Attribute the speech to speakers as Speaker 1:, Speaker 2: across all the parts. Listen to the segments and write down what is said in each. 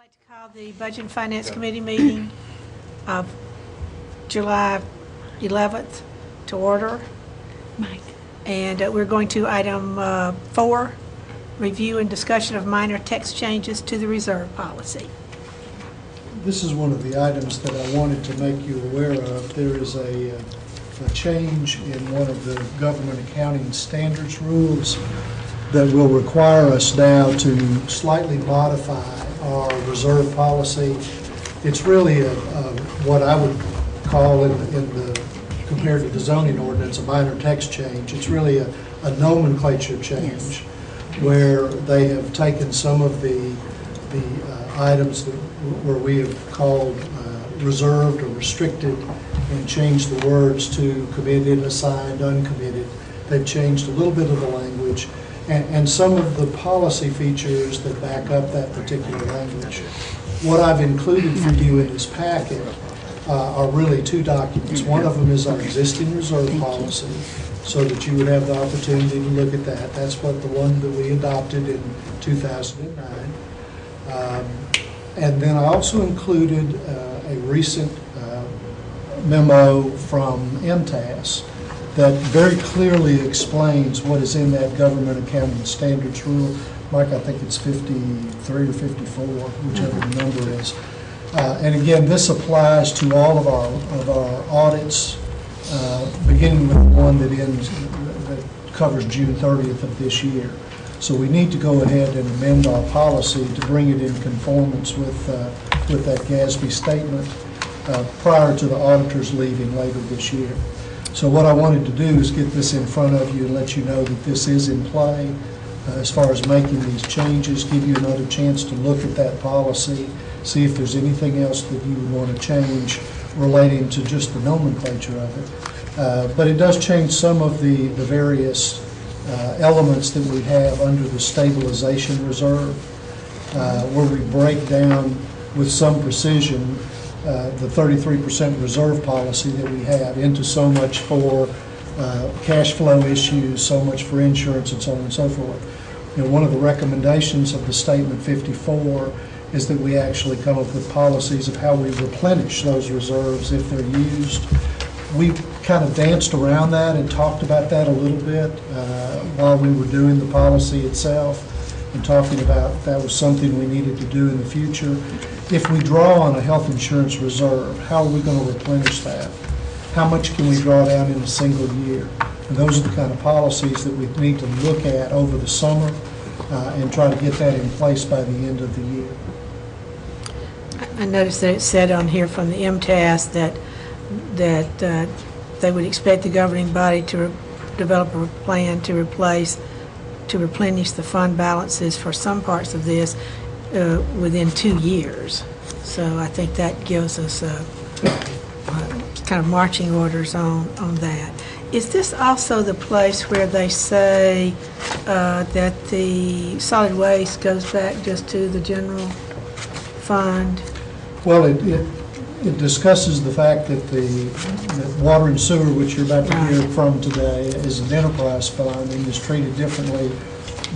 Speaker 1: like to call the Budget and Finance Committee meeting of July 11th to order.
Speaker 2: Mike.
Speaker 1: And we're going to item 4, review and discussion of minor text changes to the reserve policy.
Speaker 3: This is one of the items that I wanted to make you aware of. There is a change in one of the government accounting standards rules that will require us now to slightly modify our reserve policy. It's really what I would call compared to the zoning ordinance, a minor text change. It's really a nomenclature change.
Speaker 2: Yes.
Speaker 3: Where they have taken some of the items where we have called reserved or restricted and changed the words to committed, assigned, uncommitted. They've changed a little bit of the language and some of the policy features that back up that particular language. What I've included for you in this packet are really 2 documents. One of them is our existing reserve policy, so that you would have the opportunity to look at that. That's what the one that we adopted in 2009. And then I also included a recent memo from MTAS that very clearly explains what is in that government accounting standards rule. Mike, I think it's 53 or 54, whichever the number is. And again, this applies to all of our audits, beginning with the one that covers June 30th of this year. So we need to go ahead and amend our policy to bring it in conformance with that GASB statement prior to the auditors leaving later this year. So what I wanted to do is get this in front of you and let you know that this is in play as far as making these changes, give you another chance to look at that policy, see if there's anything else that you would want to change relating to just the nomenclature of it. But it does change some of the various elements that we have under the stabilization reserve, where we break down with some precision the 33% reserve policy that we have into so much for cash flow issues, so much for insurance, and so on and so forth. You know, one of the recommendations of the Statement 54 is that we actually come up with policies of how we replenish those reserves if they're used. We kind of danced around that and talked about that a little bit while we were doing the policy itself and talking about that was something we needed to do in the future. If we draw on a health insurance reserve, how are we going to replenish that? How much can we draw down in a single year? And those are the kind of policies that we need to look at over the summer and try to get that in place by the end of the year.
Speaker 1: I noticed that it said on here from the MTAS that they would expect the governing body to develop a plan to replenish the fund balances for some parts of this within 2 years. So I think that gives us kind of marching orders on that. Is this also the place where they say that the solid waste goes back just to the general fund?
Speaker 3: Well, it discusses the fact that that water and sewer, which you're about to hear from today, is an enterprise fund and is treated differently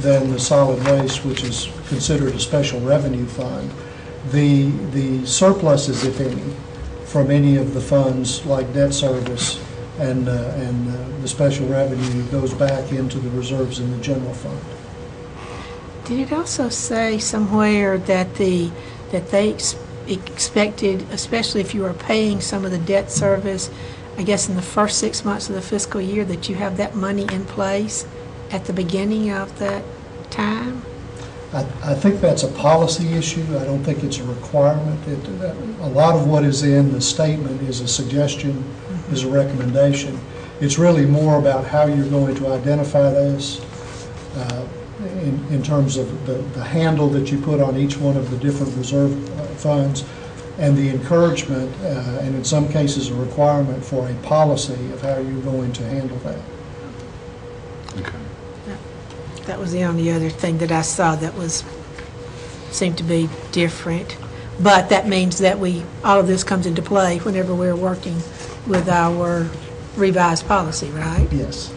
Speaker 3: than the solid waste, which is considered a special revenue fund. The surpluses, if any, from any of the funds like debt service and the special revenue goes back into the reserves in the general fund.
Speaker 1: Did it also say somewhere that they expected, especially if you are paying some of the debt service, I guess in the first 6 months of the fiscal year, that you have that money in place at the beginning of that time?
Speaker 3: I think that's a policy issue. I don't think it's a requirement. A lot of what is in the statement is a suggestion, is a recommendation. It's really more about how you're going to identify this in terms of the handle that you put on each one of the different reserve funds and the encouragement and in some cases a requirement for a policy of how you're going to handle that.
Speaker 4: Okay.
Speaker 1: That was the only other thing that I saw that seemed to be different. But that means that all of this comes into play whenever we're working with our revised policy, right?
Speaker 3: Yes.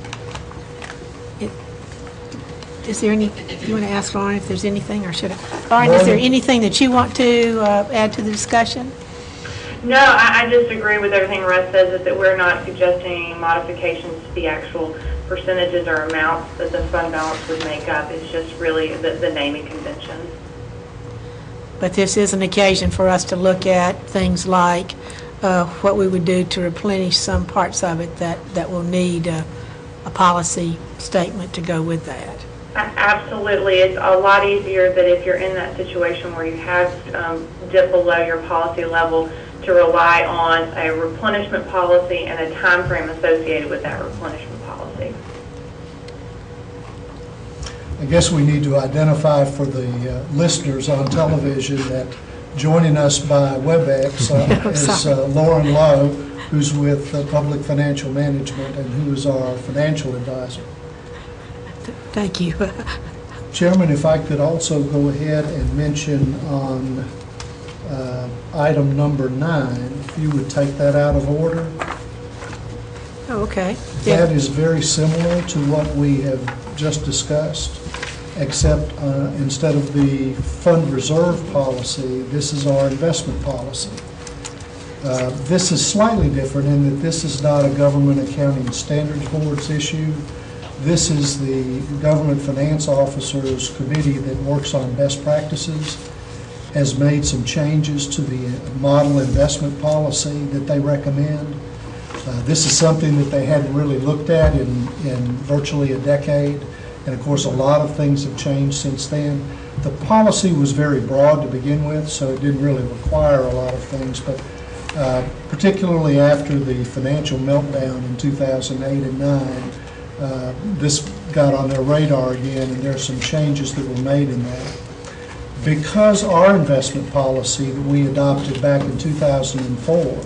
Speaker 1: Is there any, you want to ask Lauren if there's anything, or should I? Lauren, is there anything that you want to add to the discussion?
Speaker 2: No, I just agree with everything Russ says, that we're not suggesting modifications to the actual percentages or amounts that the fund balance would make up. It's just really the naming convention.
Speaker 1: But this is an occasion for us to look at things like what we would do to replenish some parts of it that will need a policy statement to go with that.
Speaker 2: Absolutely. It's a lot easier that if you're in that situation where you have dipped below your policy level to rely on a replenishment policy and a time frame associated with that replenishment policy.
Speaker 3: I guess we need to identify for the listeners on television that joining us by WebEx is Lauren Lowe, who's with Public Financial Management and who is our financial advisor.
Speaker 1: Thank you.
Speaker 3: Chairman, if I could also go ahead and mention on item number 9, if you would take that out of order.
Speaker 1: Oh, okay.
Speaker 3: That is very similar to what we have just discussed, except instead of the fund reserve policy, this is our investment policy. This is slightly different in that this is not a Government Accounting Standards Board's issue. This is the Government Finance Officers Committee that works on best practices, has made some changes to the model investment policy that they recommend. This is something that they hadn't really looked at in virtually a decade, and of course a lot of things have changed since then. The policy was very broad to begin with, so it didn't really require a lot of things, but particularly after the financial meltdown in 2008 and 9, this got on their radar again, and there are some changes that were made in that. Because our investment policy that we adopted back in 2004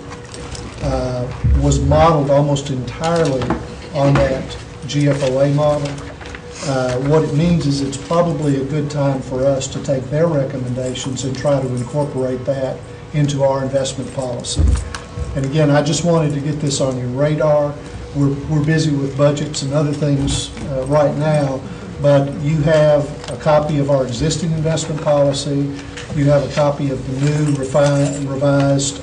Speaker 3: was modeled almost entirely on that GFOA model, what it means is it's probably a good time for us to take their recommendations and try to incorporate that into our investment policy. And again, I just wanted to get this on your radar. We're busy with budgets and other things right now, but you have a copy of our existing investment policy. You have a copy of the new revised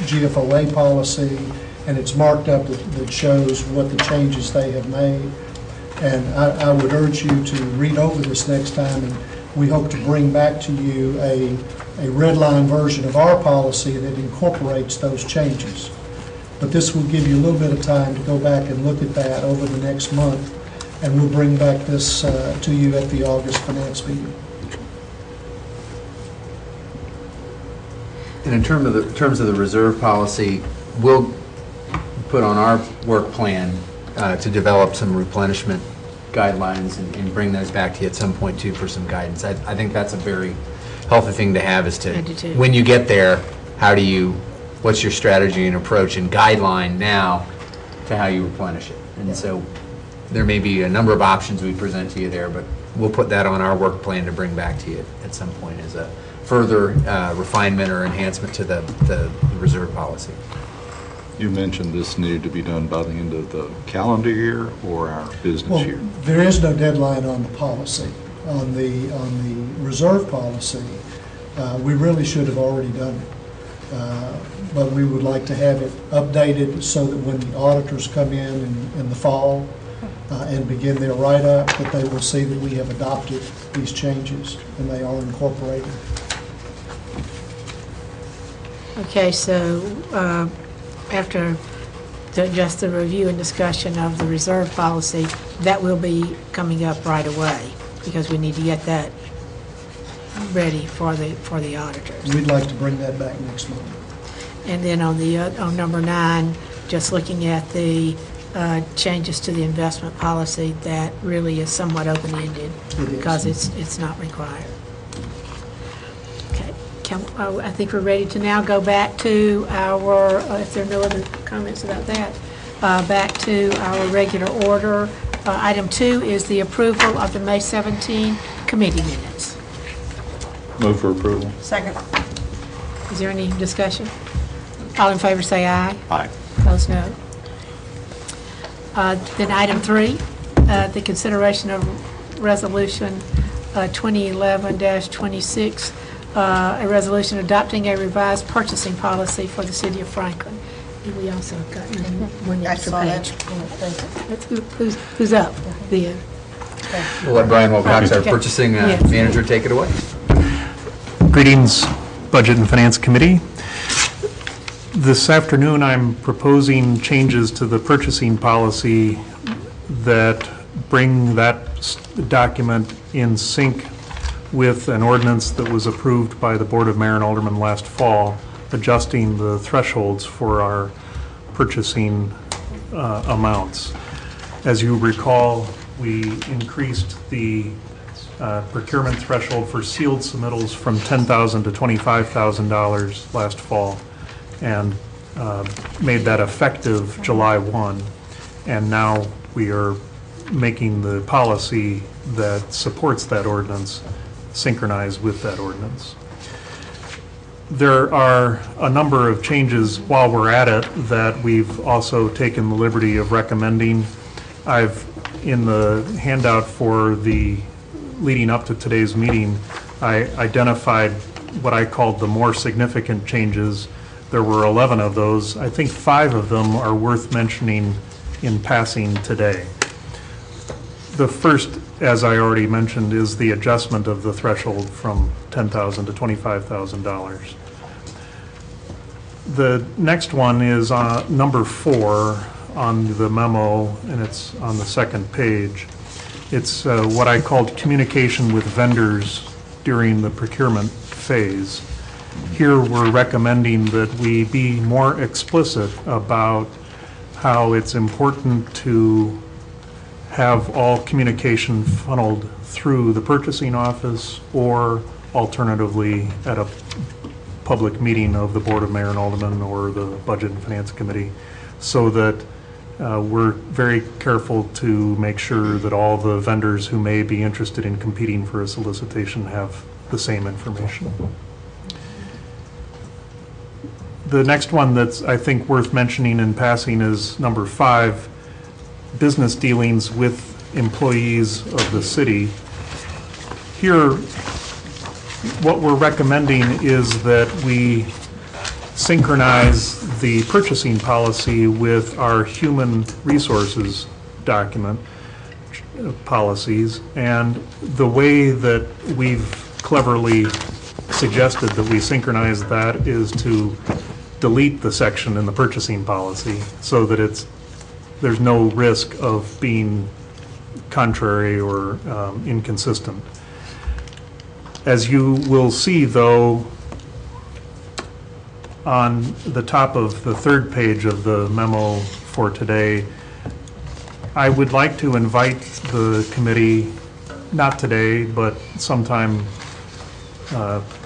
Speaker 3: GFOA policy, and it's marked up that shows what the changes they have made. And I would urge you to read over this next time, and we hope to bring back to you a red line version of our policy that incorporates those changes. But this will give you a little bit of time to go back and look at that over the next month, and we'll bring back this to you at the August finance meeting.
Speaker 5: And in terms of the reserve policy, we'll put on our work plan to develop some replenishment guidelines and bring those back to you at some point too for some guidance. I think that's a very healthy thing to have, is to,
Speaker 1: I do too.
Speaker 5: when you get there, what's your strategy and approach and guideline now to how you replenish it. And so there may be a number of options we present to you there, but we'll put that on our work plan to bring back to you at some point as a further refinement or enhancement to the reserve policy.
Speaker 4: You mentioned this needed to be done by the end of the calendar year or our business year?
Speaker 3: There is no deadline on the policy. On the reserve policy, we really should have already done it. But we would like to have it updated so that when the auditors come in the fall and begin their write-up, that they will see that we have adopted these changes and they are incorporated.
Speaker 1: Okay, so after just the review and discussion of the reserve policy, that will be coming up right away because we need to get that ready for the auditors.
Speaker 3: We'd like to bring that back next month.
Speaker 1: And then on number 9, just looking at the changes to the investment policy, that really is somewhat open-ended because it's not required. Okay, I think we're ready to now go back to our, if there are no other comments about that, back to our regular order. Item 2 is the approval of the May 17 committee minutes.
Speaker 4: Move for approval.
Speaker 6: Second.
Speaker 1: Is there any discussion? All in favor say aye.
Speaker 4: Aye.
Speaker 1: Opposed, no. Then item 3, the consideration of Resolution 2011-26, a resolution adopting a revised purchasing policy for the city of Franklin. And we also got one extra page. Who's up then?
Speaker 5: We'll let Brian Wilcox, our
Speaker 1: Okay.
Speaker 5: purchasing
Speaker 1: Yes.
Speaker 5: manager, take it away.
Speaker 6: Greetings, Budget and Finance Committee. This afternoon, I'm proposing changes to the purchasing policy that bring that document in sync with an ordinance that was approved by the Board of Mayor and Aldermen last fall, adjusting the thresholds for our purchasing amounts. As you recall, we increased the procurement threshold for sealed submittals from $10,000 to $25,000 last fall, and made that effective July 1. And now we are making the policy that supports that ordinance synchronize with that ordinance. There are a number of changes while we're at it that we've also taken the liberty of recommending. I've, in the handout for the leading up to today's meeting, I identified what I called the more significant changes. There were 11 of those. I think 5 of them are worth mentioning in passing today. The first, as I already mentioned, is the adjustment of the threshold from $10,000 to $25,000. The next one is number 4 on the memo, and it's on the second page. It's what I called communication with vendors during the procurement phase. Here, we're recommending that we be more explicit about how it's important to have all communication funneled through the purchasing office, or alternatively at a public meeting of the Board of Mayor and Aldermen or the Budget and Finance Committee, so that we're very careful to make sure that all the vendors who may be interested in competing for a solicitation have the same information. The next one that's, I think, worth mentioning in passing is number 5, business dealings with employees of the city. Here, what we're recommending is that we synchronize the purchasing policy with our human resources document policies, and the way that we've cleverly suggested that we synchronize that is to delete the section in the purchasing policy so that there's no risk of being contrary or inconsistent. As you will see, though, on the top of the third page of the memo for today, I would like to invite the committee, not today, but sometime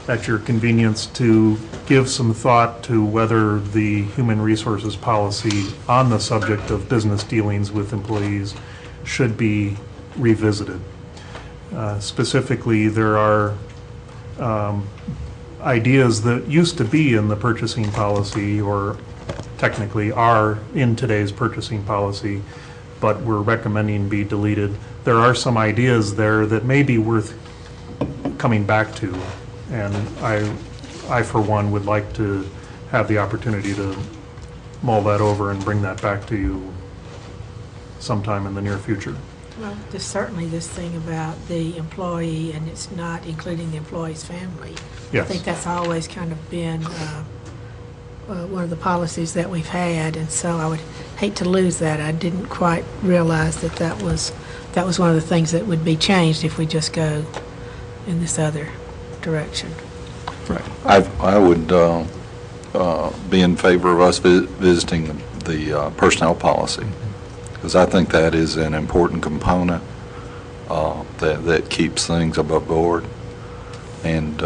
Speaker 6: at your convenience, to give some thought to whether the human resources policy on the subject of business dealings with employees should be revisited. Specifically, there are ideas that used to be in the purchasing policy, or technically are in today's purchasing policy, but we're recommending be deleted. There are some ideas there that may be worth coming back to, and I for one would like to have the opportunity to mull that over and bring that back to you sometime in the near future.
Speaker 1: Well, there's certainly this thing about the employee, and it's not including the employee's family.
Speaker 6: Yes.
Speaker 1: I think that's always kind of been one of the policies that we've had, and so I would hate to lose that. I didn't quite realize that that was one of the things that would be changed if we just go in this other direction.
Speaker 4: Right. I would be in favor of us visiting the personnel policy, because I think that is an important component that keeps things above board. And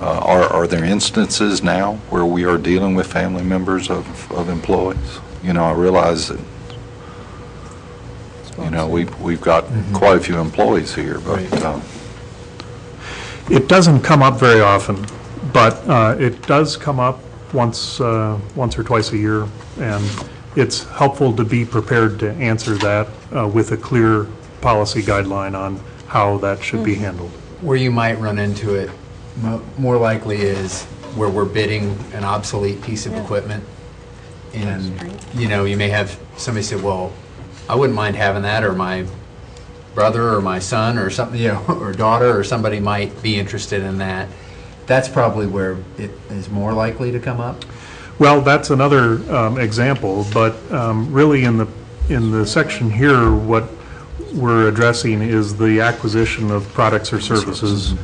Speaker 4: are there instances now where we are dealing with family members of employees? You know, I realize that, you know, we've got quite a few employees here, but
Speaker 6: It doesn't come up very often, but it does come up once or twice a year, and it's helpful to be prepared to answer that with a clear policy guideline on how that should be handled.
Speaker 5: Where you might run into it more likely is where we're bidding an obsolete piece of equipment. And, you know, you may have somebody say, well, I wouldn't mind having that, or my brother or my son or something, you know, or daughter or somebody might be interested in that. That's probably where it is more likely to come up.
Speaker 6: Well, that's another example, but really in the section here, what we're addressing is the acquisition of products or services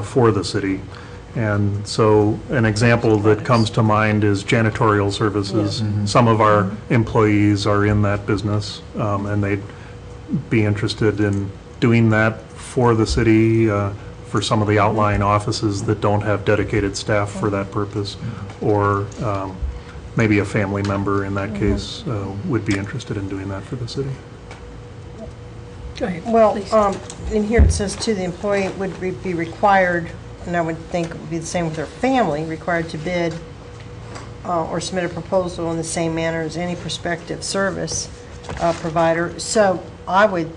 Speaker 6: for the city. And so an example that comes to mind is janitorial services. Some of our employees are in that business, and they'd be interested in doing that for the city, for some of the outlying offices that don't have dedicated staff for that purpose, or maybe a family member in that case would be interested in doing that for the city.
Speaker 1: Go ahead,
Speaker 7: Well,
Speaker 1: please.
Speaker 7: in here it says to the employee would be required, and I would think it would be the same with their family, required to bid or submit a proposal in the same manner as any prospective service provider. So I would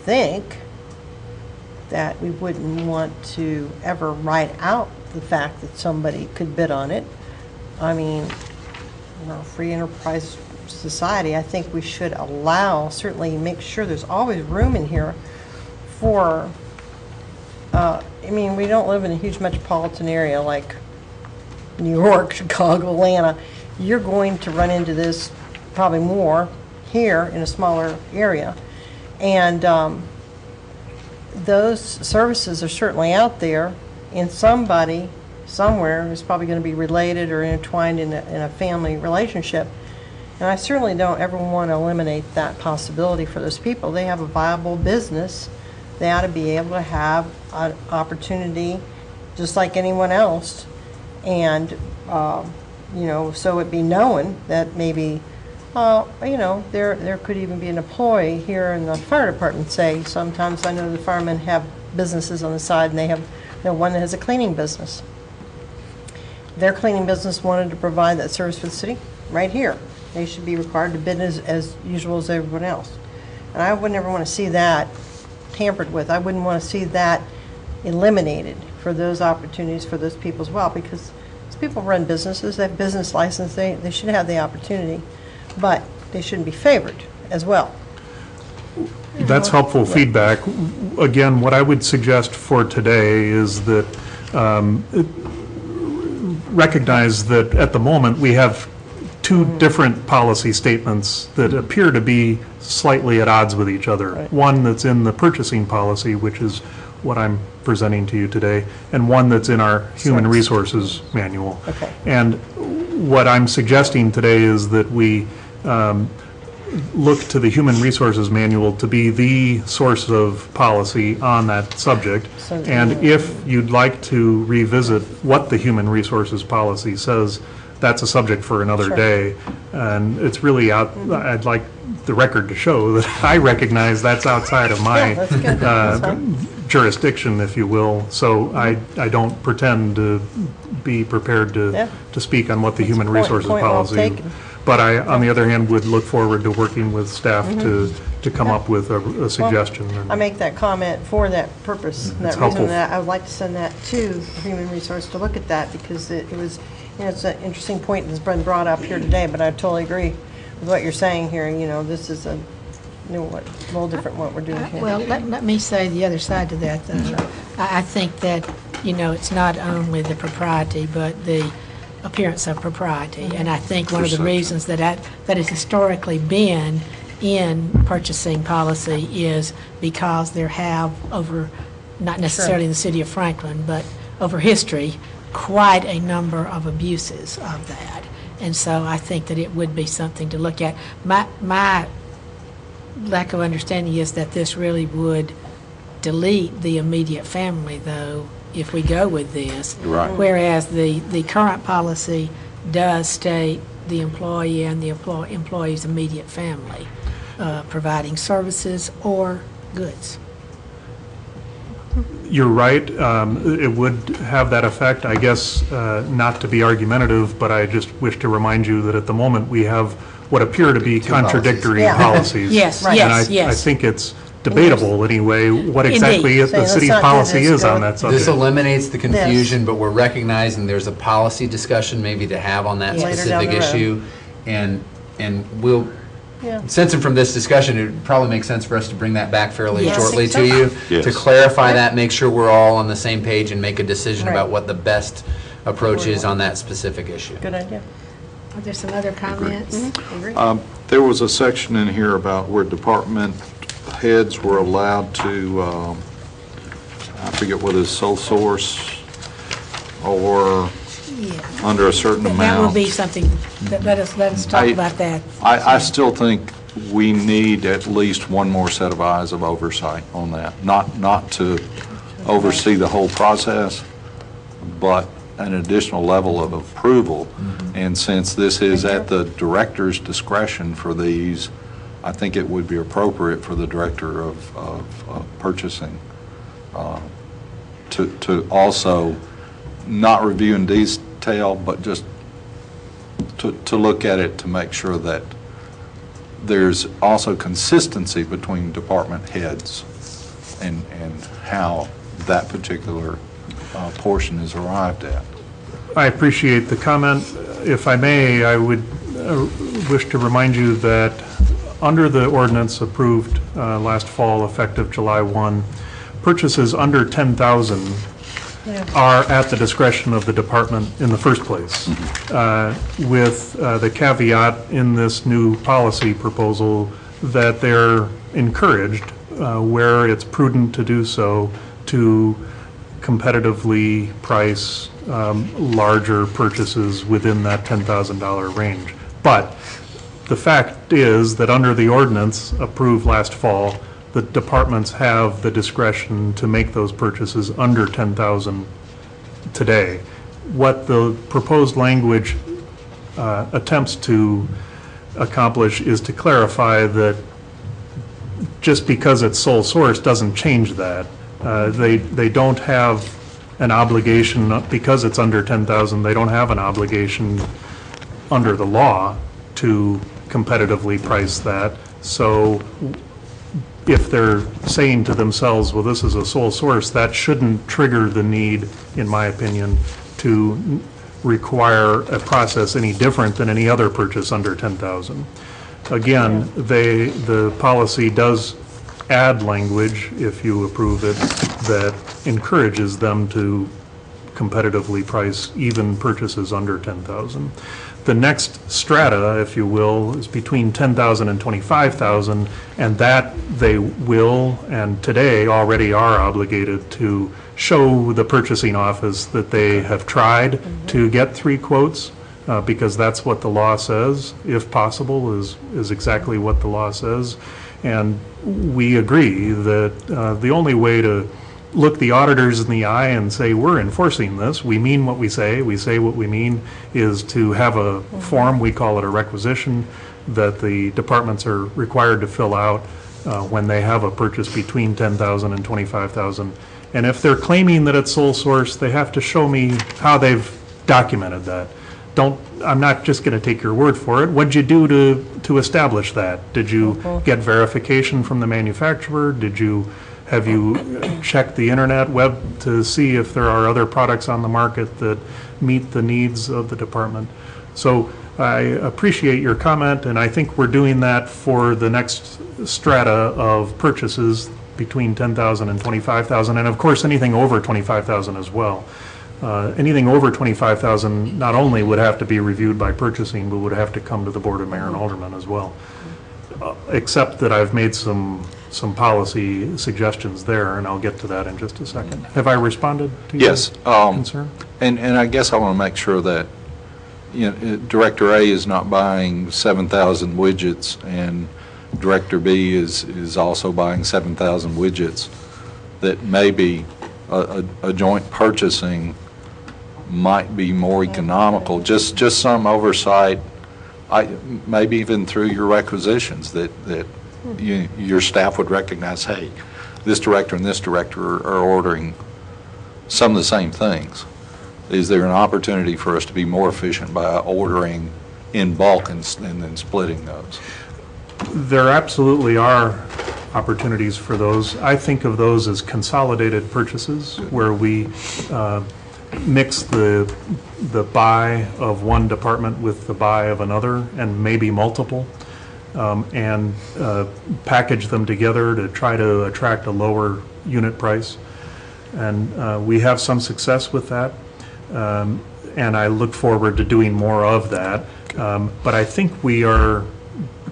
Speaker 7: think that we wouldn't want to ever write out the fact that somebody could bid on it. I mean, you know, free enterprise society, I think we should allow, certainly make sure there's always room in here for, I mean, we don't live in a huge metropolitan area like New York, Chicago, Atlanta. You're going to run into this probably more here in a smaller area. And those services are certainly out there, and somebody somewhere is probably going to be related or intertwined in a family relationship. And I certainly don't ever want to eliminate that possibility for those people. They have a viable business. They ought to be able to have an opportunity just like anyone else. And, you know, so it be known that maybe, you know, there could even be an employee here in the fire department, say. Sometimes I know the firemen have businesses on the side, and they have, you know, one that has a cleaning business. Their cleaning business wanted to provide that service for the city right here. They should be required to bid as usual as everyone else. And I would never want to see that tampered with. I wouldn't want to see that eliminated for those opportunities for those people as well, because those people run businesses, they have business license, they should have the opportunity, but they shouldn't be favored as well.
Speaker 6: That's helpful feedback. Again, what I would suggest for today is that recognize that at the moment we have two different policy statements that appear to be slightly at odds with each other.
Speaker 7: Right.
Speaker 6: One that's in the purchasing policy, which is what I'm presenting to you today, and one that's in our human resources manual.
Speaker 7: Okay.
Speaker 6: And what I'm suggesting today is that we look to the human resources manual to be the source of policy on that subject.
Speaker 7: So-
Speaker 6: And if you'd like to revisit what the human resources policy says, that's a subject for another
Speaker 7: Sure.
Speaker 6: day. And it's really out, I'd like the record to show that I recognize that's outside of
Speaker 7: Yeah,
Speaker 6: my
Speaker 7: that's good. That's fine.
Speaker 6: jurisdiction, if you will. So I don't pretend to be prepared
Speaker 7: Yeah.
Speaker 6: to speak on what the human
Speaker 7: Point-
Speaker 6: resources
Speaker 7: point well
Speaker 6: policy.
Speaker 7: taken.
Speaker 6: But I, on the other hand, would look forward to working with staff to come up with a suggestion. And-
Speaker 7: I make that comment for that purpose, and that
Speaker 6: It's helpful.
Speaker 7: reason, that I would like to send that to Human Resource to look at that, because it was, you know, it's an interesting point that's been brought up here today, but I totally agree with what you're saying here. You know, this is a little different what we're doing here.
Speaker 1: Well, let me say the other side to that, though. I think that, you know, it's not only the propriety, but the appearance of propriety. And I think one of the reasons that has historically been in purchasing policy is because there have over, not necessarily in the city of Franklin, but over history, quite a number of abuses of that. And so I think that it would be something to look at. My lack of understanding is that this really would delete the immediate family, though, if we go with this.
Speaker 4: Right.
Speaker 1: Whereas the current policy does state the employee and the employee's immediate family providing services or goods.
Speaker 6: You're right. It would have that effect. I guess, not to be argumentative, but I just wish to remind you that at the moment, we have what appear to be contradictory
Speaker 7: Yeah.
Speaker 6: policies.
Speaker 1: Yes,
Speaker 7: Right.
Speaker 6: And
Speaker 1: yes, yes.
Speaker 6: I think it's debatable anyway, what
Speaker 1: Indeed.
Speaker 6: exactly
Speaker 7: Saying
Speaker 6: the
Speaker 7: let's
Speaker 6: city's
Speaker 7: not do
Speaker 6: policy
Speaker 7: this,
Speaker 6: is
Speaker 7: go-
Speaker 6: on that subject.
Speaker 5: This eliminates the confusion, but we're recognizing there's a policy discussion maybe to have on that
Speaker 1: Yes.
Speaker 7: Later down
Speaker 5: specific
Speaker 7: the road.
Speaker 5: issue. And we'll,
Speaker 7: Yeah.
Speaker 5: sensing from this discussion, it would probably make sense for us to bring that back fairly
Speaker 1: Yes.
Speaker 5: shortly
Speaker 7: I think
Speaker 5: to you.
Speaker 4: Yes.
Speaker 5: To clarify that, make sure we're all on the same page and make a decision
Speaker 7: Right.
Speaker 5: about what the best approach is on that specific issue.
Speaker 7: Good idea.
Speaker 1: Are there some other comments?
Speaker 7: Agree.
Speaker 4: There was a section in here about where department heads were allowed to, I forget whether it's sole source or
Speaker 1: Yeah.
Speaker 4: under a certain amount.
Speaker 1: That will be something, let us talk
Speaker 4: I-
Speaker 1: about that.
Speaker 4: I still think we need at least one more set of eyes of oversight on that. Not to oversee the whole process, but an additional level of approval. And since this is at the director's discretion for these, I think it would be appropriate for the director of purchasing to also not review in detail, but just to look at it to make sure that there's also consistency between department heads and how that particular portion is arrived at.
Speaker 6: I appreciate the comment. If I may, I would wish to remind you that under the ordinance approved last fall, effective July 1, purchases under 10,000 are at the discretion of the department in the first place, with the caveat in this new policy proposal that they're encouraged, where it's prudent to do so, to competitively price larger purchases within that $10,000 range. But the fact is that under the ordinance approved last fall, the departments have the discretion to make those purchases under 10,000 today. What the proposed language attempts to accomplish is to clarify that just because it's sole source doesn't change that. They don't have an obligation, because it's under 10,000, they don't have an obligation under the law to competitively price that. So if they're saying to themselves, well, this is a sole source, that shouldn't trigger the need, in my opinion, to require a process any different than any other purchase under 10,000. Again, the policy does add language, if you approve it, that encourages them to competitively price even purchases under 10,000. The next strata, if you will, is between 10,000 and 25,000, and that they will, and today already are obligated to show the purchasing office that they have tried to get 3 quotes, because that's what the law says, if possible, is exactly what the law says. And we agree that the only way to look the auditors in the eye and say, we're enforcing this, we mean what we say what we mean, is to have a form, we call it a requisition, that the departments are required to fill out when they have a purchase between 10,000 and 25,000. And if they're claiming that it's sole source, they have to show me how they've documented that. I'm not just going to take your word for it. What'd you do to establish that? Did you get verification from the manufacturer? Have you checked the internet web to see if there are other products on the market that meet the needs of the department? So I appreciate your comment, and I think we're doing that for the next strata of purchases between 10,000 and 25,000, and of course, anything over 25,000 as well. Anything over 25,000 not only would have to be reviewed by purchasing, but would have to come to the Board of Mayor and Aldermen as well. Except that I've made some policy suggestions there, and I'll get to that in just a second. Have I responded to your
Speaker 4: Yes.
Speaker 6: concern?
Speaker 4: And I guess I want to make sure that, Director A is not buying 7,000 widgets, and Director B is also buying 7,000 widgets, that maybe a joint purchasing might be more economical, just some oversight, maybe even through your requisitions, that your staff would recognize, hey, this director and this director are ordering some of the same things. Is there an opportunity for us to be more efficient by ordering in bulk and then splitting those?
Speaker 6: There absolutely are opportunities for those. I think of those as consolidated purchases, where we mix the buy of one department with the buy of another, and maybe multiple, and package them together to try to attract a lower unit price. And we have some success with that, and I look forward to doing more of that. But I think we are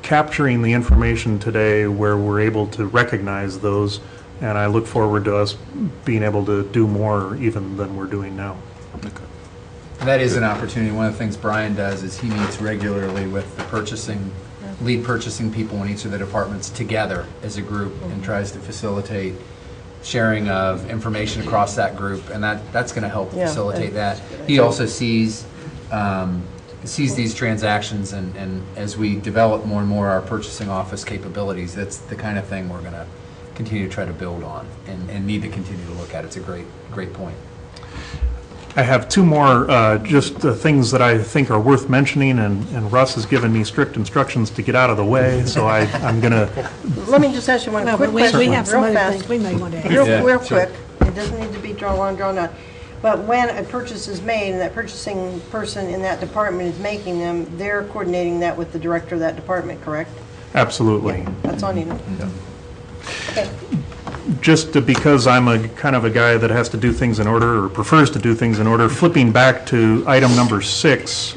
Speaker 6: capturing the information today where we're able to recognize those, and I look forward to us being able to do more even than we're doing now.
Speaker 5: And that is an opportunity. One of the things Brian does is he meets regularly with the lead purchasing people in each of the departments together as a group and tries to facilitate sharing of information across that group, and that's going to help facilitate that. He also sees these transactions, and as we develop more and more our purchasing office capabilities, that's the kind of thing we're going to continue to try to build on and need to continue to look at. It's a great point.
Speaker 6: I have two more things that I think are worth mentioning, and Russ has given me strict instructions to get out of the way, so I'm going to...
Speaker 7: Let me just ask you one
Speaker 1: No,
Speaker 7: quick
Speaker 1: but we
Speaker 7: question,
Speaker 1: have some
Speaker 7: real
Speaker 1: other
Speaker 7: fast.
Speaker 1: things we may want to add.
Speaker 7: Real quick. It doesn't need to be drawn out. But when a purchase is made and that purchasing person in that department is making them, they're coordinating that with the director of that department, correct?
Speaker 6: Absolutely.
Speaker 7: That's all I need. Okay.
Speaker 6: Just because I'm a kind of a guy that has to do things in order, or prefers to do things in order, flipping back to item number 6,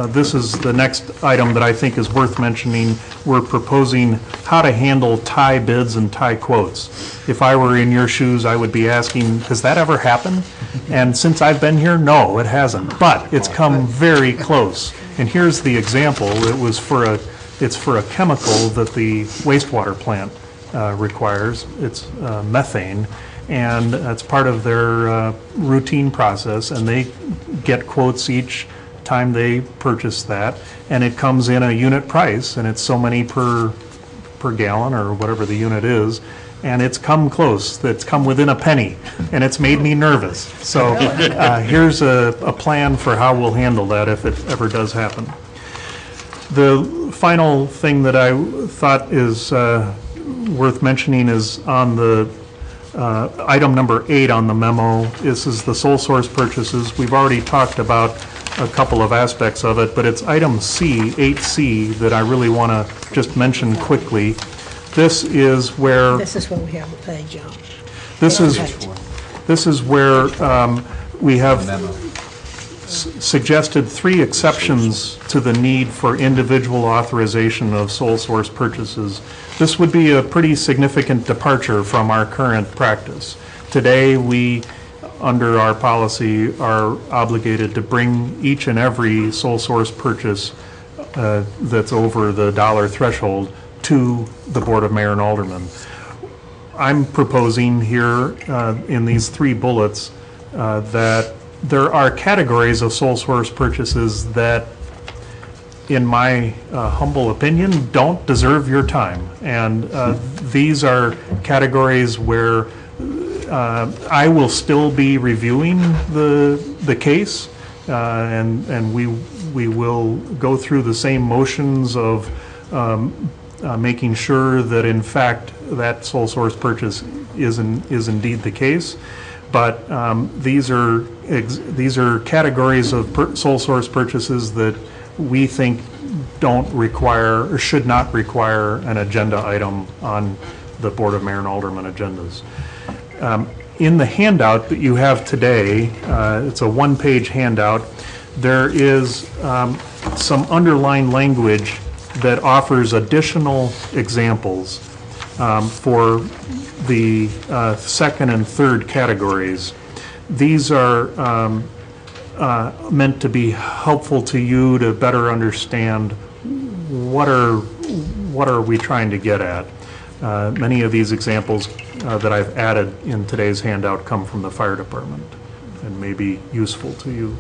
Speaker 6: this is the next item that I think is worth mentioning. We're proposing how to handle tie bids and tie quotes. If I were in your shoes, I would be asking, has that ever happened? And since I've been here, no, it hasn't. But it's come very close. And here's the example. It's for a chemical that the wastewater plant requires. It's methane, and it's part of their routine process, and they get quotes each time they purchase that, and it comes in a unit price, and it's so many per gallon or whatever the unit is, and it's come close. It's come within a penny, and it's made me nervous. So here's a plan for how we'll handle that if it ever does happen. The final thing that I thought is worth mentioning is on the item number 8 on the memo. This is the sole source purchases. We've already talked about a couple of aspects of it, but it's item C, 8C, that I really want to just mention quickly. This is where
Speaker 1: This is what we have the page on.
Speaker 6: this is where we have suggested 3 exceptions to the need for individual authorization of sole source purchases. This would be a pretty significant departure from our current practice. Today, we, under our policy, are obligated to bring each and every sole source purchase that's over the dollar threshold to the Board of Mayor and Aldermen. I'm proposing here in these 3 bullets that there are categories of sole source purchases that, in my humble opinion, don't deserve your time. And these are categories where I will still be reviewing the case, and we will go through the same motions of making sure that, in fact, that sole source purchase is indeed the case. But these are categories of sole source purchases that we think don't require or should not require an agenda item on the Board of Mayor and Aldermen agendas. In the handout that you have today, it's a 1-page handout, there is some underlined language that offers additional examples for the second and third categories. These are meant to be helpful to you to better understand what are we trying to get at. Many of these examples that I've added in today's handout come from the fire department and may be useful to you.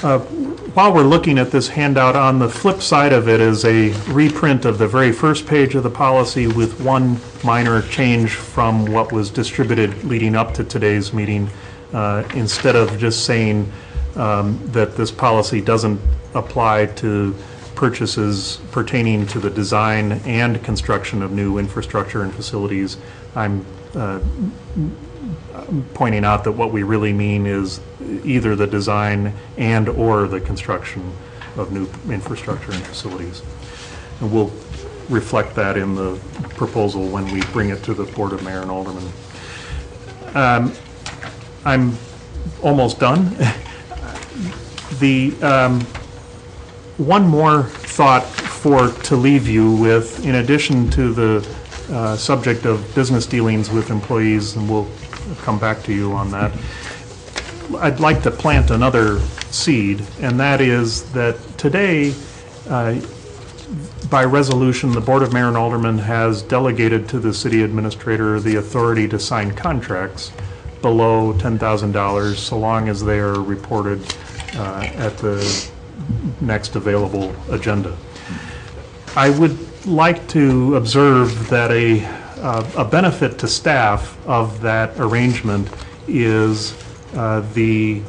Speaker 6: While we're looking at this handout, on the flip side of it is a reprint of the very first page of the policy with one minor change from what was distributed leading up to today's meeting. Instead of just saying that this policy doesn't apply to purchases pertaining to the design and construction of new infrastructure and facilities, I'm pointing out that what we really mean is either the design and or the construction of new infrastructure and facilities. And we'll reflect that in the proposal when we bring it to the Board of Mayor and Aldermen. I'm almost done. The one more thought to leave you with, in addition to the subject of business dealings with employees, and we'll come back to you on that, I'd like to plant another seed, and that is that today, by resolution, the Board of Mayor and Aldermen has delegated to the city administrator the authority to sign contracts below $10,000, so long as they are reported at the next available agenda. I would like to observe that a benefit to staff of that arrangement is the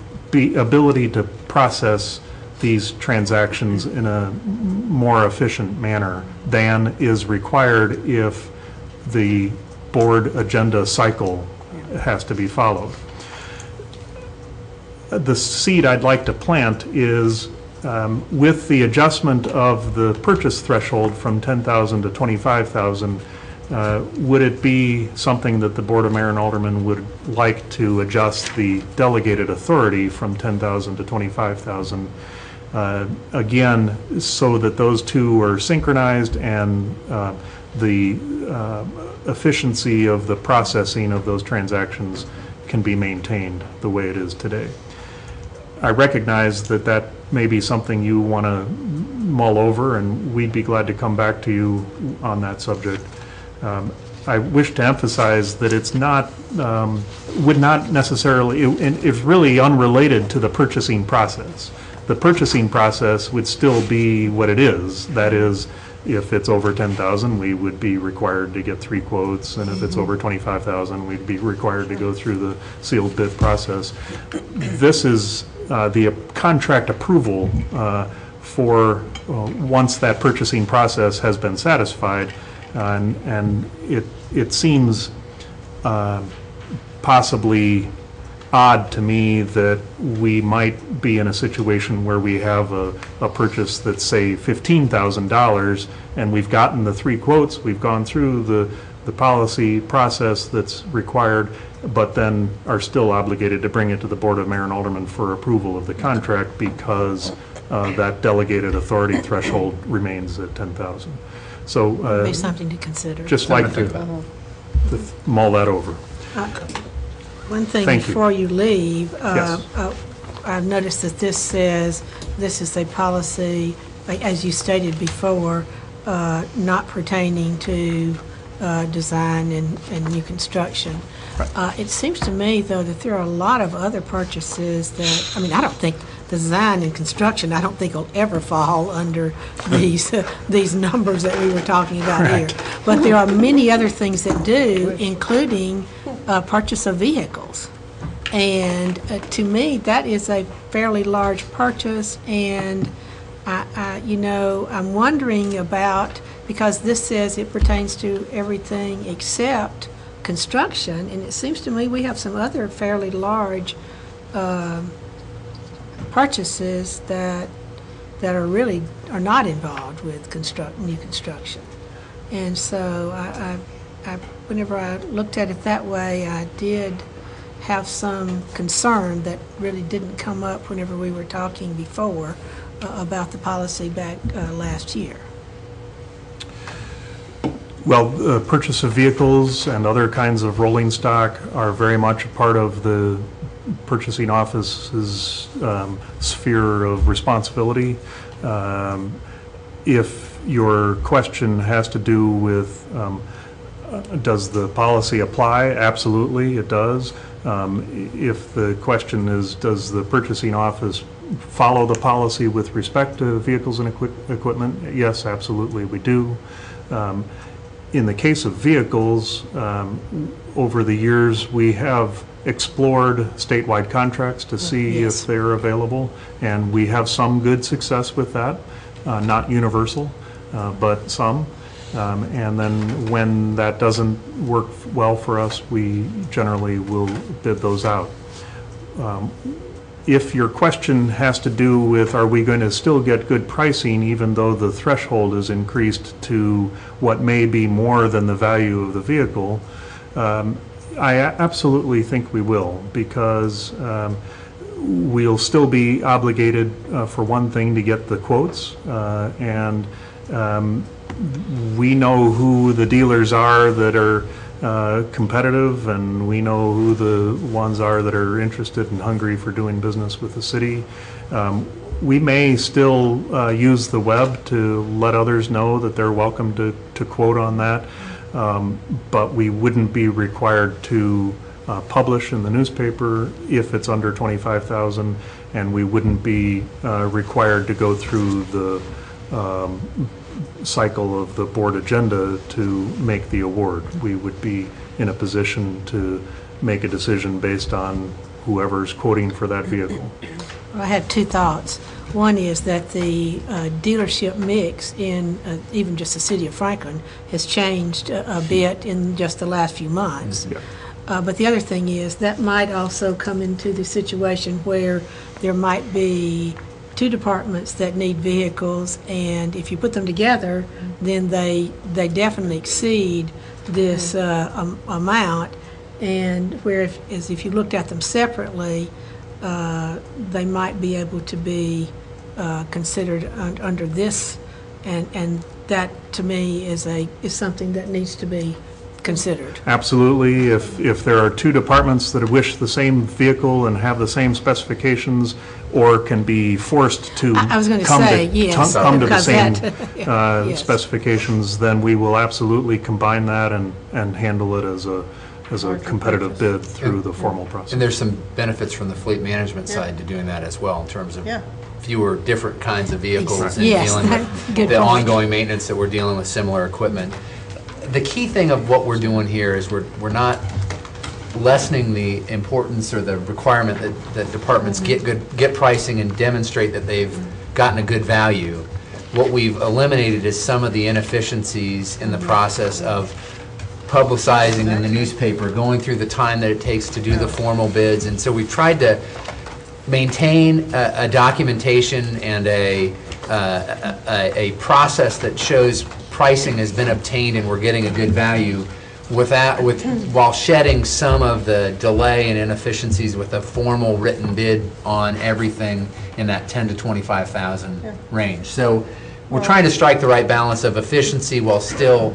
Speaker 6: ability to process these transactions in a more efficient manner than is required if the board agenda cycle has to be followed. The seed I'd like to plant is with the adjustment of the purchase threshold from $10,000 to $25,000, would it be something that the Board of Mayor and Aldermen would like to adjust the delegated authority from $10,000 to $25,000? Again, so that those two are synchronized and the efficiency of the processing of those transactions can be maintained the way it is today. I recognize that that may be something you want to mull over, and we'd be glad to come back to you on that subject. I wish to emphasize that it's not, would not necessarily, it's really unrelated to the purchasing process. The purchasing process would still be what it is. That is, if it's over 10,000, we would be required to get 3 quotes, and if it's over 25,000, we'd be required to go through the sealed bid process. This is the contract approval for once that purchasing process has been satisfied, and it seems possibly odd to me that we might be in a situation where we have a purchase that's, say, $15,000, and we've gotten the 3 quotes, we've gone through the policy process that's required, but then are still obligated to bring it to the Board of Mayor and Aldermen for approval of the contract because that delegated authority threshold remains at 10,000. So
Speaker 1: Be something to consider.
Speaker 6: just like to mull that over.
Speaker 1: One thing
Speaker 6: Thank you.
Speaker 1: before you leave,
Speaker 6: Yes.
Speaker 1: I've noticed that this says, this is a policy, like, as you stated before, not pertaining to design and new construction. It seems to me, though, that there are a lot of other purchases that, I mean, I don't think design and construction, I don't think will ever fall under these numbers that we were talking about here. But there are many other things that do, including purchase of vehicles. And to me, that is a fairly large purchase, and I'm wondering about, because this says it pertains to everything except construction, and it seems to me we have some other fairly large purchases that are not involved with new construction. And so whenever I looked at it that way, I did have some concern that really didn't come up whenever we were talking before about the policy back last year.
Speaker 6: Well, purchase of vehicles and other kinds of rolling stock are very much a part of the purchasing office's sphere of responsibility. If your question has to do with does the policy apply, absolutely it does. If the question is, does the purchasing office follow the policy with respect to vehicles and equipment? Yes, absolutely, we do. In the case of vehicles, over the years, we have explored statewide contracts to see
Speaker 1: Yes.
Speaker 6: if they're available, and we have some good success with that, not universal, but some. And then when that doesn't work well for us, we generally will bid those out. If your question has to do with, are we going to still get good pricing even though the threshold is increased to what may be more than the value of the vehicle, I absolutely think we will, because we'll still be obligated, for one thing, to get the quotes, and we know who the dealers are that are competitive, and we know who the ones are that are interested and hungry for doing business with the city. We may still use the web to let others know that they're welcome to quote on that, but we wouldn't be required to publish in the newspaper if it's under 25,000, and we wouldn't be required to go through the cycle of the board agenda to make the award. We would be in a position to make a decision based on whoever's quoting for that vehicle.
Speaker 1: I have two thoughts. One is that the dealership mix in even just the city of Franklin has changed a bit in just the last few months.
Speaker 6: Yeah.
Speaker 1: But the other thing is that might also come into the situation where there might be two departments that need vehicles, and if you put them together, then they definitely exceed this amount. And whereas if you looked at them separately, they might be able to be considered under this, and that to me is something that needs to be considered.
Speaker 6: Absolutely. If there are two departments that wish the same vehicle and have the same specifications, or can be forced to
Speaker 1: I was going to
Speaker 6: come
Speaker 1: say,
Speaker 6: to
Speaker 1: yes,
Speaker 6: come to the
Speaker 1: because
Speaker 6: same
Speaker 1: yes.
Speaker 6: specifications, then we will absolutely combine that and handle it as a competitive bid through the formal process.
Speaker 5: And there's some benefits from the fleet management side to doing that as well, in terms of
Speaker 7: Yeah.
Speaker 5: fewer different kinds of vehicles and
Speaker 1: Yes,
Speaker 5: dealing with
Speaker 1: good
Speaker 5: the
Speaker 1: point.
Speaker 5: ongoing maintenance that we're dealing with similar equipment. The key thing of what we're doing here is we're not lessening the importance or the requirement that departments get pricing and demonstrate that they've gotten a good value. What we've eliminated is some of the inefficiencies in the process of publicizing in the newspaper, going through the time that it takes to do the formal bids. And so we've tried to maintain a documentation and a process that shows pricing has been obtained and we're getting a good value, while shedding some of the delay and inefficiencies with a formal written bid on everything in that 10 to 25,000 range. So we're trying to strike the right balance of efficiency while still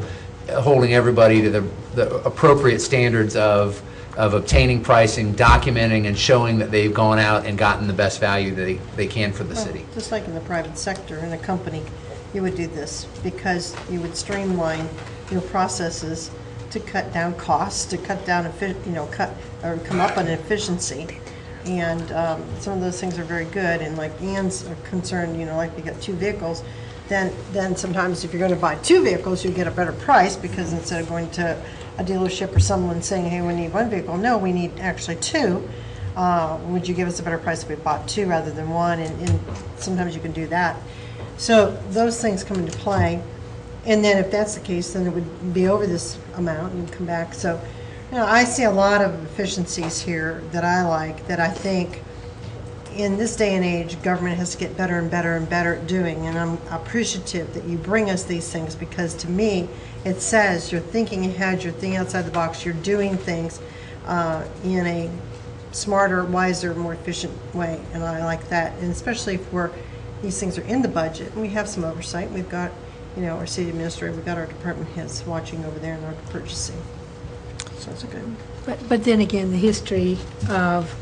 Speaker 5: holding everybody to the appropriate standards of obtaining pricing, documenting, and showing that they've gone out and gotten the best value that they can for the city.
Speaker 7: Just like in the private sector, in a company, you would do this because you would streamline your processes to cut down costs, to cut down, come up on efficiency. And some of those things are very good. And like Ann's concerned, like we got two vehicles, then sometimes if you're going to buy two vehicles, you get a better price, because instead of going to a dealership or someone saying, hey, we need one vehicle, no, we need actually two. Would you give us a better price if we bought two rather than one? And sometimes you can do that. So those things come into play. And then if that's the case, then it would be over this amount and come back. So, I see a lot of efficiencies here that I like, that I think in this day and age, government has to get better and better and better at doing. And I'm appreciative that you bring us these things, because to me, it says you're thinking ahead, you're thinking outside the box, you're doing things in a smarter, wiser, more efficient way. And I like that. And especially if these things are in the budget and we have some oversight. We've got our city administrator, we've got our department heads watching over there in our purchasing. So it's okay.
Speaker 1: But then again, the history of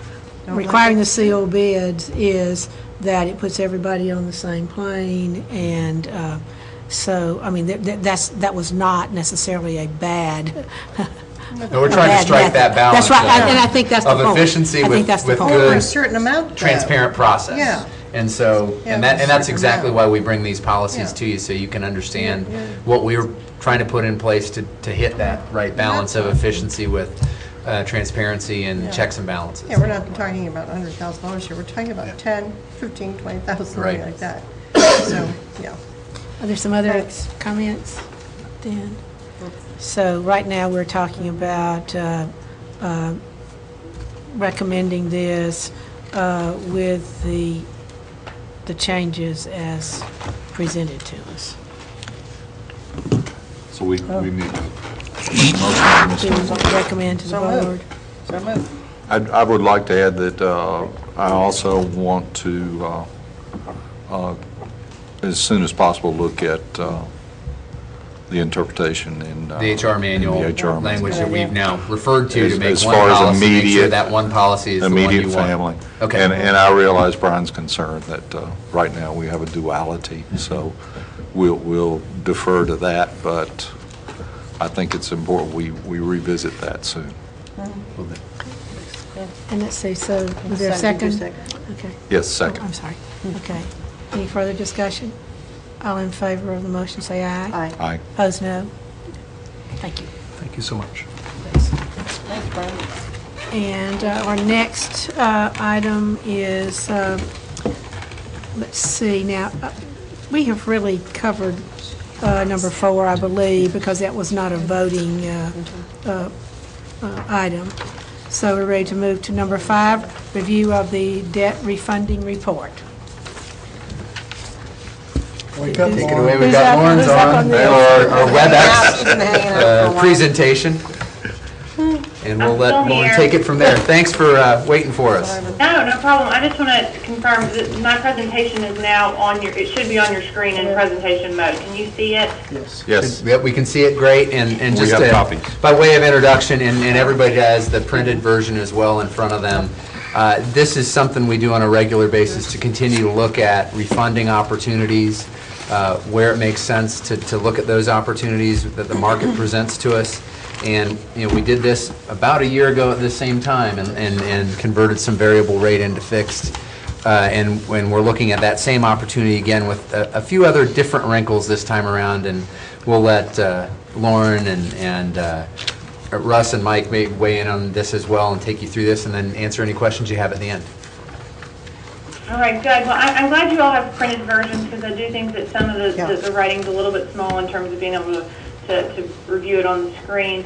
Speaker 1: requiring the CO bids is that it puts everybody on the same plane, and so, I mean, that was not necessarily a bad.
Speaker 5: No, we're trying to strike that balance.
Speaker 1: That's right, and I think that's the point.
Speaker 5: Of efficiency with
Speaker 7: Over a
Speaker 5: good,
Speaker 7: certain amount, though.
Speaker 5: transparent process.
Speaker 7: Yeah.
Speaker 5: And so,
Speaker 7: Yeah,
Speaker 5: and that's
Speaker 7: certain
Speaker 5: exactly
Speaker 7: amount.
Speaker 5: why we bring these policies
Speaker 7: Yeah.
Speaker 5: to you, so you can understand
Speaker 7: Yeah, yeah.
Speaker 5: what we're trying to put in place to hit that right balance of efficiency with transparency and
Speaker 7: Yeah.
Speaker 5: checks and balances.
Speaker 7: Yeah, we're not talking about $100,000 here, we're talking about 10, 15, 20,000, something
Speaker 5: Right.
Speaker 7: like that. So, yeah.
Speaker 1: Are there some other
Speaker 7: Thanks.
Speaker 1: comments, Dan? So right now, we're talking about recommending this with the changes as presented to us.
Speaker 4: So we need to make a motion on this
Speaker 1: Do
Speaker 4: one.
Speaker 1: we recommend to the
Speaker 7: So moved.
Speaker 1: board?
Speaker 7: So moved.
Speaker 4: I would like to add that I also want to, as soon as possible, look at the interpretation in...
Speaker 5: The HR manual
Speaker 4: in the HR
Speaker 5: language that
Speaker 7: manual.
Speaker 5: we've now referred to
Speaker 4: As-
Speaker 5: make
Speaker 4: as
Speaker 5: one
Speaker 4: far as
Speaker 5: policy, make sure
Speaker 4: immediate-
Speaker 5: that one policy is the one you
Speaker 4: Immediate
Speaker 5: want.
Speaker 4: family.
Speaker 5: Okay.
Speaker 4: And I realize Brian's concern that right now we have a duality, so we'll defer to that, but I think it's important we revisit that soon.
Speaker 1: And let's see, so was there a
Speaker 7: Second,
Speaker 1: second?
Speaker 7: second.
Speaker 1: Okay.
Speaker 4: Yes,
Speaker 1: Oh,
Speaker 4: second.
Speaker 1: I'm sorry. Okay. Any further discussion? All in favor of the motion, say aye.
Speaker 7: Aye.
Speaker 4: Aye.
Speaker 1: Opposed, no. Thank you.
Speaker 6: Thank you so much.
Speaker 7: Thanks, Brian.
Speaker 1: And our next item is, let's see, now, we have really covered number 4, I believe, because that was not a voting item. So we're ready to move to number 5, review of the debt refunding report.
Speaker 3: Wake up,
Speaker 5: Take it
Speaker 3: Lauren.
Speaker 5: away, we've
Speaker 1: Who's
Speaker 5: got
Speaker 1: up-
Speaker 5: Lauren's
Speaker 1: who's up on
Speaker 5: on,
Speaker 1: this?
Speaker 5: our
Speaker 7: She's been hanging out for a
Speaker 5: WebEx
Speaker 7: while.
Speaker 5: presentation, and we'll
Speaker 2: I'm
Speaker 5: let
Speaker 2: still
Speaker 5: Lauren
Speaker 2: here.
Speaker 5: take it from there. Thanks for waiting for us.
Speaker 2: No, no problem. I just want to confirm that my presentation is now on it should be on your screen in presentation mode. Can you see it?
Speaker 3: Yes.
Speaker 4: Yes.
Speaker 5: Yep, we can see it great, and
Speaker 4: We
Speaker 5: just
Speaker 4: have copies.
Speaker 5: by way of introduction, and everybody has the printed version as well in front of them. This is something we do on a regular basis to continue to look at refunding opportunities, where it makes sense to look at those opportunities that the market presents to us. And, you know, we did this about a year ago at the same time and converted some variable rate into fixed. And when we're looking at that same opportunity again with a few other different wrinkles this time around, and we'll let Lauren and Russ and Mike may weigh in on this as well and take you through this and then answer any questions you have at the end.
Speaker 2: All right, good. Well, I'm glad you all have printed versions because I do think that some of the writing's a little bit small in terms of being able to review it on the screen.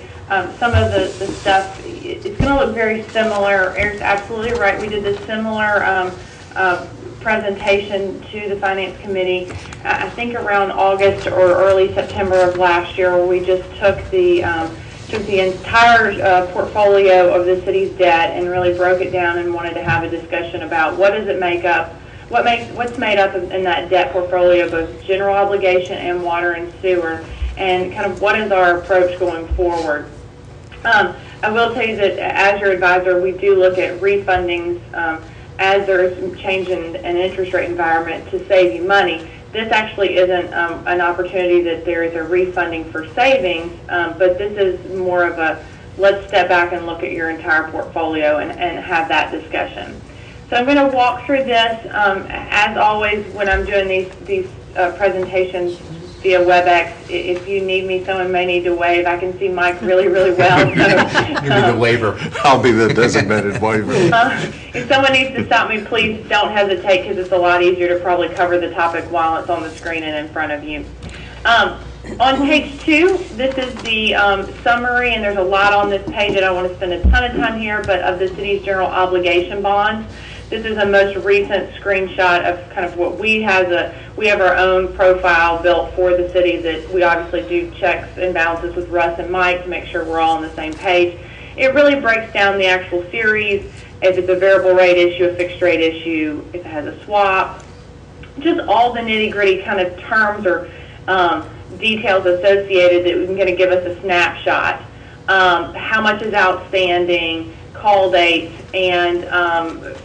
Speaker 2: Some of the stuff, it's going to look very similar. Eric's absolutely right. We did this similar presentation to the Finance Committee, I think around August or early September of last year, where we just took the entire portfolio of the city's debt and really broke it down and wanted to have a discussion about what does it make up, what's made up in that debt portfolio, both general obligation and water and sewer, and kind of what is our approach going forward. I will tell you that as your advisor, we do look at refundings as there's some change in an interest rate environment to save you money. This actually isn't an opportunity that there is a refunding for savings, but this is more of a let's step back and look at your entire portfolio and have that discussion. So I'm going to walk through this. As always, when I'm doing these presentations via WebEx, if you need me, someone may need to wave. I can see Mike really, really well. So,
Speaker 5: Give me the waiver.
Speaker 4: I'll be the designated waiver.
Speaker 2: if someone needs to stop me, please don't hesitate because it's a lot easier to probably cover the topic while it's on the screen and in front of you. On page 2, this is the summary, and there's a lot on this page that I want to spend a ton of time here, but of the city's general obligation bonds. This is a most recent screenshot of kind of what we have. We have our own profile built for the city that we obviously do checks and balances with Russ and Mike to make sure we're all on the same page. It really breaks down the actual series, if it's a variable rate issue, a fixed rate issue, if it has a swap, just all the nitty-gritty kind of terms or details associated that are going to give us a snapshot. How much is outstanding, call dates, and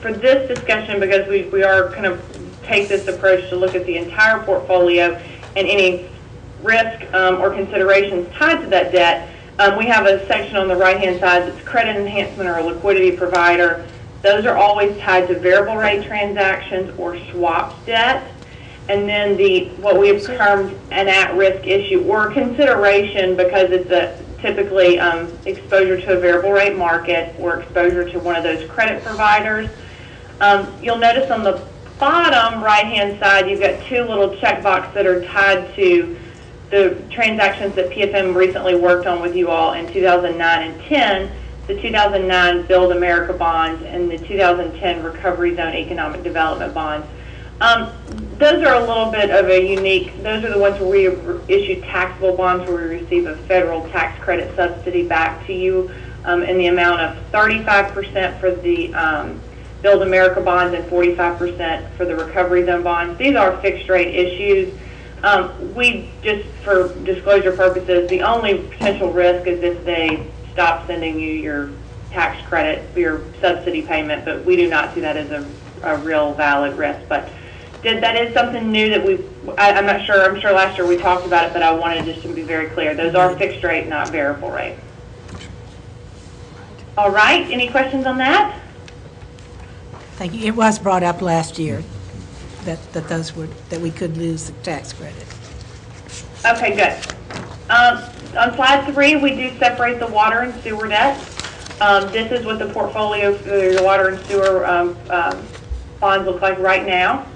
Speaker 2: for this discussion, because we are kind of take this approach to look at the entire portfolio and any risk or considerations tied to that debt, we have a section on the right-hand side that's credit enhancement or a liquidity provider, Those are always tied to variable rate transactions or swapped debt. And then what we have termed an at-risk issue or consideration, because it's typically exposure to a variable rate market or exposure to one of those credit providers. You'll notice on the bottom right-hand side, you've got two little checkboxes that are tied to the transactions that PFM recently worked on with you all in 2009 and 10, the 2009 Build America bonds and the 2010 Recovery Zone Economic Development bonds. Those are a little bit of a unique, those are the ones where we issue taxable bonds where we receive a federal tax credit subsidy back to you in the amount of 35% for the Build America bonds and 45% for the Recovery Zone bonds. These are fixed rate issues. We just, for disclosure purposes, the only potential risk is if they stop sending you your tax credit for your subsidy payment, but we do not see that as a real valid risk. But that is something new that I'm not sure, I'm sure last year we talked about it, but I wanted just to be very clear. Those are fixed rate, not variable rate. All right, any questions on that?
Speaker 1: Thank you. It was brought up last year that we could lose the tax credit.
Speaker 2: Okay, good. On slide 3, we do separate the water and sewer debt. This is what the portfolio for your water and sewer bonds look like right now.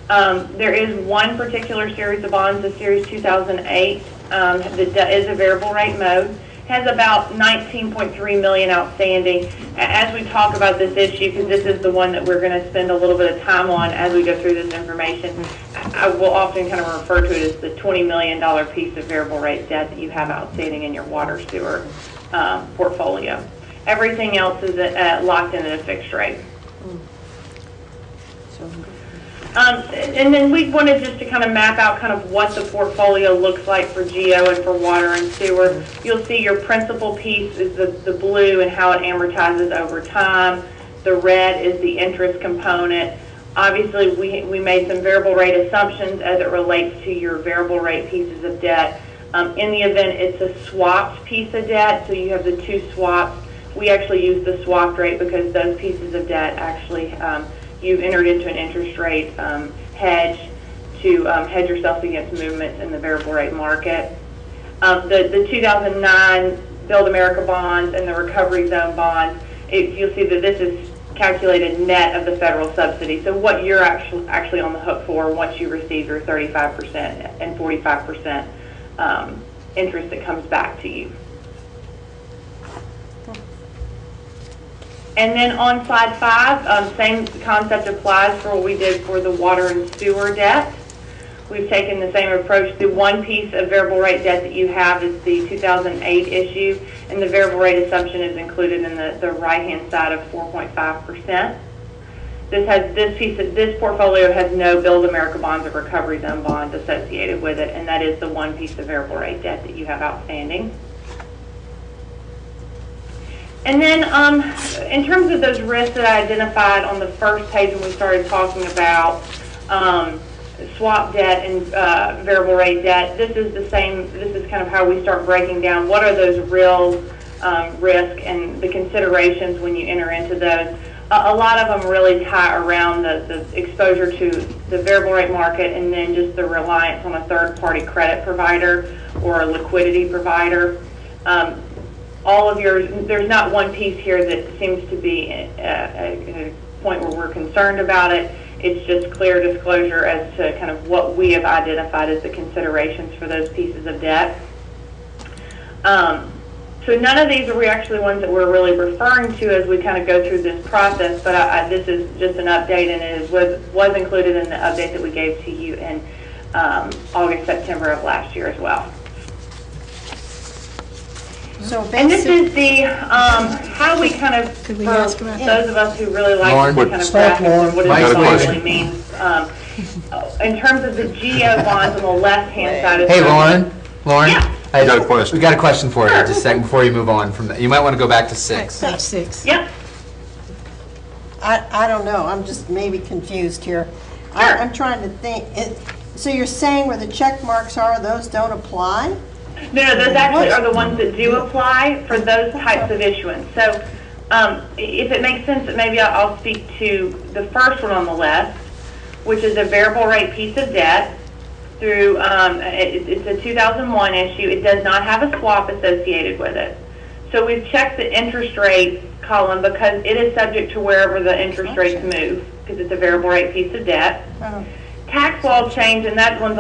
Speaker 2: There is one particular series of bonds, the Series 2008, that is a variable rate mode. Has about $19.3 million outstanding. As we talk about this issue, because this is the one that we're going to spend a little bit of time on as we go through this information, I will often kind of refer to it as the $20 million piece of variable rate debt that you have outstanding in your water sewer portfolio. Everything else is locked in at a fixed rate. And then we wanted just to kind of map out kind of what the portfolio looks like for GEO and for water and sewer. You'll see your principal piece is the blue and how it amortizes over time. The red is the interest component. Obviously, we made some variable rate assumptions as it relates to your variable rate pieces of debt. In the event it's a swapped piece of debt, so you have the two swaps, we actually use the swapped rate because those pieces of debt actually you've entered into an interest rate hedge to hedge yourself against movements in the variable rate market. The 2009 Build America bonds and the Recovery Zone bonds, you'll see that this is calculated net of the federal subsidy. So what you're actually on the hook for once you receive your 35% and 45% interest that comes back to you. And then on slide 5, same concept applies for what we did for the water and sewer debt. We've taken the same approach. The one piece of variable rate debt that you have is the 2008 issue, and the variable rate assumption is included in the right-hand side of 4.5%. This portfolio has no Build America bonds or Recovery Zone bonds associated with it, and that is the one piece of variable rate debt that you have outstanding. And then in terms of those risks that I identified on the first page when we started talking about swap debt and variable rate debt, this is the same. This is kind of how we start breaking down what are those real risk and the considerations when you enter into those. A lot of them really tie around the exposure to the variable rate market and then just the reliance on a third-party credit provider or a liquidity provider. There's not one piece here that seems to be a point where we're concerned about it. It's just clear disclosure as to kind of what we have identified as the considerations for those pieces of debt. So none of these are actually ones that we're really referring to as we kind of go through this process, but this is just an update, and it was included in the update that we gave to you in August, September of last year as well.
Speaker 7: So
Speaker 2: And this
Speaker 7: basically,
Speaker 2: is the, how we kind of,
Speaker 1: Could we
Speaker 2: for
Speaker 1: ask about
Speaker 2: those of us who really like
Speaker 5: Lauren?
Speaker 2: to kind of
Speaker 3: Stop,
Speaker 2: graph
Speaker 3: Lauren.
Speaker 2: what
Speaker 5: Mike,
Speaker 2: it
Speaker 5: got a
Speaker 2: actually means. In terms of the GEO bonds on the left-hand side of the.
Speaker 5: Hey, Lauren?
Speaker 2: Yeah.
Speaker 5: I
Speaker 4: got a question.
Speaker 5: We got a question for you,
Speaker 2: Sure.
Speaker 5: just a second before you move on from that. You might want to go back to 6.
Speaker 1: Page 6.
Speaker 2: Yep.
Speaker 7: I don't know, I'm just maybe confused here.
Speaker 2: Sure.
Speaker 7: I'm trying to think, so you're saying where the check marks are, those don't apply?
Speaker 2: No, those actually are the ones that do apply for those types of issuance. So If it makes sense, maybe I'll speak to the first one on the list, which is a variable rate piece of debt through, it's a 2001 issue. It does not have a swap associated with it. So we've checked the interest rate column because it is subject to wherever the interest rates move, because it's a variable rate piece of debt. Tax law change, and that one's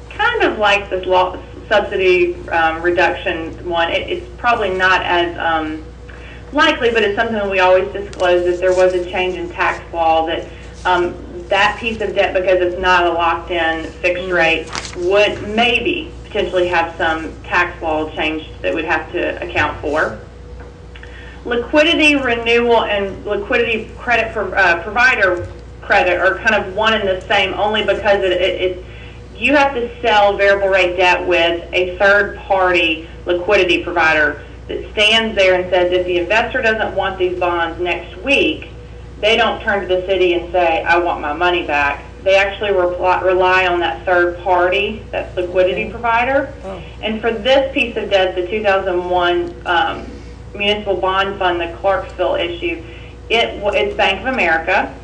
Speaker 2: kind of like this law subsidy reduction one. It's probably not as likely, but it's something that we always disclose if there was a change in tax law that that piece of debt, because it's not a locked-in fixed rate, would maybe potentially have some tax law change that would have to account for. Liquidity renewal and liquidity credit for provider credit are kind of one and the same, only because you have to sell variable rate debt with a third-party liquidity provider that stands there and says, if the investor doesn't want these bonds next week, they don't turn to the city and say, I want my money back. They actually rely on that third party, that liquidity provider. And for this piece of debt, the 2001 municipal bond fund, the Clarksville issue, it's Bank of America.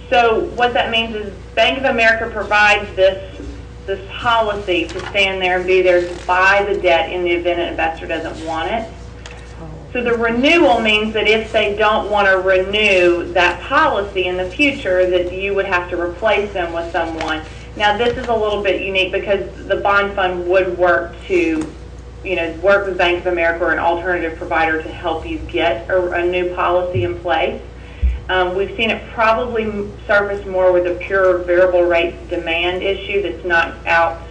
Speaker 2: So what that means is Bank of America provides this policy to stand there and be there to buy the debt in the event an investor doesn't want it. So the renewal means that if they don't want to renew that policy in the future, that you would have to replace them with someone. Now this is a little bit unique because the bond fund would work to, work with Bank of America or an alternative provider to help you get a new policy in place. We've seen it probably surface more with a pure variable rate demand issue that's not out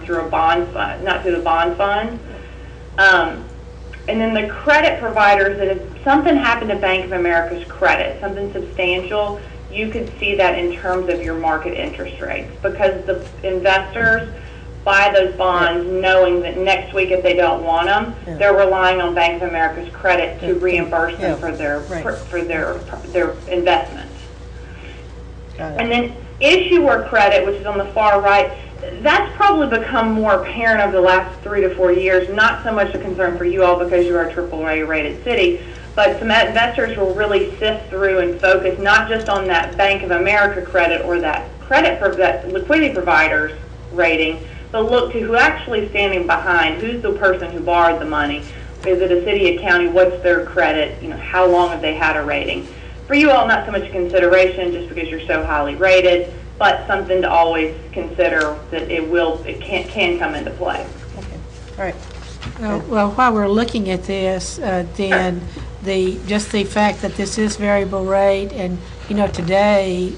Speaker 2: through a bond fund, not through the bond fund. And then the credit providers, that if something happened to Bank of America's credit, something substantial, you could see that in terms of your market interest rates, because the investors buy those bonds knowing that next week if they don't want them, they're relying on Bank of America's credit to reimburse them for their investment. And then issuer credit, which is on the far right, that's probably become more apparent over the last 3 to 4 years, not so much a concern for you all because you are a AAA rated city, but some investors will really sift through and focus not just on that Bank of America credit or that that liquidity provider's rating, but look to who actually is standing behind, who's the person who borrowed the money. Is it a city, a county, what's their credit, how long have they had a rating? For you all, not so much consideration just because you're so highly rated, but something to always consider that it can come into play.
Speaker 7: Okay, all right.
Speaker 1: Well, while we're looking at this, then just the fact that this is variable rate, and today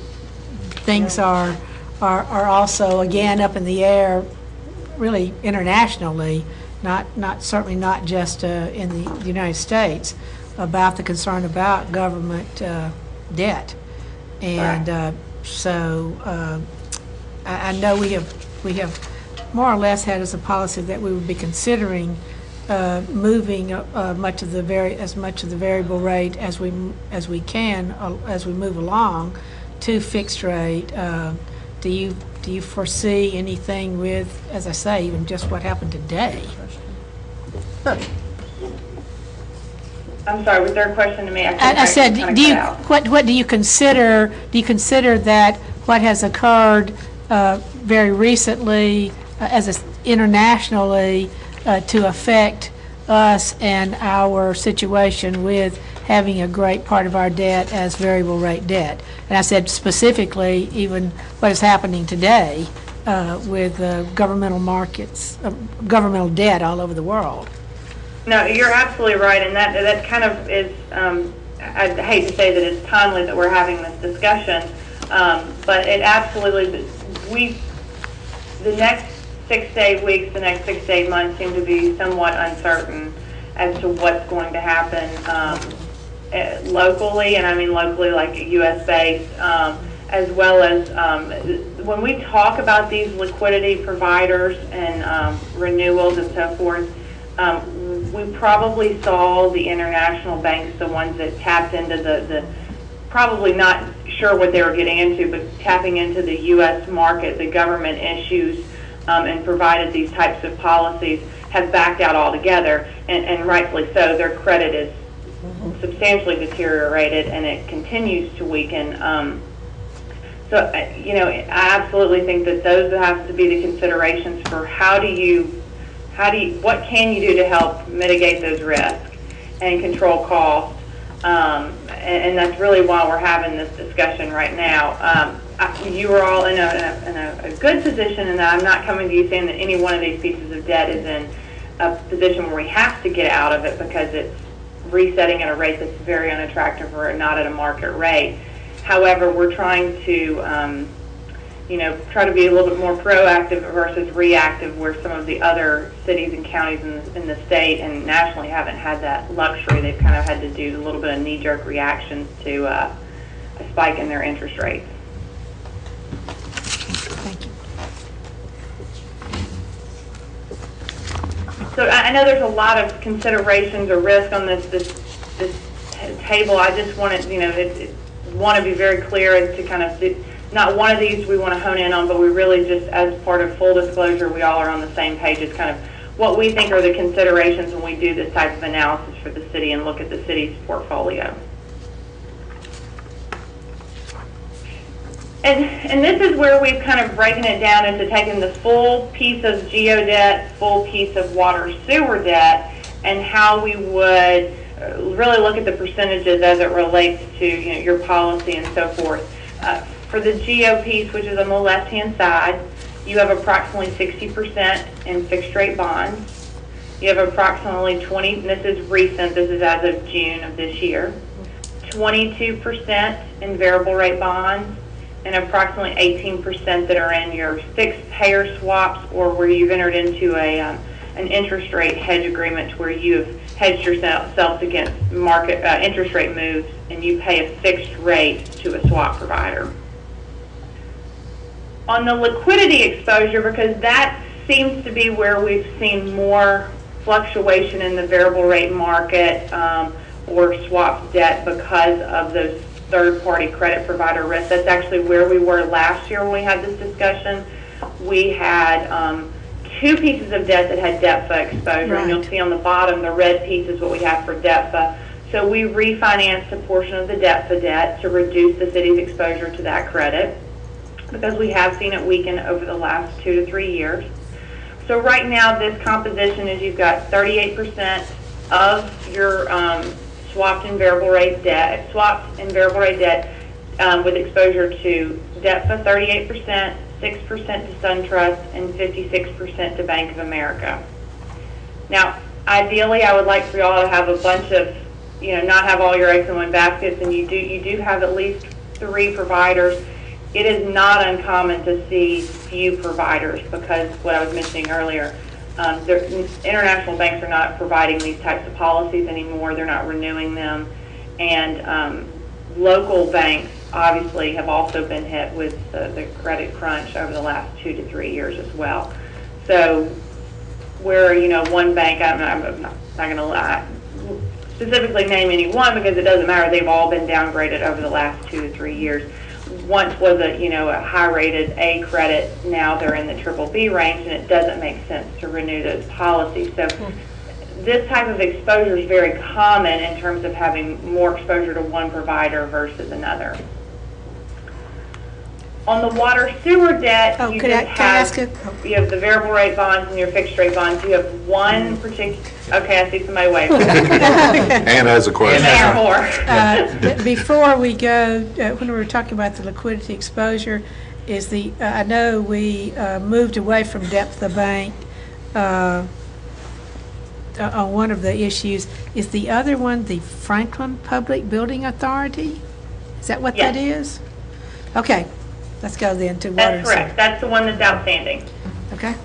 Speaker 1: things are also again up in the air, really internationally, certainly not just in the United States, about the concern about government debt, and so I know we have more or less had as a policy that we would be considering moving as much of the variable rate as we can as we move along to fixed rate. Do you foresee anything with, as I say, even just what happened today?
Speaker 2: I'm sorry, was there a question to me?
Speaker 1: I said, what do you consider? Do you consider that what has occurred very recently, internationally, to affect us and our situation with having a great part of our debt as variable rate debt? And I said specifically, even what is happening today with governmental markets, governmental debt all over the world.
Speaker 2: No, you're absolutely right, and that kind of is, I hate to say that it's timely that we're having this discussion, but it absolutely, the next 6 to 8 weeks, the next 6 to 8 months seem to be somewhat uncertain as to what's going to happen locally, and I mean locally like U.S.-based, as well as when we talk about these liquidity providers and renewals and so forth, we probably saw the international banks, the ones that tapped into the probably not sure what they were getting into, but tapping into the U.S. market, the government issues, and provided these types of policies, have backed out altogether, and rightfully so. Their credit is substantially deteriorated, and it continues to weaken. So, I absolutely think that those have to be the considerations for what can you do to help mitigate those risks and control costs. And that's really why we're having this discussion right now. You are all in a good position, and I'm not coming to you saying that any one of these pieces of debt is in a position where we have to get out of it because it's resetting at a rate that's very unattractive or not at a market rate. However, we're trying to, try to be a little bit more proactive versus reactive, where some of the other cities and counties in the state and nationally haven't had that luxury. They've kind of had to do a little bit of knee-jerk reactions to a spike in their interest rates.
Speaker 1: Thank you.
Speaker 2: So I know there's a lot of considerations or risk on this table. I just want to, want to be very clear as to kind of not one of these we want to hone in on, but we really just, as part of full disclosure, we all are on the same page. It's kind of what we think are the considerations when we do this type of analysis for the city and look at the city's portfolio. And this is where we've kind of broken it down into taking the full piece of geo debt, full piece of water sewer debt, and how we would really look at the percentages as it relates to your policy and so forth. For the geo piece, which is on the left-hand side, you have approximately 60% in fixed rate bonds. You have approximately 20, and this is recent, this is as of June of this year, 22% in variable rate bonds, and approximately 18% that are in your fixed payer swaps, or where you've entered into an interest rate hedge agreement where you have hedged yourself against market interest rate moves, and you pay a fixed rate to a swap provider. On the liquidity exposure, because that seems to be where we've seen more fluctuation in the variable rate market or swap debt because of those third-party credit provider risks. That's actually where we were last year when we had this discussion. We had two pieces of debt that had DEPFA exposure, and you'll see on the bottom the red piece is what we have for DEPFA. So we refinanced a portion of the DEPFA debt to reduce the city's exposure to that credit, because we have seen it weaken over the last 2 to 3 years. So right now this composition is you've got 38% of your swapped and variable rate debt with exposure to DEPFA 38%, 6% to SunTrust, and 56% to Bank of America. Now, ideally, I would like for y'all to have a bunch of, not have all your eggs in one basket, and you do have at least 3 providers. It is not uncommon to see few providers because what I was mentioning earlier, international banks are not providing these types of policies anymore. They're not renewing them. And local banks obviously have also been hit with the credit crunch over the last 2 to 3 years as well. So where, one bank, I'm not going to specifically name any one because it doesn't matter. They've all been downgraded over the last 2 to 3 years. Once was a high-rated A credit, now they're in the triple B range, and it doesn't make sense to renew those policies. So this type of exposure is very common in terms of having more exposure to one provider versus another. On the water sewer debt, you have the variable rate bonds and your fixed rate bonds. You have one particular. Okay, I see somebody waving.
Speaker 4: Ann has a question.
Speaker 1: Before we go, when we were talking about the liquidity exposure, I know we moved away from DEPFA Bank on one of the issues. Is the other one the Franklin Public Building Authority? Is that what that is? Okay. Let's go then to water.
Speaker 2: That's correct. That's the one that's outstanding.
Speaker 1: Okay.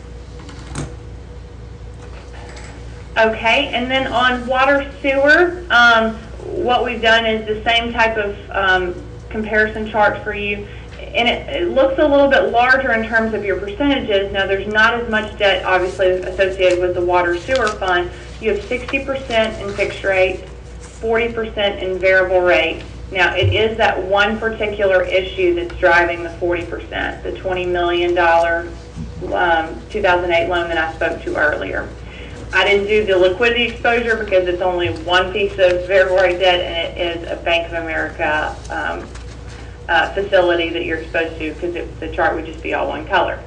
Speaker 2: Okay, and then on water sewer, what we've done is the same type of comparison chart for you. And it looks a little bit larger in terms of your percentages. Now, there's not as much debt, obviously, associated with the water sewer fund. You have 60% in fixed rate, 40% in variable rate. Now, it is that one particular issue that's driving the 40%, the $20 million 2008 loan that I spoke to earlier. I didn't do the liquidity exposure because it's only one piece of variable rate debt, and it is a Bank of America facility that you're exposed to, because the chart would just be all one color.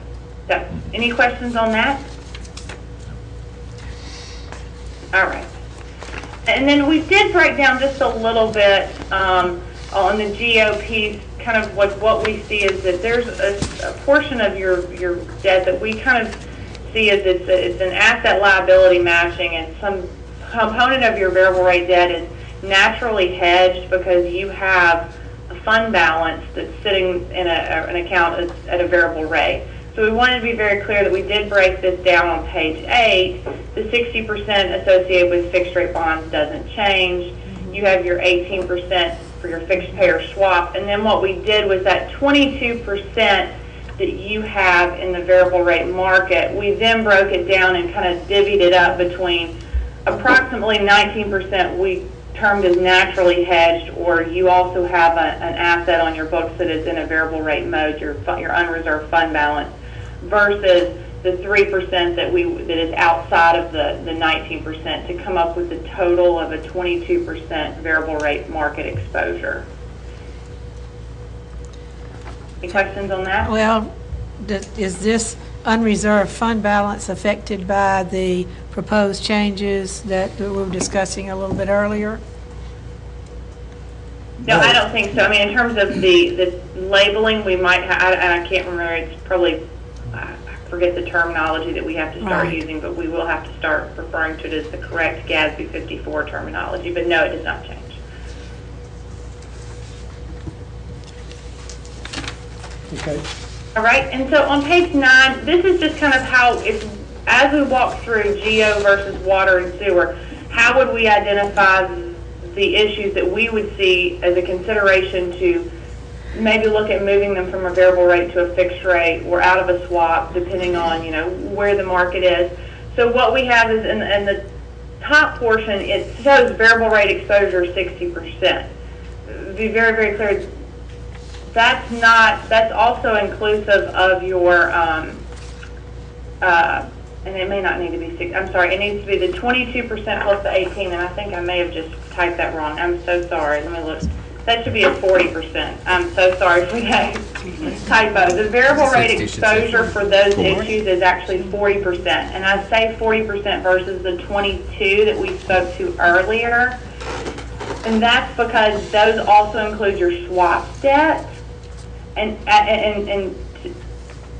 Speaker 2: So, any questions on that? All right. And then we did break down just a little bit on the GOPs, kind of what we see is that there's a portion of your debt that we kind of see as it's an asset liability matching, and some component of your variable rate debt is naturally hedged because you have a fund balance that's sitting in an account at a variable rate. So we wanted to be very clear that we did break this down on page 8. The 60% associated with fixed rate bonds doesn't change. You have your 18% for your fixed payer swap. And then what we did was that 22% that you have in the variable rate market, we then broke it down and kind of divvied it up between approximately 19% we termed as naturally hedged, or you also have an asset on your books that is in a variable rate mode, your unreserved fund balance, versus the 3% that is outside of the 19%, to come up with a total of a 22% variable rate market exposure. Any questions on that?
Speaker 1: Well, is this unreserved fund balance affected by the proposed changes that we were discussing a little bit earlier?
Speaker 2: No, I don't think so. I mean, in terms of the labeling, we might have, and I can't remember, it's probably, I forget the terminology that we have to start using, but we will have to start referring to it as the correct GASB 54 terminology. But no, it does not change.
Speaker 3: Okay.
Speaker 2: All right, and so on page 9, this is just kind of how, as we walk through GEO versus water and sewer, how would we identify the issues that we would see as a consideration to maybe look at moving them from a variable rate to a fixed rate or out of a swap, depending on, where the market is. So what we have is in the top portion, it shows variable rate exposure 60%. Be very, very clear. That's also inclusive of your, and it may not need to be 6, I'm sorry, it needs to be the 22% plus the 18, and I think I may have just typed that wrong. I'm so sorry. Let me look. That should be a 40%. I'm so sorry for that typo. The variable rate exposure for those issues is actually 40%, and I say 40% versus the 22 that we spoke to earlier, and that's because those also include your swap debt. And in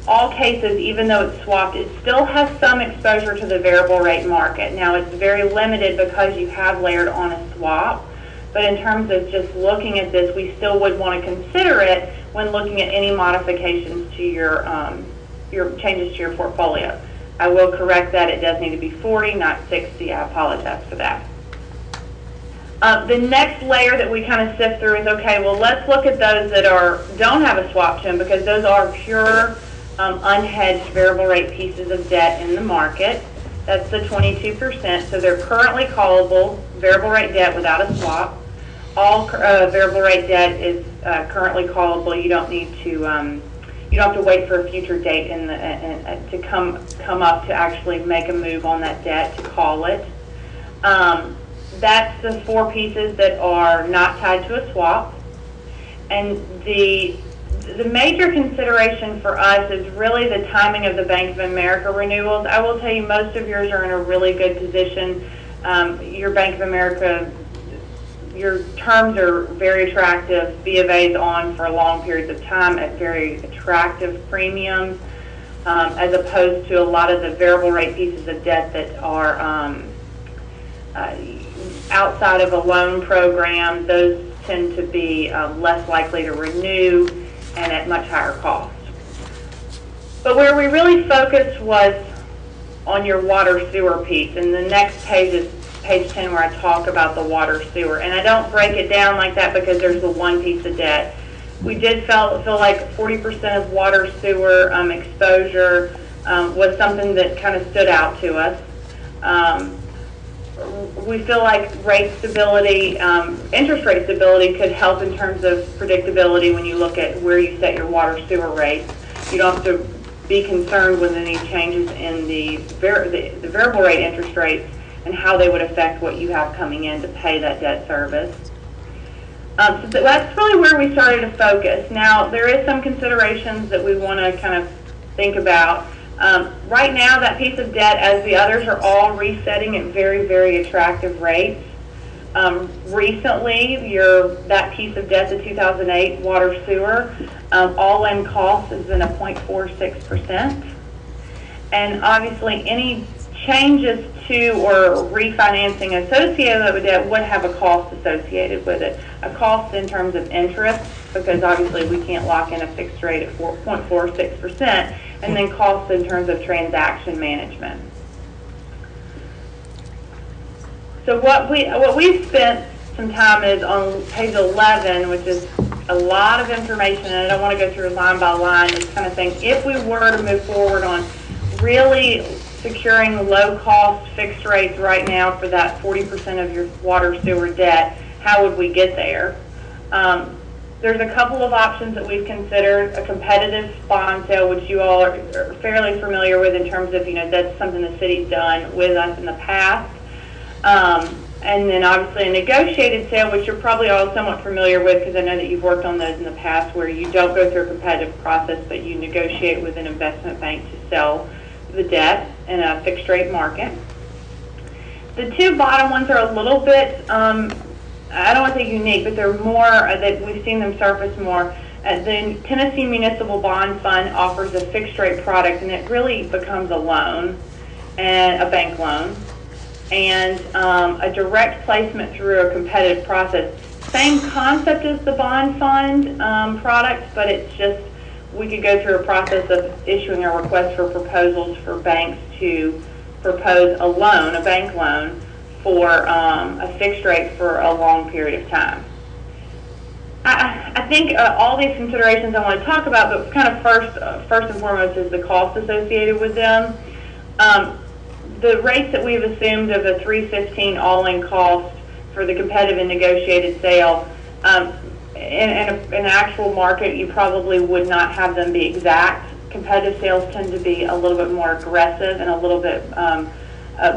Speaker 2: all cases, even though it's swapped, it still has some exposure to the variable rate market. Now, it's very limited because you have layered on a swap, but in terms of just looking at this, we still would want to consider it when looking at any modifications to your changes to your portfolio. I will correct that. It does need to be 40, not 60. I apologize for that. The next layer that we kind of sift through is, okay, well, let's look at those that don't have a swap to them, because those are pure unhedged variable rate pieces of debt in the market. That's the 22%. So they're currently callable variable rate debt without a swap. All variable rate debt is currently callable. You don't need to. You don't have to wait for a future date to come up to actually make a move on that debt to call it. That's the 4 pieces that are not tied to a swap. And the major consideration for us is really the timing of the Bank of America renewals. I will tell you, most of yours are in a really good position. Your Bank of America, your terms are very attractive. B of A is on for long periods of time at very attractive premiums, as opposed to a lot of the variable rate pieces of debt that are outside of a loan program. Those tend to be less likely to renew and at much higher cost. But where we really focused was on your water sewer piece, and the next page is page 10, where I talk about the water sewer. And I don't break it down like that because there's the one piece of debt. We did feel like 40% of water sewer exposure was something that kind of stood out to us. We feel like rate stability, interest rate stability could help in terms of predictability when you look at where you set your water sewer rates. You don't have to be concerned with any changes in the variable rate interest rates and how they would affect what you have coming in to pay that debt service. So that's really where we started to focus. Now, there is some considerations that we want to kind of think about. Right now, that piece of debt, as the others, are all resetting at very, very attractive rates. Recently, that piece of debt, the 2008 water sewer, all-in cost has been a 0.46%. And obviously, any changes to or refinancing associated with debt would have a cost associated with it. A cost in terms of interest, because obviously we can't lock in a fixed rate at 4.46%, and then costs in terms of transaction management. So what we've spent some time is on page 11, which is a lot of information, and I don't want to go through line by line, this kind of thing. If we were to move forward on really securing low-cost fixed rates right now for that 40% of your water sewer debt, how would we get there? There's a couple of options that we've considered. A competitive bond sale, which you all are fairly familiar with in terms of, that's something the city's done with us in the past. And then obviously a negotiated sale, which you're probably all somewhat familiar with because I know that you've worked on those in the past, where you don't go through a competitive process, but you negotiate with an investment bank to sell the debt in a fixed rate market. The two bottom ones are a little bit, I don't want to say unique, but they're more, that we've seen them surface more. The Tennessee Municipal Bond Fund offers a fixed rate product, and it really becomes a loan, and a bank loan, and a direct placement through a competitive process. Same concept as the bond fund product, but it's just, we could go through a process of issuing a request for proposals for banks to propose a loan, a bank loan, for a fixed rate for a long period of time. I think all these considerations I want to talk about, but kind of first and foremost is the cost associated with them. The rates that we've assumed of a $315 all-in cost for the competitive and negotiated sale, in an actual market, you probably would not have them be exact. Competitive sales tend to be a little bit more aggressive and a little bit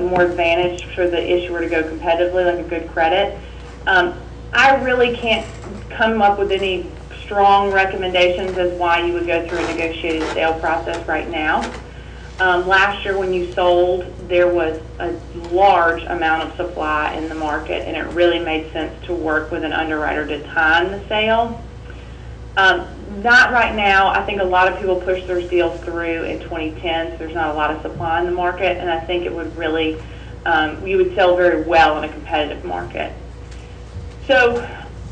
Speaker 2: more advantage for the issuer to go competitively, like a good credit. I really can't come up with any strong recommendations as why you would go through a negotiated sale process right now. Last year when you sold, there was a large amount of supply in the market, and it really made sense to work with an underwriter to time the sale. Not right now. I think a lot of people push their deals through in 2010, so there's not a lot of supply in the market, and I think it would really, you would sell very well in a competitive market. So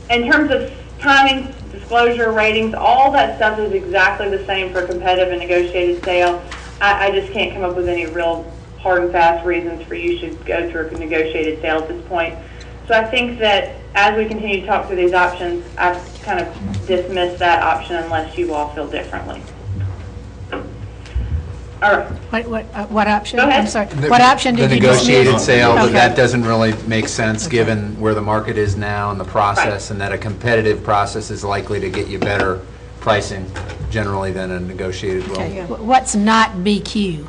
Speaker 2: in terms of timing, disclosure, ratings, all that stuff is exactly the same for competitive and negotiated sale. I just can't come up with any real hard and fast reasons for you should go through a negotiated sale at this point. So I think that as we continue to talk through these options, I've kind of dismissed that option unless you all feel differently. All right.
Speaker 1: What option?
Speaker 2: Go ahead.
Speaker 1: I'm sorry. What option did you dismiss?
Speaker 5: The negotiated sale,
Speaker 1: Okay.
Speaker 5: that doesn't really make sense given where the market is now and the process, and that a competitive process is likely to get you better pricing generally than a negotiated will.
Speaker 1: Okay. What's not BQ?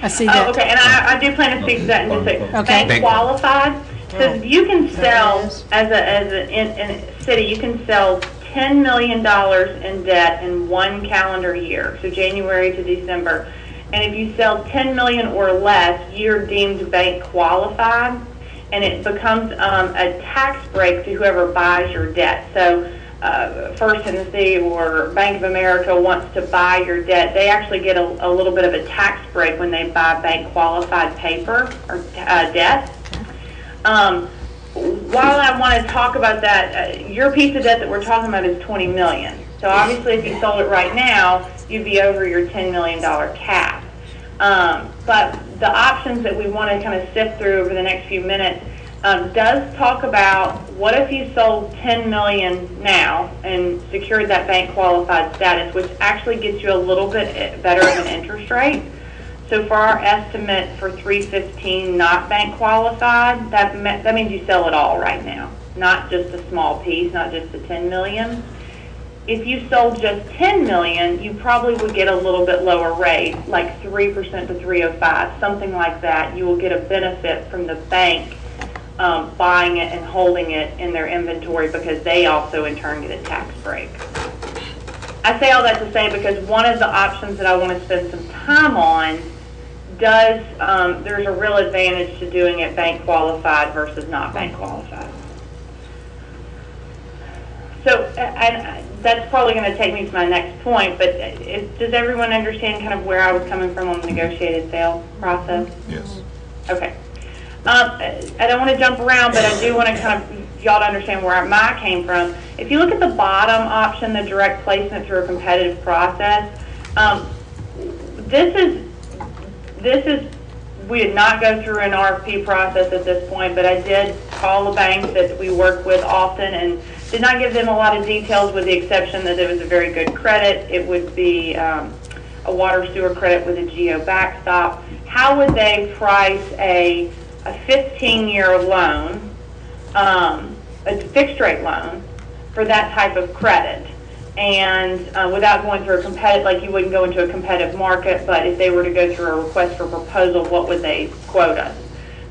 Speaker 1: I see that.
Speaker 2: Oh, okay, and I do plan to speak to that in just a second.
Speaker 1: Okay.
Speaker 2: Bank qualified, because you can sell, in a city, you can sell $10 million in debt in one calendar year, so January to December. And if you sell $10 million or less, you're deemed bank qualified, and it becomes a tax break to whoever buys your debt. So First Tennessee or Bank of America wants to buy your debt, they actually get a little bit of a tax break when they buy bank qualified paper or debt. While I want to talk about that, your piece of debt that we're talking about is $20 million. So obviously if you sold it right now, you'd be over your $10 million cap. But the options that we want to kind of sift through over the next few minutes does talk about what if you sold $10 million now and secured that bank qualified status, which actually gets you a little bit better of an interest rate. So for our estimate for $315 not bank qualified, that means you sell it all right now, not just a small piece, not just the $10 million. If you sold just 10 million, you probably would get a little bit lower rate, like 3% to 305, something like that. You will get a benefit from the bank buying it and holding it in their inventory because they also in turn get a tax break. I say all that to say because one of the options that I want to spend some time on does, there's a real advantage to doing it bank qualified versus not bank qualified. So, and that's probably going to take me to my next point, but does everyone understand kind of where I was coming from on the negotiated sale process?
Speaker 4: Yes.
Speaker 2: Okay. I don't want to jump around, but I do want to kind of, y'all to understand where mine came from. If you look at the bottom option, the direct placement through a competitive process, we did not go through an RFP process at this point, but I did call the banks that we work with often and did not give them a lot of details with the exception that it was a very good credit. It would be a water sewer credit with a GEO backstop. How would they price a 15-year loan, a fixed rate loan for that type of credit? And without going through a competitive, like you wouldn't go into a competitive market, but if they were to go through a request for proposal, what would they quote us?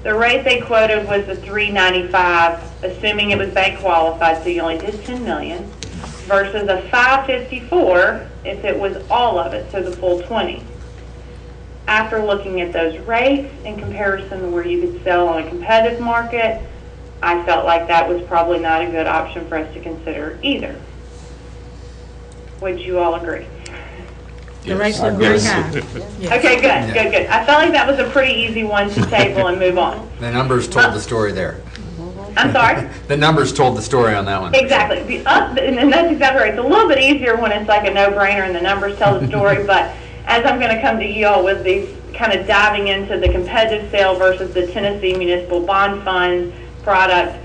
Speaker 2: The rate they quoted was the 395, assuming it was bank qualified, so you only did 10 million, versus a 554 if it was all of it, so the full 20. After looking at those rates in comparison to where you could sell on a competitive market, I felt like that was probably not a good option for us to consider either. Would you all agree?
Speaker 1: The rates look very high. Yes.
Speaker 2: Okay, good. I felt like that was a pretty easy one to table and move on.
Speaker 5: The numbers told the story there.
Speaker 2: I'm sorry?
Speaker 5: The numbers told the story on that one.
Speaker 2: Exactly. And that's exactly right. It's a little bit easier when it's like a no-brainer and the numbers tell the story, but as I'm going to come to you all with these kind of diving into the competitive sale versus the Tennessee Municipal Bond Fund product,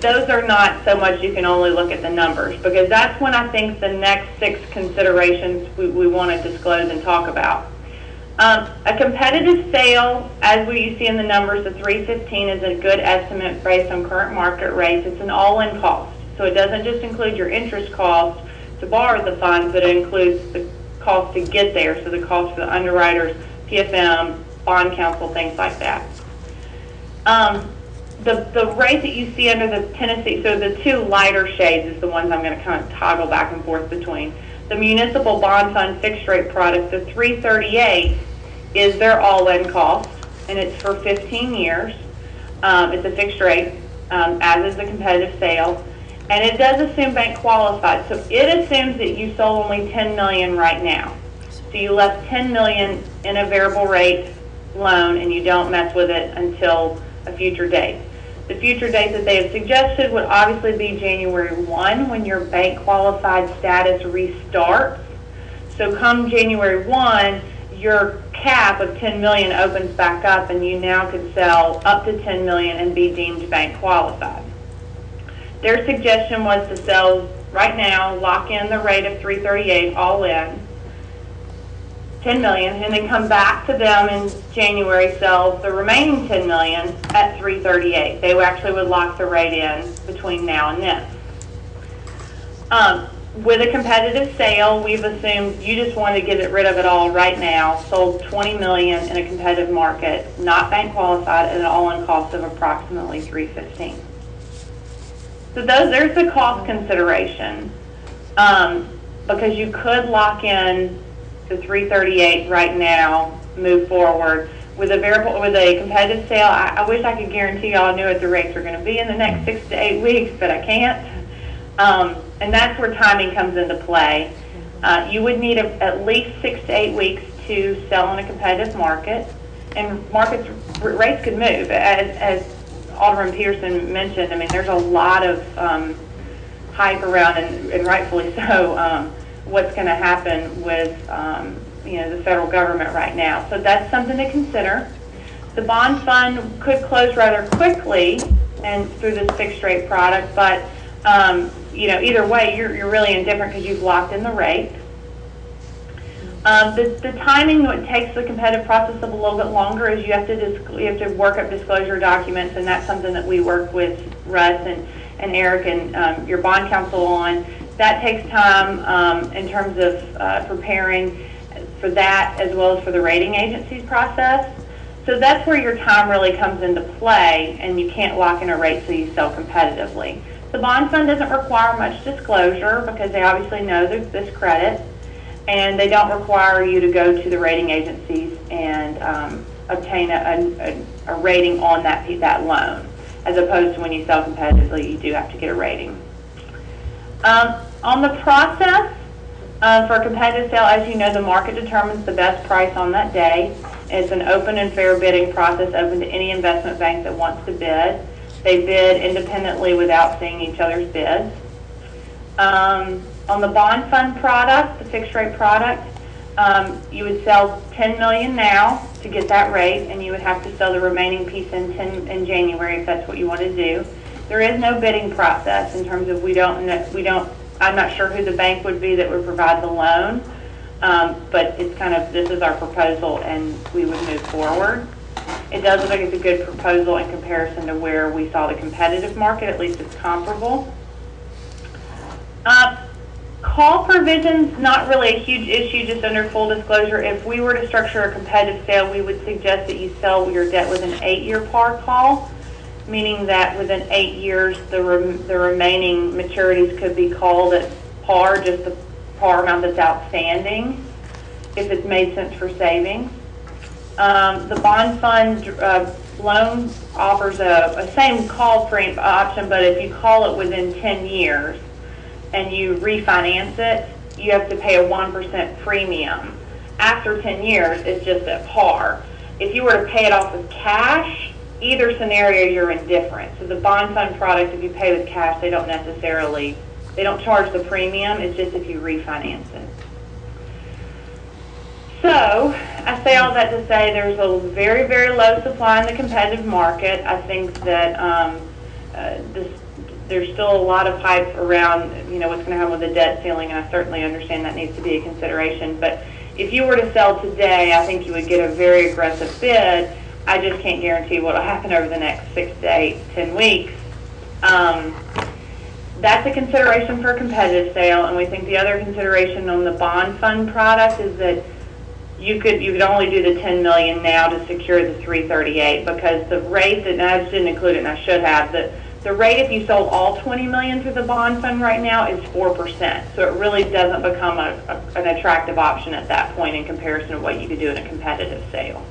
Speaker 2: those are not so much you can only look at the numbers, because that's when I think the next 6 considerations we want to disclose and talk about. A competitive sale, as you see in the numbers, the 315 is a good estimate based on current market rates. It's an all-in cost, so it doesn't just include your interest cost to borrow the funds, but it includes the cost to get there, so the cost for the underwriters, PFM, bond counsel, things like that. The rate that you see under the Tennessee, so the 2 lighter shades is the ones I'm going to kind of toggle back and forth between. The Municipal Bond Fund fixed rate product, the 338 is their all-in cost, and it's for 15 years. It's a fixed rate, as is the competitive sale, and it does assume bank qualified. So it assumes that you sold only 10 million right now. So you left 10 million in a variable rate loan, and you don't mess with it until a future date. The future date that they have suggested would obviously be January 1 when your bank qualified status restarts. So come January 1, your cap of 10 million opens back up and you now could sell up to 10 million and be deemed bank qualified. Their suggestion was to sell right now, lock in the rate of 338 all in, 10 million, and then come back to them in January, sell the remaining 10 million at 338. They actually would lock the rate in between now and then. With a competitive sale, we've assumed you just want to get rid of it all right now, sold 20 million in a competitive market, not bank qualified, at an all-in cost of approximately 315. So there's the cost consideration, because you could lock in the 338 right now, move forward. With a competitive sale, I wish I could guarantee y'all knew what the rates are going to be in the next 6 to 8 weeks, but I can't. And that's where timing comes into play. You would need at least 6 to 8 weeks to sell in a competitive market, and rates could move. As Alderman Peterson mentioned, I mean, there's a lot of hype around, and rightfully so, what's going to happen with the federal government right now. So that's something to consider. The bond fund could close rather quickly and through this fixed rate product, but either way, you're really indifferent because you've locked in the rate. The timing that it takes the competitive process up a little bit longer is you have to work up disclosure documents, and that's something that we work with Russ and Eric and your bond counsel on. That takes time in terms of preparing for that as well as for the rating agency's process. So that's where your time really comes into play, and you can't lock in a rate so you sell competitively. The bond fund doesn't require much disclosure because they obviously know there's this credit, and they don't require you to go to the rating agencies and obtain a rating on that loan, as opposed to when you sell competitively, you do have to get a rating. On the process, for a competitive sale, as you know, the market determines the best price on that day. It's an open and fair bidding process open to any investment bank that wants to bid. They bid independently without seeing each other's bids. On the bond fund product, the fixed rate product, you would sell $10 million now to get that rate, and you would have to sell the remaining piece in January if that's what you want to do. There is no bidding process in terms of I'm not sure who the bank would be that would provide the loan, but it's kind of, this is our proposal and we would move forward. It does look like it's a good proposal in comparison to where we saw the competitive market, at least it's comparable. Call provisions, not really a huge issue, just under full disclosure. If we were to structure a competitive sale, we would suggest that you sell your debt with an 8-year par call, meaning that within 8 years, the remaining maturities could be called at par, just the par amount that's outstanding, if it's made sense for savings. The bond fund loan offers a same call frame option, but if you call it within 10 years and you refinance it, you have to pay a 1% premium. After 10 years, it's just at par. If you were to pay it off with cash, either scenario, you're indifferent. So the bond fund product, if you pay with cash, they don't charge the premium. It's just if you refinance it. So I say all that to say there's a very, very low supply in the competitive market. I think that there's still a lot of hype around, what's going to happen with the debt ceiling, and I certainly understand that needs to be a consideration. But if you were to sell today, I think you would get a very aggressive bid. I just can't guarantee what will happen over the next 6 to 8, 10 weeks. That's a consideration for a competitive sale, and we think the other consideration on the bond fund product is that you could only do the $10 million now to secure the $338, because the rate that, and I just didn't include it, and I should have, the rate if you sold all $20 million through the bond fund right now is 4%. So it really doesn't become an attractive option at that point in comparison to what you could do in a competitive sale.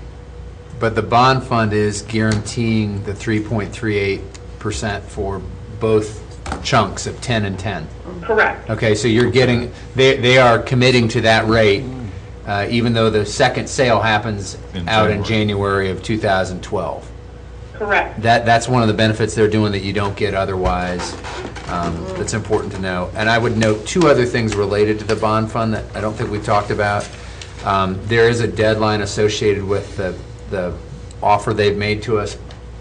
Speaker 5: But the bond fund is guaranteeing the 3.38% for both chunks of 10 and 10.
Speaker 2: Correct.
Speaker 5: Okay, so you're getting, they are committing to that rate, even though the second sale happens out in January of 2012.
Speaker 2: Correct.
Speaker 5: That's one of the benefits they're doing that you don't get otherwise. That's important to know. And I would note 2 other things related to the bond fund that I don't think we've talked about. There is a deadline associated with the offer they've made to us.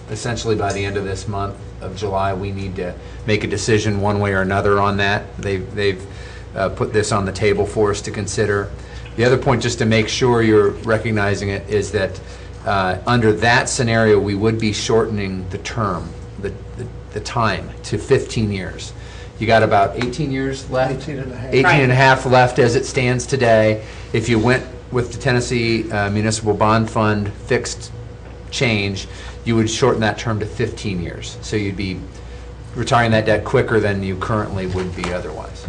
Speaker 5: Essentially by the end of this month of July, we need to make a decision one way or another on that. They've put this on the table for us to consider. The other point, just to make sure you're recognizing it, is that under that scenario, we would be shortening the term, the time, to 15 years. You got about 18 years left?
Speaker 3: 18 and a half.
Speaker 5: 18 and a half left as it stands today. If you went with the Tennessee Municipal Bond Fund fixed change, you would shorten that term to 15 years. So you'd be retiring that debt quicker than you currently would be otherwise.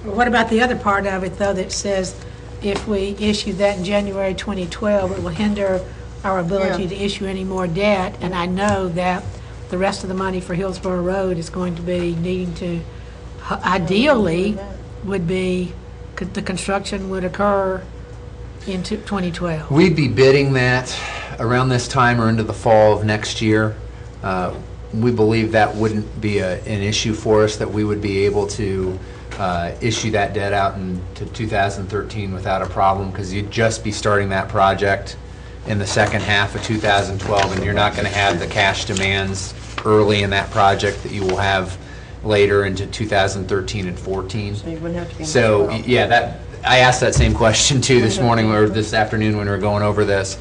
Speaker 1: What about the other part of it, though, that says if we issue that in January 2012, it will hinder our ability
Speaker 7: Yeah.
Speaker 1: to issue any more debt? And I know that the rest of the money for Hillsborough Road is going to be needing to, ideally, would be, the construction would occur in 2012.
Speaker 5: We'd be bidding that around this time or into the fall of next year. We believe that wouldn't be an issue for us, that we would be able to issue that debt out into 2013 without a problem, because you'd just be starting that project in the second half of 2012, and you're not going to have the cash demands early in that project that you will have later into 2013 and 14.
Speaker 7: So you wouldn't have to be.
Speaker 5: So, yeah, I asked that same question too this morning or this afternoon when we were going over this.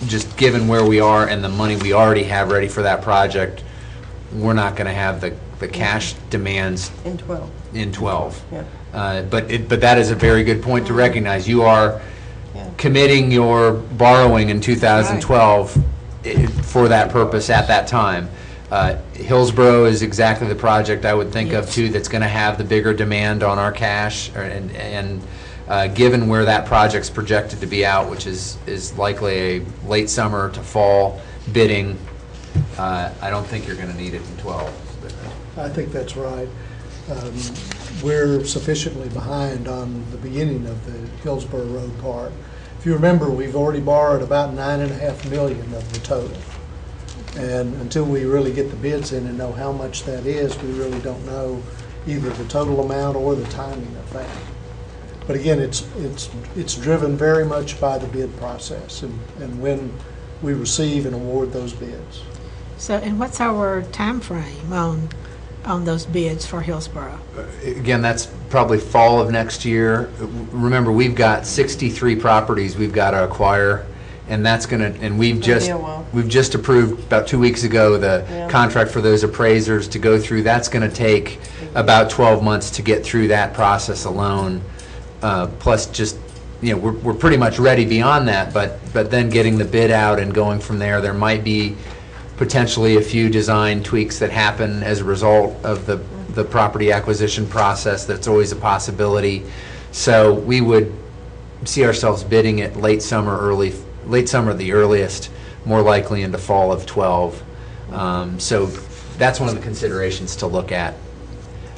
Speaker 5: Just given where we are and the money we already have ready for that project, we're not going to have the cash demands
Speaker 7: In 12,
Speaker 5: in 12.
Speaker 7: yeah.
Speaker 5: But that is a very good point to recognize. You are
Speaker 7: Yeah.
Speaker 5: committing your borrowing in 2012 for that purpose at that time. Hillsborough is exactly the project I would think of too that's going to have the bigger demand on our cash, and given where that project's projected to be out, which is likely a late summer to fall bidding, I don't think you're going to need it in 12.
Speaker 3: I think that's right. We're sufficiently behind on the beginning of the Hillsborough Road part. If you remember, we've already borrowed about $9.5 million of the total. And until we really get the bids in and know how much that is, we really don't know either the total amount or the timing of that. But again, it's driven very much by the bid process and when we receive and award those bids.
Speaker 1: So, and what's our time frame on those bids for Hillsborough?
Speaker 5: Again, that's probably fall of next year. Remember, we've got 63 properties we've got to acquire, and that's going to, and we've
Speaker 7: It'll be a while.
Speaker 5: just approved about 2 weeks ago the
Speaker 7: Yeah.
Speaker 5: contract for those appraisers to go through. That's going to take about 12 months to get through that process alone. Plus just, we're pretty much ready beyond that, but then getting the bid out and going from there, there might be potentially a few design tweaks that happen as a result of the property acquisition process. That's always a possibility. So we would see ourselves bidding it late summer the earliest, more likely into fall of 12. So that's one of the considerations to look at.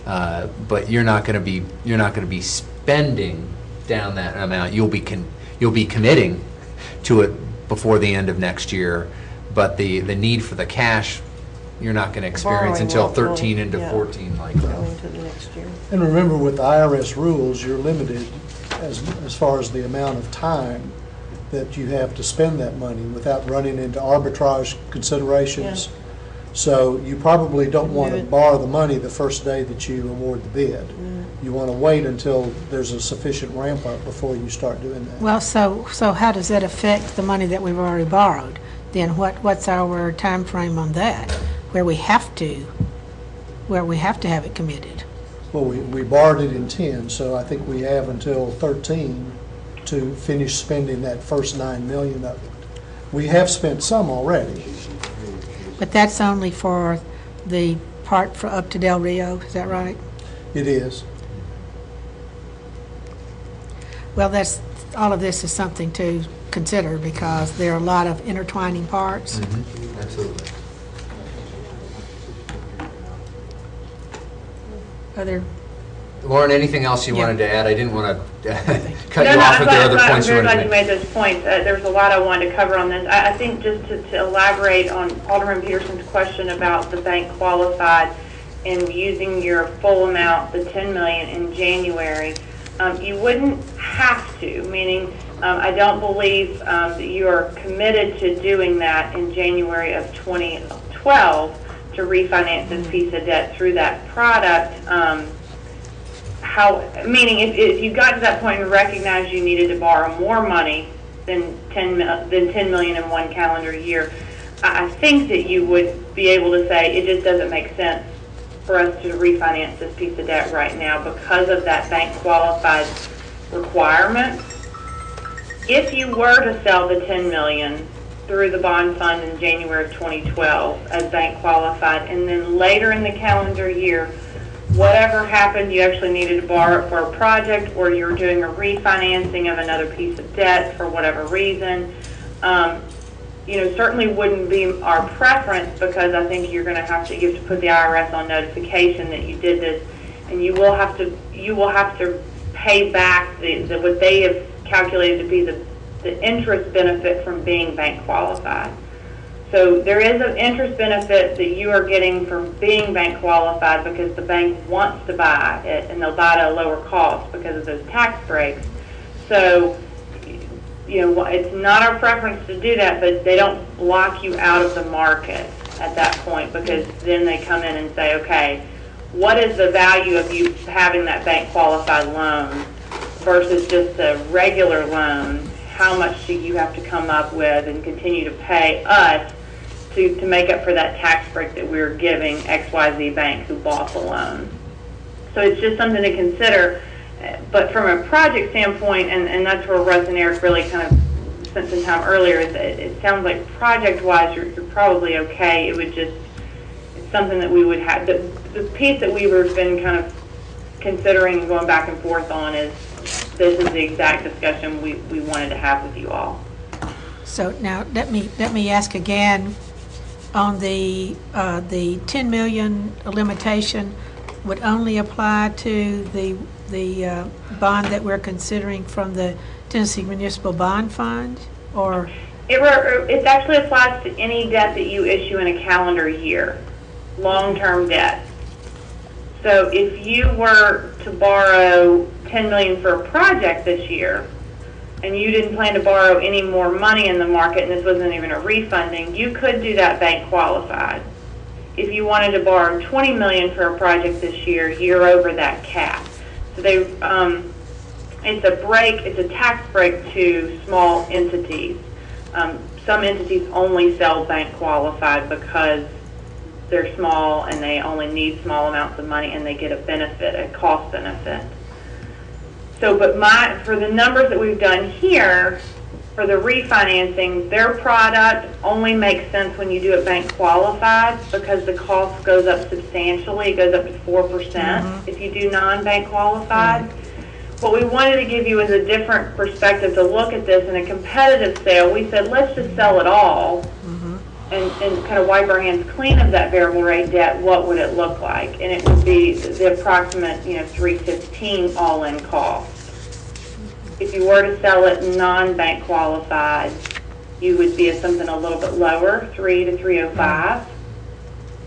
Speaker 5: But you're not going to be spending down that amount. You'll be committing to it before the end of next year. But the need for the cash, you're not going to experience
Speaker 7: Borrowing
Speaker 5: until
Speaker 7: won't
Speaker 5: 13
Speaker 7: really-
Speaker 5: into
Speaker 7: yeah.
Speaker 5: 14 likely.
Speaker 7: Going to the next year.
Speaker 3: And remember, with the IRS rules, you're limited as far as the amount of time that you have to spend that money without running into arbitrage considerations. So you probably don't want to
Speaker 7: Do it.
Speaker 3: borrow the money the first day that you award the bid. You want to wait until there's a sufficient ramp up before you start doing that.
Speaker 1: Well, so how does that affect the money that we've already borrowed? Then what's our time frame on that, where we have to have it committed?
Speaker 3: Well, we borrowed it in 10, so I think we have until 13 to finish spending that first $9 million of it. We have spent some already.
Speaker 1: But that's only for the part for up to Del Rio, is that right?
Speaker 3: It is.
Speaker 1: Well, all of this is something to consider because there are a lot of intertwining parts.
Speaker 5: Absolutely.
Speaker 1: Other,
Speaker 5: Lauren, anything else you
Speaker 1: Yeah.
Speaker 5: wanted to add? I didn't want to cut
Speaker 2: No,
Speaker 5: you
Speaker 2: no,
Speaker 5: off if there are other
Speaker 2: I'm
Speaker 5: points you
Speaker 2: very
Speaker 5: wanted
Speaker 2: glad
Speaker 5: to
Speaker 2: you
Speaker 5: make.
Speaker 2: made those points. There's a lot I wanted to cover on this. I think just to elaborate on Alderman Peterson's question about the bank qualified and using your full amount, the $10 million in January, you wouldn't have to, meaning I don't believe that you are committed to doing that in January of 2012 to refinance this piece of debt through that product. Meaning if you got to that point and recognized you needed to borrow more money than $10 million in one calendar year, I think that you would be able to say it just doesn't make sense for us to refinance this piece of debt right now because of that bank qualified requirement. If you were to sell the $10 million through the bond fund in January of 2012 as bank qualified, and then later in the calendar year, whatever happened, you actually needed to borrow it for a project or you're doing a refinancing of another piece of debt for whatever reason, certainly wouldn't be our preference because I think you have to put the IRS on notification that you did this, and you will have to pay back what they have calculated to be the interest benefit from being bank qualified. So there is an interest benefit that you are getting from being bank qualified because the bank wants to buy it and they'll buy it at a lower cost because of those tax breaks. So, it's not our preference to do that, but they don't lock you out of the market at that point because then they come in and say, okay, what is the value of you having that bank qualified loan versus just a regular loan? How much do you have to come up with and continue to pay us to make up for that tax break that we were giving XYZ Bank who bought the loan. So it's just something to consider. But from a project standpoint, and that's where Russ and Eric really kind of spent some time earlier, it sounds like project-wise you're probably okay. It would just, it's something that we would have, the piece that we've been kind of considering and going back and forth on is, this is the exact discussion we wanted to have with you all.
Speaker 1: So now, let me ask again, on the 10 million limitation would only apply to the bond that we're considering from the Tennessee Municipal Bond Fund, or?
Speaker 2: It actually applies to any debt that you issue in a calendar year, long-term debt. So if you were to borrow $10 million for a project this year, and you didn't plan to borrow any more money in the market, and this wasn't even a refunding, you could do that bank qualified. If you wanted to borrow $20 million for a project this year, you're over that cap. So it's a tax break to small entities. Some entities only sell bank qualified because they're small and they only need small amounts of money and they get a benefit, a cost benefit. So, but for the numbers that we've done here, for the refinancing, their product only makes sense when you do it bank qualified because the cost goes up substantially. It goes up to 4% if you do non-bank qualified. What we wanted to give you is a different perspective to look at this. In a competitive sale, we said, let's just sell it all and kind of wipe our hands clean of that variable rate debt. What would it look like? And it would be the approximate, $315 all-in cost. If you were to sell it non-bank qualified, you would be at something a little bit lower, $300 to $305.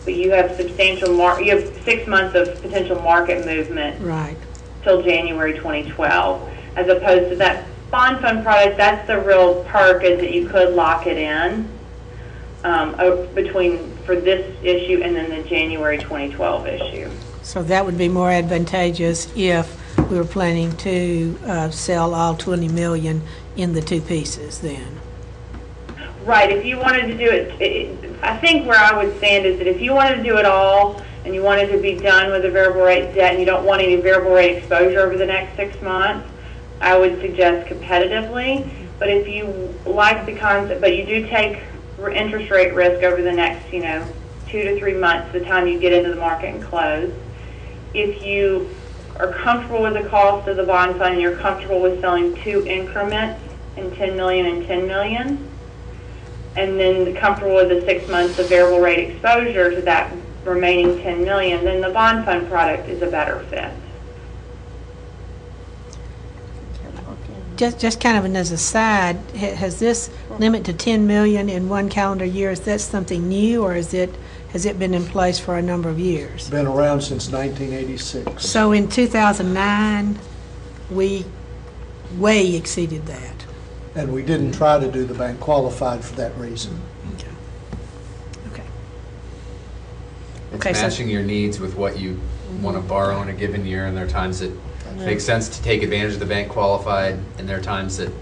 Speaker 2: But you have substantial you have 6 months of potential market movement.
Speaker 1: Right.
Speaker 2: Till January 2012, as opposed to that bond fund product. That's the real perk, is that you could lock it in for this issue and then the January 2012 issue.
Speaker 1: So that would be more advantageous if we were planning to sell all 20 million in the two pieces then.
Speaker 2: Right. If you wanted to do it, I think where I would stand is that if you wanted to do it all and you wanted to be done with the variable rate debt and you don't want any variable rate exposure over the next 6 months, I would suggest competitively. But if you like the concept, but you do take interest rate risk over the next, 2 to 3 months, the time you get into the market and close. If you are comfortable with the cost of the bond fund and you're comfortable with selling 2 increments in 10 million and 10 million, and then comfortable with the 6 months of variable rate exposure to that remaining 10 million, then the bond fund product is a better fit.
Speaker 1: Just kind of as a side, has this limit to 10 million in one calendar year, is that something new, or has it been in place for a number of years?
Speaker 3: Been around since 1986.
Speaker 1: So in 2009, we way exceeded that.
Speaker 3: And we didn't try to do the bank qualified for that reason.
Speaker 1: Okay.
Speaker 5: It's
Speaker 1: Okay, so-
Speaker 5: matching your needs with what you want to borrow in a given year, and there are times that makes sense to take advantage of the bank qualified, and there are times that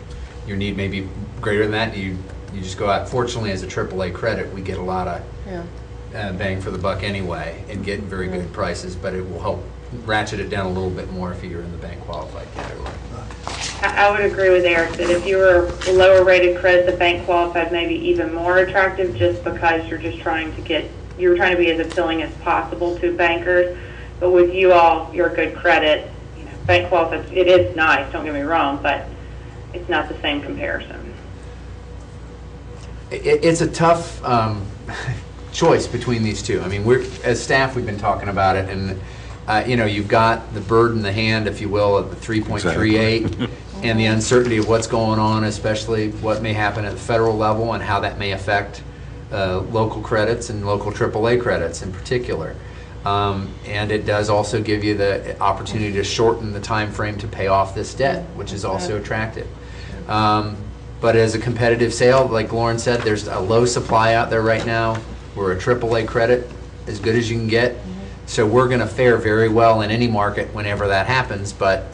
Speaker 5: your need may be greater than that. You just go out. Fortunately, as a AAA credit, we get a lot of bang for the buck anyway and get very good prices, but it will help ratchet it down a little bit more if you're in the bank qualified category.
Speaker 2: I would agree with Eric that if you were a lower rated credit, the bank qualified may be even more attractive, just because you're trying to be as appealing as possible to bankers. But with you all, you're a good credit. Bank qualified, it is nice, don't get me wrong, but it's not the same comparison.
Speaker 5: It's a tough choice between these two. I mean, as staff, we've been talking about it, and you've got the bird in the hand, if you will, of the 3.38, and the uncertainty of what's going on, especially what may happen at the federal level and how that may affect local credits and local AAA credits in particular. And it does also give you the opportunity to shorten the time frame to pay off this debt, which is also attractive. But as a competitive sale, like Lauren said, there's a low supply out there right now. We're a AAA credit, as good as you can get. So we're going to fare very well in any market whenever that happens. But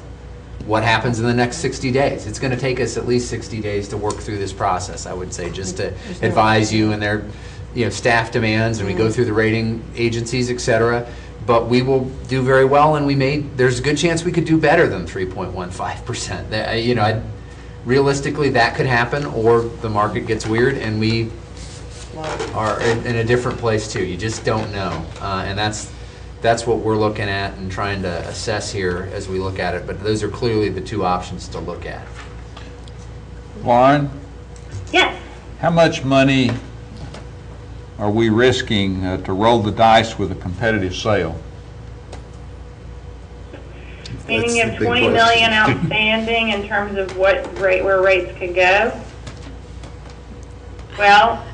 Speaker 5: what happens in the next 60 days? It's going to take us at least 60 days to work through this process, I would say, just to advise you. And staff demands, and we go through the rating agencies, et cetera. But we will do very well, and there's a good chance we could do better than 3.15%. Realistically, that could happen, or the market gets weird and we are in a different place too. You just don't know. And that's what we're looking at and trying to assess here as we look at it. But those are clearly the two options to look at.
Speaker 8: Lauren,
Speaker 2: Yes.
Speaker 8: how much money are we risking to roll the dice with a competitive sale?
Speaker 2: Meaning you
Speaker 5: That's
Speaker 2: have
Speaker 5: the big
Speaker 2: 20 million
Speaker 5: question.
Speaker 2: outstanding in terms of where rates could go? Well,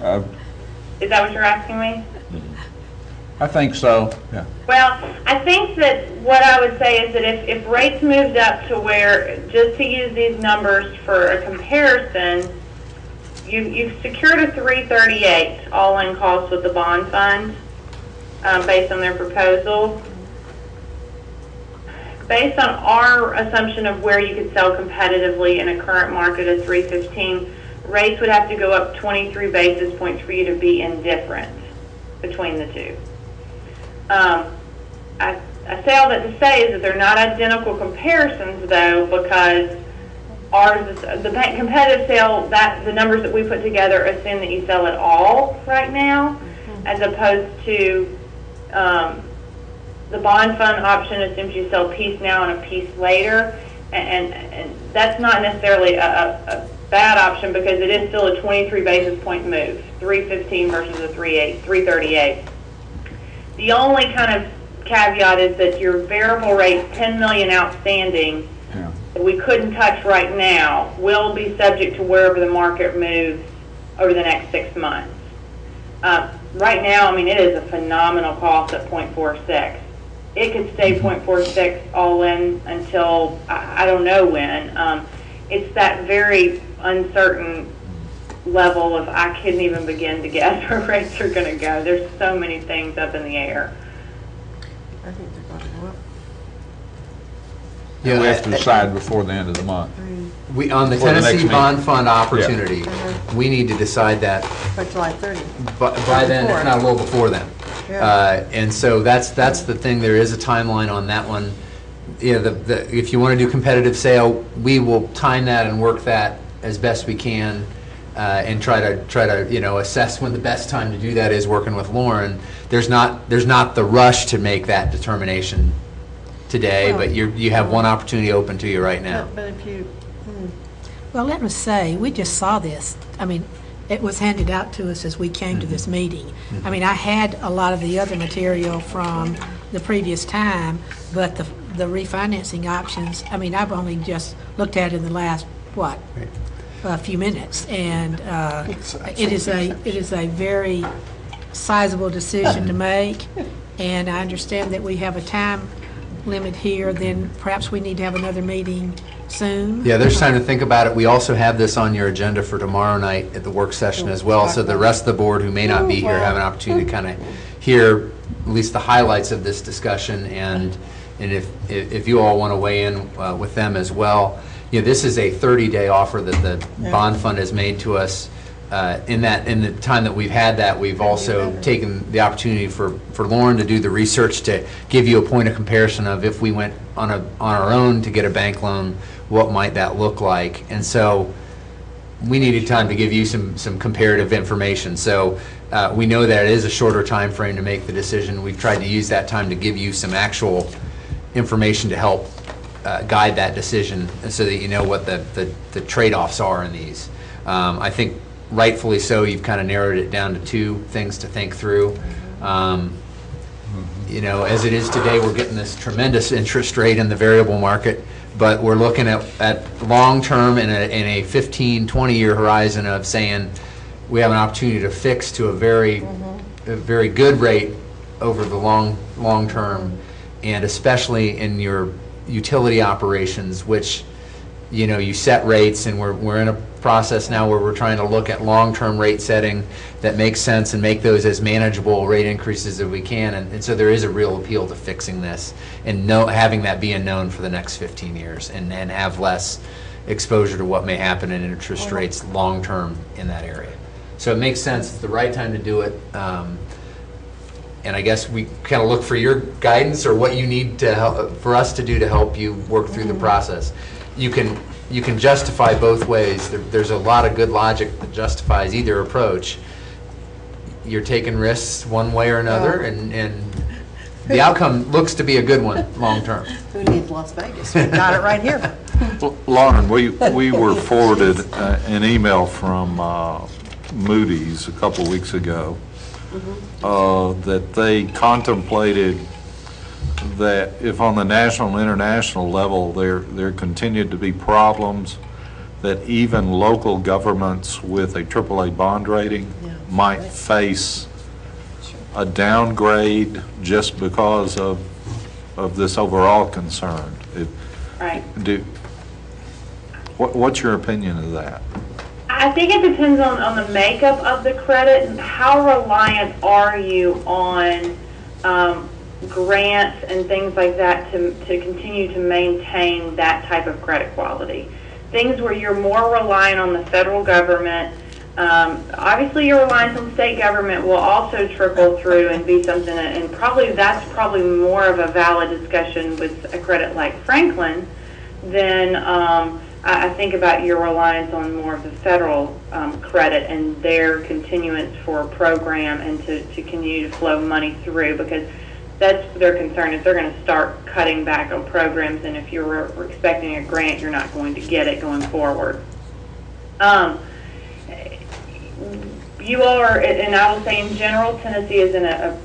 Speaker 2: is that what you're asking me?
Speaker 8: I think so, yeah.
Speaker 2: Well, I think that what I would say is that if rates moved up to where, just to use these numbers for a comparison, you've secured a 338 all-in cost with the bond fund based on their proposal. Based on our assumption of where you could sell competitively in a current market at 315, rates would have to go up 23 basis points for you to be indifferent between the two. I say all that to say is that they're not identical comparisons, though, because ours is the competitive sale, that the numbers that we put together assume that you sell it all right now, as opposed to the bond fund option assumes you sell a piece now and a piece later, and that's not necessarily a bad option because it is still a 23 basis point move, 315 versus a 338. The only kind of caveat is that your variable rate, 10 million outstanding,
Speaker 8: Yeah.
Speaker 2: that we couldn't touch right now, will be subject to wherever the market moves over the next 6 months. Right now, I mean, it is a phenomenal cost at 0.46. It could stay 0.46 all in until I don't know when. It's that very uncertain level of I couldn't even begin to guess where rates are going to go. There's so many things up in the air.
Speaker 7: I think they're going to go up.
Speaker 8: We have to decide before the end of the month.
Speaker 5: On the
Speaker 8: For the next
Speaker 5: Tennessee
Speaker 8: meeting.
Speaker 5: Bond Fund opportunity, we need to decide that
Speaker 7: By July 30.
Speaker 5: by then, if not a little before then.
Speaker 7: Yeah.
Speaker 5: And so that's the thing, there is a timeline on that one. If you want to do competitive sale, we will time that and work that as best we can, and try to assess when the best time to do that is, working with Lauren. There's not the rush to make that determination today, but you have one opportunity open to you right now.
Speaker 7: But if you,
Speaker 1: Well, let me say, we just saw this. I mean, it was handed out to us as we came to this meeting. I mean, I had a lot of the other material from the previous time, but the refinancing options, I mean, I've only just looked at it in the last, a few minutes. And it is a very sizable decision to make, and I understand that we have a time limit here, then perhaps we need to have another meeting soon.
Speaker 5: Yeah, there's time to think about it. We also have this on your agenda for tomorrow night at the work session as well, so the rest of the board who may not be here have an opportunity to kind of hear at least the highlights of this discussion, and if you all want to weigh in with them as well. This is a 30-day offer that the bond fund has made to us. In the time that we've had that, we've also taken the opportunity for Lauren to do the research to give you a point of comparison of if we went on our own to get a bank loan, what might that look like? And so we needed time to give you some comparative information. So we know that it is a shorter time frame to make the decision. We've tried to use that time to give you some actual information to help guide that decision, so that you know what the trade-offs are in these. I think rightfully so, you've kind of narrowed it down to two things to think through. As it is today, we're getting this tremendous interest rate in the variable market, but we're looking at long-term in a 15, 20-year horizon of saying we have an opportunity to fix to a very good rate over the long term, and especially in your utility operations, which you set rates, and we're in a process now where we're trying to look at long-term rate setting that makes sense and make those as manageable rate increases as we can. And so there is a real appeal to fixing this and having that be a known for the next 15 years and have less exposure to what may happen in interest rates long-term in that area. So it makes sense, it's the right time to do it. And I guess we kind of look for your guidance or what you need to help, for us to do to help you work through the process. You can justify both ways. There's a lot of good logic that justifies either approach. You're taking risks one way or another, and the outcome looks to be a good one, long-term.
Speaker 7: Who needs Las Vegas? We got it right here.
Speaker 4: Lauren, we were forwarded an email from Moody's a couple weeks ago that they contemplated that if on the national and international level there continued to be problems, that even local governments with a AAA bond rating might face a downgrade just because of this overall concern.
Speaker 2: Right.
Speaker 4: What's your opinion of that?
Speaker 2: I think it depends on the makeup of the credit and how reliant are you on grants and things like that to continue to maintain that type of credit quality. Things where you're more reliant on the federal government. Obviously, your reliance on state government will also trickle through and be something, and that's probably more of a valid discussion with a credit like Franklin than I think about your reliance on more of the federal credit and their continuance for a program and to continue to flow money through, because that's their concern is they're going to start cutting back on programs, and if you're expecting a grant, you're not going to get it going forward. You are, and I will say in general, Tennessee is in a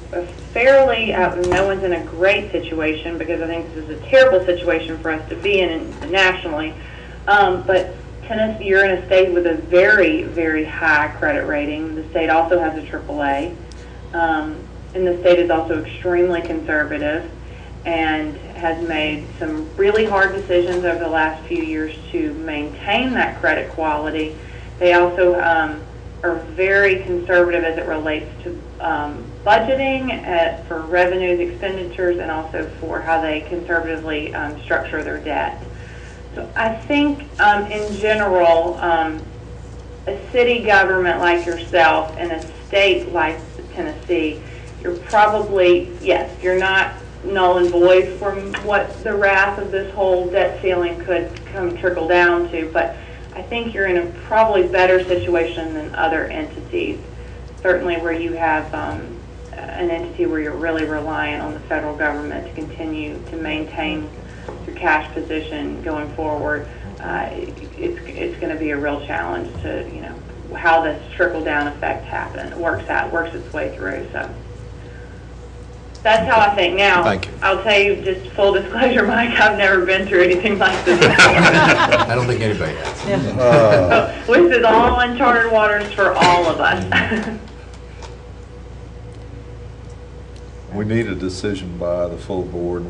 Speaker 2: fairly, no one's in a great situation, because I think this is a terrible situation for us to be in nationally. But Tennessee, you're in a state with a very, very high credit rating. The state also has a AAA. And the state is also extremely conservative and has made some really hard decisions over the last few years to maintain that credit quality. They also are very conservative as it relates to budgeting for revenues, expenditures, and also for how they conservatively structure their debt. So I think in general, a city government like yourself and a state like Tennessee, you're probably, yes, you're not null and void from what the wrath of this whole debt ceiling could trickle down to, but I think you're in a probably better situation than other entities, certainly where you have an entity where you're really reliant on the federal government to continue to maintain your cash position going forward. It's going to be a real challenge to, how this trickle-down effect works its way through. So that's how I think. Now,
Speaker 4: Thank you.
Speaker 2: I'll tell you, just full disclosure, Mike, I've never been through anything like this before.
Speaker 5: I don't think anybody has.
Speaker 2: So this is all uncharted waters for all of us.
Speaker 4: We need a decision by the full board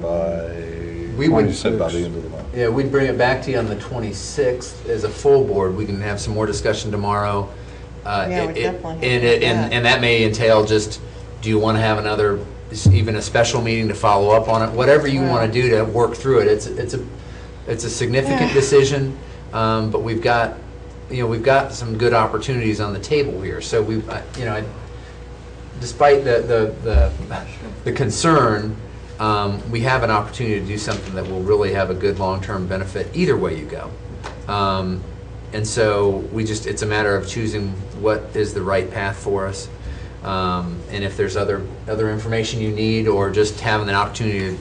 Speaker 5: We would-
Speaker 4: you said by the end of the month.
Speaker 5: Yeah, we'd bring it back to you on the 26th as a full board. We can have some more discussion tomorrow.
Speaker 7: Yeah, we definitely have to do that.
Speaker 5: And that may entail just, do you want to have another, even a special meeting to follow up on it? Whatever you want to do to work through it. It's a significant decision, but we've got some good opportunities on the table here. So despite the concern, we have an opportunity to do something that will really have a good long-term benefit either way you go. And so it's a matter of choosing what is the right path for us. And if there's other information you need, or just having an opportunity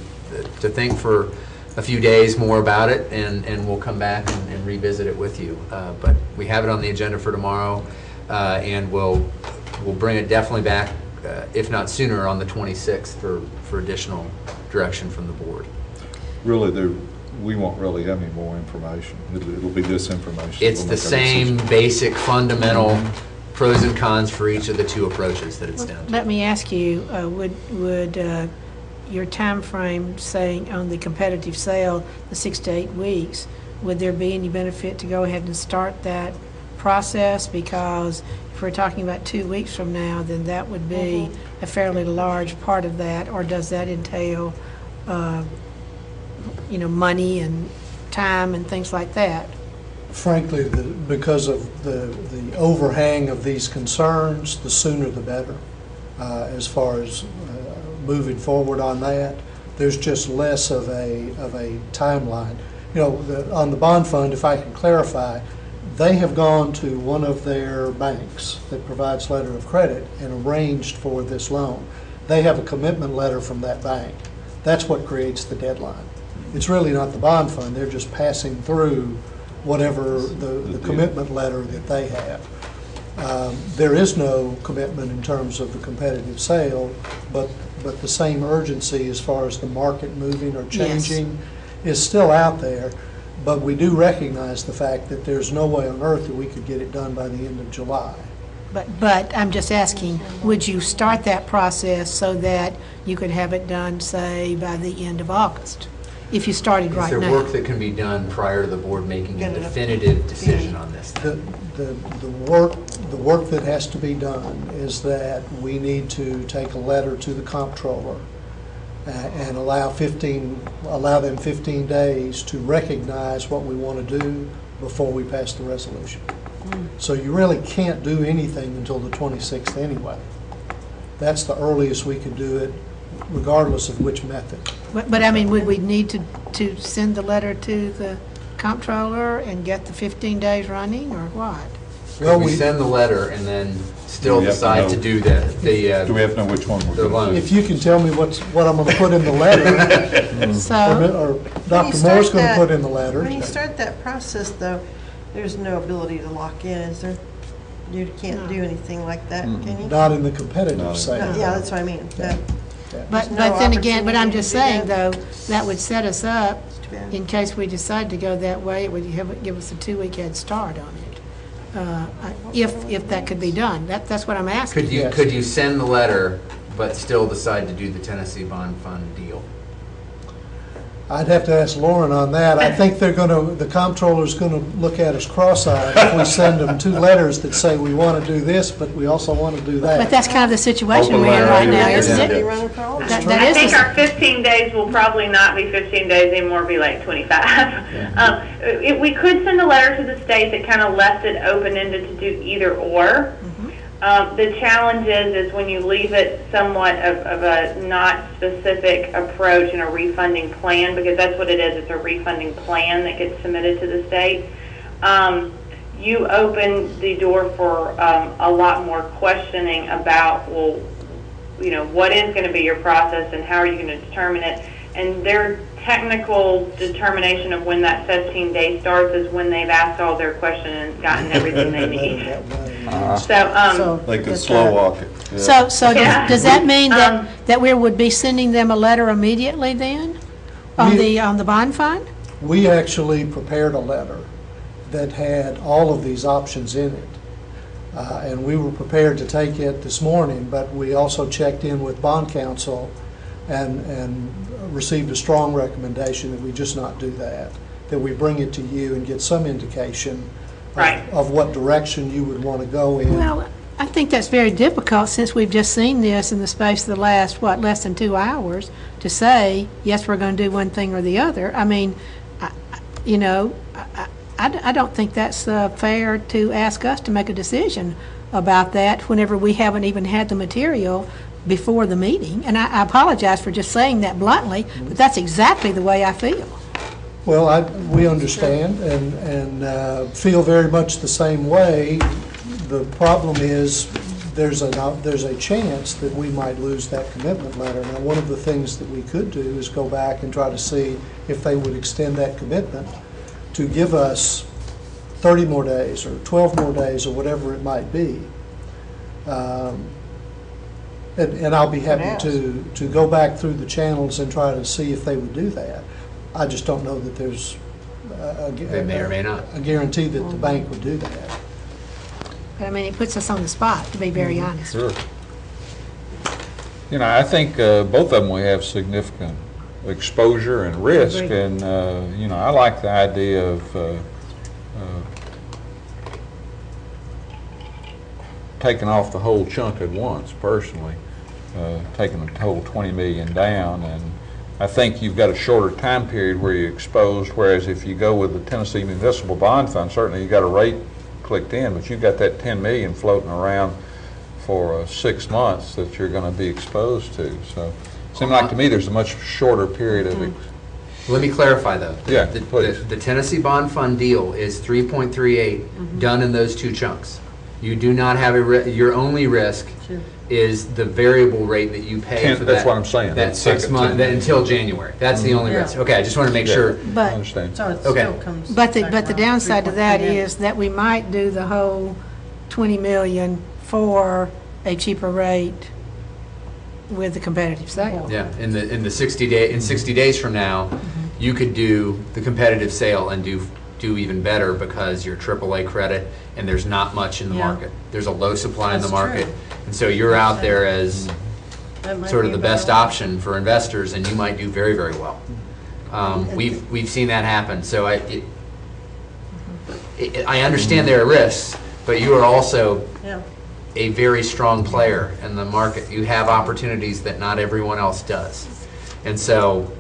Speaker 5: to think for a few days more about it, and we'll come back and revisit it with you. But we have it on the agenda for tomorrow, and we'll bring it definitely back, if not sooner, on the 26th for additional direction from the board.
Speaker 4: Really, we won't really have any more information. It'll be this information.
Speaker 5: It's
Speaker 4: We'll
Speaker 5: the
Speaker 4: make our
Speaker 5: same
Speaker 4: decision.
Speaker 5: basic fundamental pros and cons for each of the two approaches that it's down to.
Speaker 1: Let me ask you, would your time frame saying on the competitive sale, the 6 to 8 weeks, would there be any benefit to go ahead and start that process? Because if we're talking about 2 weeks from now, then that would be a fairly large part of that. Or does that entail, money and time and things like that
Speaker 3: Frankly, because of the overhang of these concerns, the sooner the better, as far as moving forward on that. There's just less of a timeline. You know, on the bond fund, if I can clarify, they have gone to one of their banks that provides letter of credit and arranged for this loan. They have a commitment letter from that bank. That's what creates the deadline. It's really not the bond fund. They're just passing through whatever the commitment letter that they have. There is no commitment in terms of the competitive sale, but the same urgency as far as the market moving or changing is still out there. But we do recognize the fact that there's no way on earth that we could get it done by the end of July.
Speaker 1: But I'm just asking, would you start that process so that you could have it done, say, by the end of August? If you started
Speaker 5: Is
Speaker 1: right
Speaker 5: there
Speaker 1: now?
Speaker 5: work that can be done prior to the board making a definitive decision on this?
Speaker 3: The work that has to be done is that we need to take a letter to the comptroller and allow them 15 days to recognize what we want to do before we pass the resolution. So you really can't do anything until the 26th anyway. That's the earliest we could do it, regardless of which method.
Speaker 1: But I mean, would we need to send the letter to the comptroller and get the 15 days running, or what?
Speaker 3: Well,
Speaker 5: Could we send the letter and then still
Speaker 8: Do we have to
Speaker 5: decide to
Speaker 8: know-
Speaker 5: do
Speaker 8: Do we have to know which one we're
Speaker 5: The
Speaker 8: going
Speaker 5: loan.
Speaker 8: to do?
Speaker 3: if you can tell me what I'm going to put in the letter,
Speaker 1: So,
Speaker 3: or
Speaker 7: When you
Speaker 3: Dr.
Speaker 7: start
Speaker 3: Moore's going to
Speaker 7: that-
Speaker 3: put in the letter.
Speaker 7: When you start that process, though, there's no ability to lock in, is there? You can't do anything like that, can you?
Speaker 3: Not in the competitive
Speaker 8: No.
Speaker 3: sale.
Speaker 7: Yeah, that's what I mean.
Speaker 3: Yeah.
Speaker 1: but
Speaker 7: no
Speaker 1: then again, but I'm
Speaker 7: opportunity
Speaker 1: just
Speaker 7: to do
Speaker 1: saying,
Speaker 7: that?
Speaker 1: though, that would set us up,
Speaker 7: Too bad.
Speaker 1: in case we decide to go that way, it would give us a 2-week head start on it. If that could be done. That's what I'm asking.
Speaker 5: Could you send the letter, but still decide to do the Tennessee Bond Fund deal?
Speaker 3: I'd have to ask Lauren on that. I think the comptroller's going to look at us cross-eyed if we send them 2 letters that say we want to do this, but we also want to do
Speaker 1: But
Speaker 3: that.
Speaker 1: that's kind of the situation
Speaker 8: Open
Speaker 1: we're in
Speaker 8: letter,
Speaker 1: right now,
Speaker 8: yeah.
Speaker 1: isn't
Speaker 7: Somebody
Speaker 1: it?
Speaker 7: running for office.
Speaker 1: That
Speaker 2: I
Speaker 1: is
Speaker 2: think
Speaker 1: the-
Speaker 2: our 15 days will probably not be 15 days anymore, be like 25. We could send a letter to the state that kind of left it open-ended to do either or. The challenge is when you leave it somewhat of a not specific approach in a refunding plan, because that's what it is, it's a refunding plan that gets submitted to the state. You open the door for a lot more questioning about, well, you know, what is going to be your process and how are you going to determine it? And their technical determination of when that 15-day starts is when they've asked all their questions and gotten everything they need. So,
Speaker 8: They could
Speaker 7: Get
Speaker 8: slow
Speaker 7: that.
Speaker 8: walk it. Yeah.
Speaker 1: So
Speaker 2: Yeah.
Speaker 1: does that mean
Speaker 2: Um,
Speaker 1: that we would be sending them a letter immediately then? On the bond fund?
Speaker 3: We actually prepared a letter that had all of these options in it. And we were prepared to take it this morning, but we also checked in with bond counsel and received a strong recommendation that we just not do that we bring it to you and get some indication
Speaker 2: Right.
Speaker 3: of what direction you would want to go in.
Speaker 1: Well, I think that's very difficult since we've just seen this in the space of the last, less than 2 hours, to say, yes, we're going to do one thing or the other. I mean, I don't think that's fair to ask us to make a decision about that whenever we haven't even had the material before the meeting. And I apologize for just saying that bluntly, but that's exactly the way I feel.
Speaker 3: Well, we understand and feel very much the same way. The problem is, there's a chance that we might lose that commitment letter. Now, one of the things that we could do is go back and try to see if they would extend that commitment to give us 30 more days or 12 more days or whatever it might be. And I'll be happy to go back through the channels and try to see if they would do that. I just don't know that there's
Speaker 5: They may or may not.
Speaker 3: a guarantee that the bank would do that.
Speaker 1: But I mean, it puts us on the spot, to be very honest.
Speaker 8: Sure. You know, I think both of them we have significant exposure and risk,
Speaker 1: Agreed.
Speaker 8: and, you know, I like the idea of taking off the whole chunk at once, personally, taking the whole 20 million down, and I think you've got a shorter time period where you're exposed, whereas if you go with the Tennessee Municipal Bond Fund, certainly you got a rate clicked in, but you've got that 10 million floating around for 6 months that you're going to be exposed to. So it seems like to me there's a much shorter period of
Speaker 5: Let me clarify, though.
Speaker 8: Yeah,
Speaker 5: The-
Speaker 8: please.
Speaker 5: The Tennessee Bond Fund deal is 3.38 done in those 2 chunks. You do not have your only risk
Speaker 7: Sure.
Speaker 5: is the variable rate that you pay for that.
Speaker 8: That's what I'm saying,
Speaker 5: That
Speaker 8: that
Speaker 5: 6
Speaker 8: second
Speaker 5: month,
Speaker 8: 10.
Speaker 5: that until January. That's the only
Speaker 7: Yeah.
Speaker 5: risk. Okay, I just want to make
Speaker 8: Yeah.
Speaker 5: sure.
Speaker 8: I
Speaker 1: But,
Speaker 8: understand.
Speaker 7: So it
Speaker 5: Okay.
Speaker 7: still comes.
Speaker 1: but the
Speaker 7: back around
Speaker 1: downside to that
Speaker 7: 3.3.
Speaker 1: is that we might do the whole 20 million for a cheaper rate with the competitive sale.
Speaker 5: Yeah, in the 60 days from now, you could do the competitive sale and do even better because you're AAA credit and there's not much in the
Speaker 7: Yeah.
Speaker 5: market. There's a low supply in the
Speaker 7: That's
Speaker 5: market.
Speaker 7: true.
Speaker 5: And so you're out there as
Speaker 7: That might
Speaker 5: sort of
Speaker 7: be
Speaker 5: the
Speaker 7: a
Speaker 5: best
Speaker 7: better-
Speaker 5: option for investors and you might do very, very well. We've seen that happen. So I understand there are risks, but you are also
Speaker 7: Yeah.
Speaker 5: a very strong player in the market. You have opportunities that not everyone else does. And so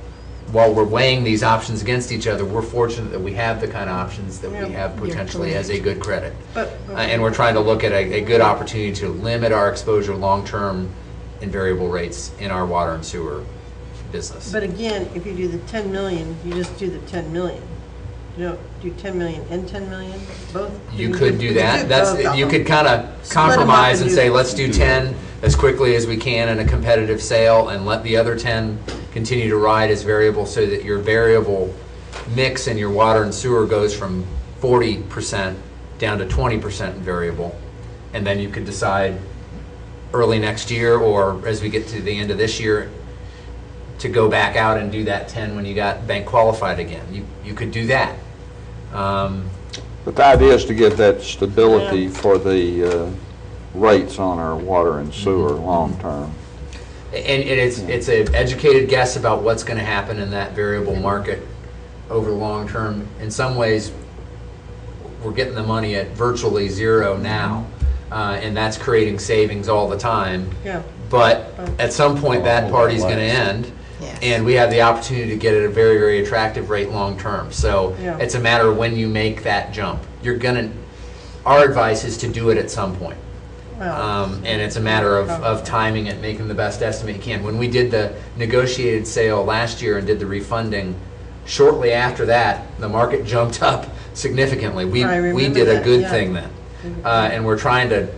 Speaker 5: while we're weighing these options against each other, we're fortunate that we have the kind of options that we
Speaker 7: Yeah.
Speaker 5: have potentially as a good credit.
Speaker 7: But-
Speaker 5: And we're trying to look at a good opportunity to limit our exposure long-term in variable rates in our water and sewer business.
Speaker 7: But again, if you do the 10 million, you just do the 10 million. You don't do 10 million and 10 million, both?
Speaker 5: You could do
Speaker 7: you
Speaker 5: that.
Speaker 7: could
Speaker 5: That's,
Speaker 7: both of
Speaker 5: you
Speaker 7: them.
Speaker 5: could kind of
Speaker 7: Split 'em up
Speaker 5: compromise
Speaker 7: and
Speaker 5: and
Speaker 7: do-
Speaker 5: say, let's do 10 as quickly as we can in a competitive sale and let the other 10 continue to ride as variable so that your variable mix in your water and sewer goes from 40% down to 20% in variable. And then you could decide early next year or as we get to the end of this year to go back out and do that 10 when you got bank qualified again. You could do that.
Speaker 8: But the idea is to give that stability for the rates on our water and sewer long-term.
Speaker 5: And it's an educated guess about what's going to happen in that variable market over the long term. In some ways, we're getting the money at virtually zero now, and that's creating savings all the time.
Speaker 7: Yeah.
Speaker 5: But at some point, that party's going to end,
Speaker 1: Yes.
Speaker 5: and we have the opportunity to get at a very, very attractive rate long term. So
Speaker 7: Yeah.
Speaker 5: it's a matter of when you make that jump. Our advice is to do it at some point.
Speaker 7: Well,
Speaker 5: And it's a matter of timing it, making the best estimate you can. When we did the negotiated sale last year and did the refunding, shortly after that, the market jumped up significantly. We
Speaker 7: I remember
Speaker 5: did a
Speaker 7: that,
Speaker 5: good
Speaker 7: yeah.
Speaker 5: thing then. And we're trying to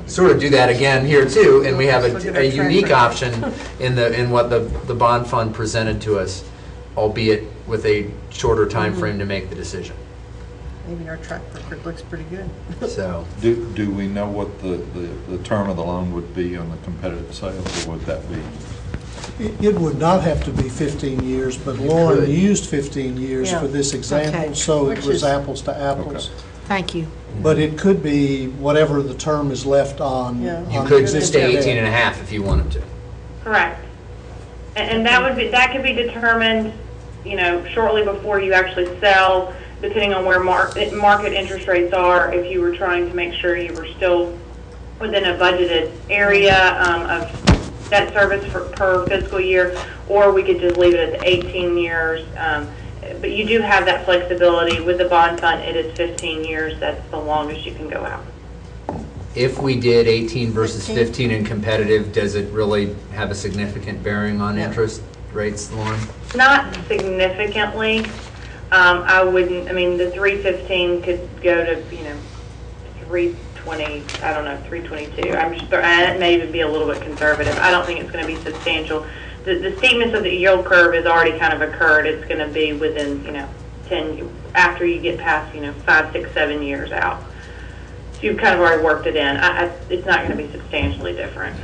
Speaker 5: sort of do that again here too, and we have
Speaker 7: Let's look at
Speaker 5: a
Speaker 7: our track
Speaker 5: unique
Speaker 7: record.
Speaker 5: option in what the bond fund presented to us, albeit with a shorter time
Speaker 7: Mm-hmm.
Speaker 5: frame to make the decision.
Speaker 7: maybe our track record looks pretty good.
Speaker 5: So.
Speaker 4: Do we know what the term of the loan would be on the competitive sales, or would that be?
Speaker 3: It would not have to be 15 years, but Lauren
Speaker 5: could.
Speaker 3: used 15 years
Speaker 7: Yeah.
Speaker 3: for this example,
Speaker 1: Okay.
Speaker 3: so it
Speaker 7: Which
Speaker 3: was
Speaker 7: is-
Speaker 3: apples to apples.
Speaker 1: Thank you.
Speaker 3: But it could be whatever the term is left on.
Speaker 7: Yeah.
Speaker 5: You
Speaker 3: on
Speaker 5: could
Speaker 3: existing
Speaker 5: stay
Speaker 3: debt.
Speaker 5: 18 and a half if you wanted to.
Speaker 2: Correct. And that could be determined, shortly before you actually sell, depending on where market interest rates are, if you were trying to make sure you were still within a budgeted area of debt service per fiscal year, or we could just leave it at the 18 years. But you do have that flexibility. With the bond fund, it is 15 years. That's the longest you can go out.
Speaker 5: If we did 18 versus
Speaker 7: 15.
Speaker 5: 15 in competitive, does it really have a significant bearing on
Speaker 7: Yeah.
Speaker 5: interest rates, Lauren?
Speaker 2: Not significantly. I wouldn't, the 315 could go to, 320, I don't know, 322. That may even be a little bit conservative. I don't think it's going to be substantial. The steepness of the yield curve has already kind of occurred. It's going to be within, 10, after you get past, 5, 6, 7 years out. So you've kind of already worked it in. It's not going to be substantially different.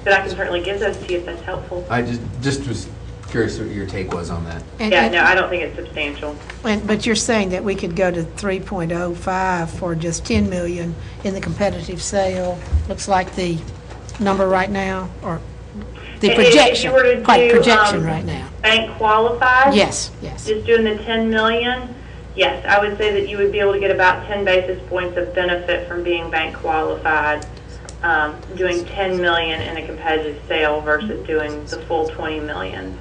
Speaker 2: But I can certainly give those to you if that's helpful.
Speaker 5: I just was curious what your take was on that.
Speaker 2: Yeah, no, I don't think it's substantial.
Speaker 1: But you're saying that we could go to 3.05 for just 10 million in the competitive sale? Looks like the number right now, or the
Speaker 2: If
Speaker 1: projection,
Speaker 2: you were to
Speaker 1: quite
Speaker 2: do,
Speaker 1: projection right now.
Speaker 2: Bank qualified?
Speaker 1: Yes, yes.
Speaker 2: Just doing the 10 million? Yes, I would say that you would be able to get about 10 basis points of benefit from being bank qualified. doing 10 million in a competitive sale versus doing the full 20 million.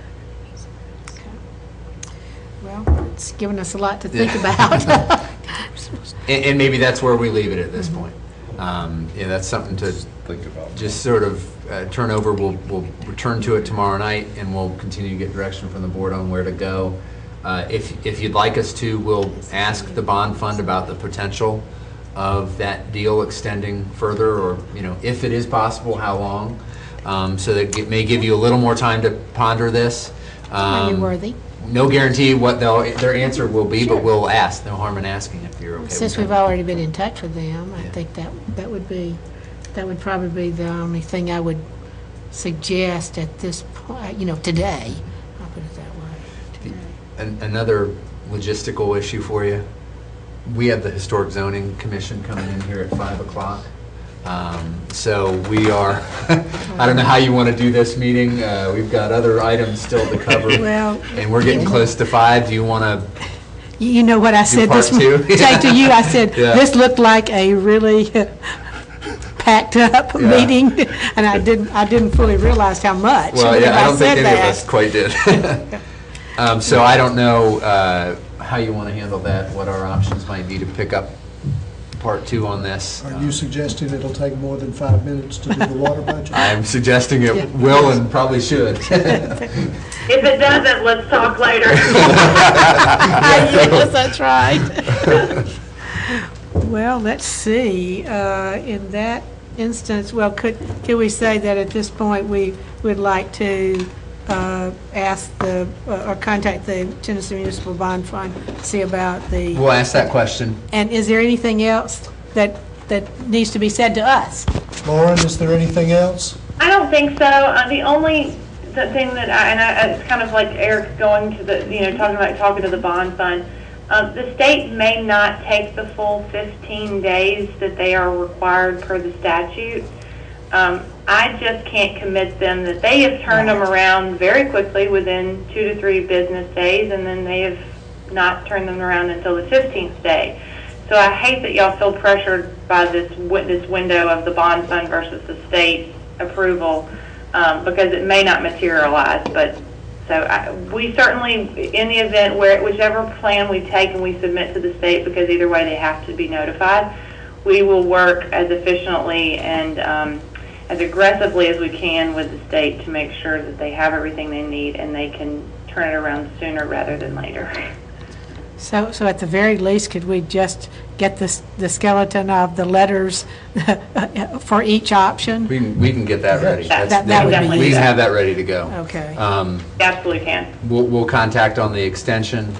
Speaker 1: Well, it's given us a lot to think about.
Speaker 5: And maybe that's where we leave it at this point. Yeah, that's something to
Speaker 8: Think about it.
Speaker 5: just sort of turn over. We'll return to it tomorrow night, and we'll continue to get direction from the board on where to go. If you'd like us to, we'll ask the bond fund about the potential of that deal extending further, or, if it is possible, how long, so that it may give you a little more time to ponder this.
Speaker 1: Are you worthy?
Speaker 5: No guarantee what their answer will be, but we'll ask. No harm in asking if you're okay with that.
Speaker 1: Since we've already been in touch with them, I think that would probably be the only thing I would suggest at this point, today. I'll put it that way.
Speaker 5: Another logistical issue for you. We have the Historic Zoning Commission coming in here at 5 o'clock. So we are, I don't know how you want to do this meeting. We've got other items still to cover.
Speaker 1: Well,
Speaker 5: and we're getting close to 5. Do you want to?
Speaker 1: You know what I said
Speaker 5: part
Speaker 1: this
Speaker 5: two?
Speaker 1: say to you? I said,
Speaker 5: Yeah.
Speaker 1: this looked like a really packed up
Speaker 5: Yeah.
Speaker 1: meeting, and I didn't fully realize how much.
Speaker 5: Well,
Speaker 1: when
Speaker 5: yeah, I don't think
Speaker 1: said
Speaker 5: any of
Speaker 1: that.
Speaker 5: us quite did. So I don't know how you want to handle that, what our options might be to pick up part 2 on this.
Speaker 3: Are you suggesting it'll take more than 5 minutes to do the water budget?
Speaker 5: I'm suggesting it
Speaker 1: Yeah.
Speaker 5: will and probably should.
Speaker 2: If it doesn't, let's talk later.
Speaker 1: Yes, that's right. Well, let's see. In that instance, well, could we say that at this point we would like to ask or contact the Tennessee Municipal Bond Fund to see about the.
Speaker 5: We'll ask that question.
Speaker 1: And is there anything else that needs to be said to us?
Speaker 3: Lauren, is there anything else?
Speaker 2: I don't think so. The thing that it's kind of like Eric going to talking to the bond fund. The state may not take the full 15 days that they are required per the statute. I just can't commit them that they have turned them around very quickly within 2 to 3 business days, and then they have not turned them around until the 15th day. So I hate that y'all feel pressured by this window of the bond fund versus the state approval, because it may not materialize. But we certainly, in the event whichever plan we take and we submit to the state, because either way they have to be notified, we will work as efficiently and as aggressively as we can with the state to make sure that they have everything they need and they can turn it around sooner rather than later.
Speaker 1: So at the very least, could we just get the skeleton of the letters for each option?
Speaker 5: We can get that ready.
Speaker 2: That
Speaker 1: would be
Speaker 5: We
Speaker 1: easy.
Speaker 5: can have that ready to go.
Speaker 1: Okay.
Speaker 2: Absolutely can.
Speaker 5: We'll contact on the extension.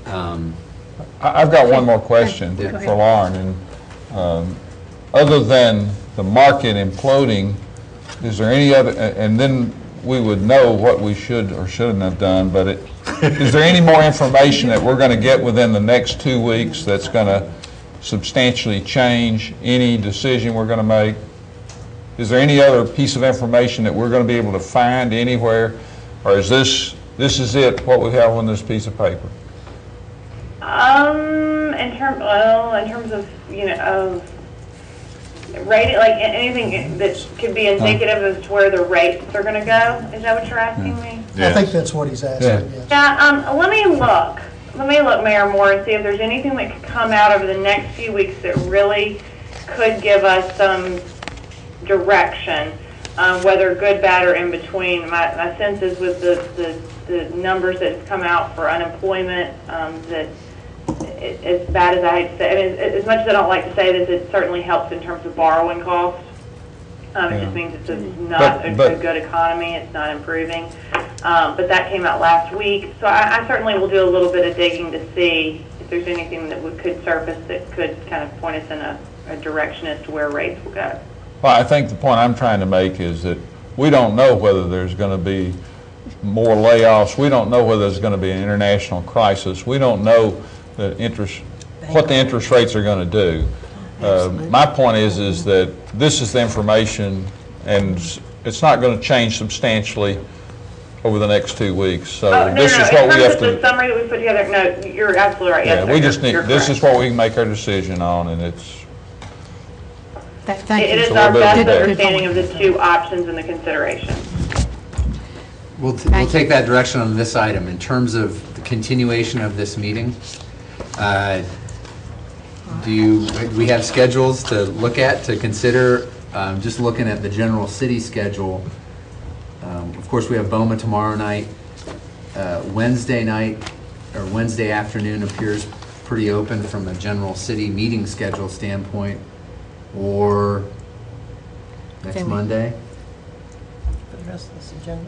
Speaker 8: I've got one more question
Speaker 5: Yeah.
Speaker 8: for Lauren, and other than the market imploding, is there any other, and then we would know what we should or shouldn't have done, but is there any more information that we're going to get within the next 2 weeks that's going to substantially change any decision we're going to make? Is there any other piece of information that we're going to be able to find anywhere, or is this is it, what we have on this piece of paper?
Speaker 2: In terms of of rating, like anything that could be indicative as to where the rates are going to go. Is that what you're asking me?
Speaker 3: I think that's what he's asking, yes.
Speaker 2: Yeah. Let me look. Mayor Moore, and see if there's anything that could come out over the next few weeks that really could give us some direction, whether good, bad, or in between. My sense is with the numbers that have come out for unemployment, that as bad as I hate to say, I mean, as much as I don't like to say this, it certainly helps in terms of borrowing costs. It just means it's not a good economy. It's not improving. But that came out last week. So I certainly will do a little bit of digging to see if there's anything that could surface that could kind of point us in a direction as to where rates will go.
Speaker 8: Well, I think the point I'm trying to make is that we don't know whether there's going to be more layoffs. We don't know whether there's going to be an international crisis. We don't know what the interest rates are going to do. My point is that this is the information, and it's not going to change substantially over the next 2 weeks. So this is what we have to.
Speaker 2: The summary that we put together, no, you're absolutely right.
Speaker 8: Yeah,
Speaker 2: Yes, sir,
Speaker 8: we just need.
Speaker 2: you're
Speaker 8: This
Speaker 2: correct.
Speaker 8: is what we can make our decision on, and it's.
Speaker 1: Thank
Speaker 2: It
Speaker 1: you.
Speaker 2: is
Speaker 8: a little
Speaker 2: our
Speaker 8: bit
Speaker 2: best
Speaker 8: better.
Speaker 2: understanding of the two options and the consideration.
Speaker 5: We'll
Speaker 1: Thank
Speaker 5: take that direction on this item. In terms of the continuation of this meeting, do we have schedules to look at, to consider? Just looking at the general city schedule, of course, we have BOMA tomorrow night. Wednesday night, or Wednesday afternoon appears pretty open from a general city meeting schedule standpoint, or next
Speaker 1: Can we-
Speaker 5: Monday?
Speaker 7: For the rest of this agenda.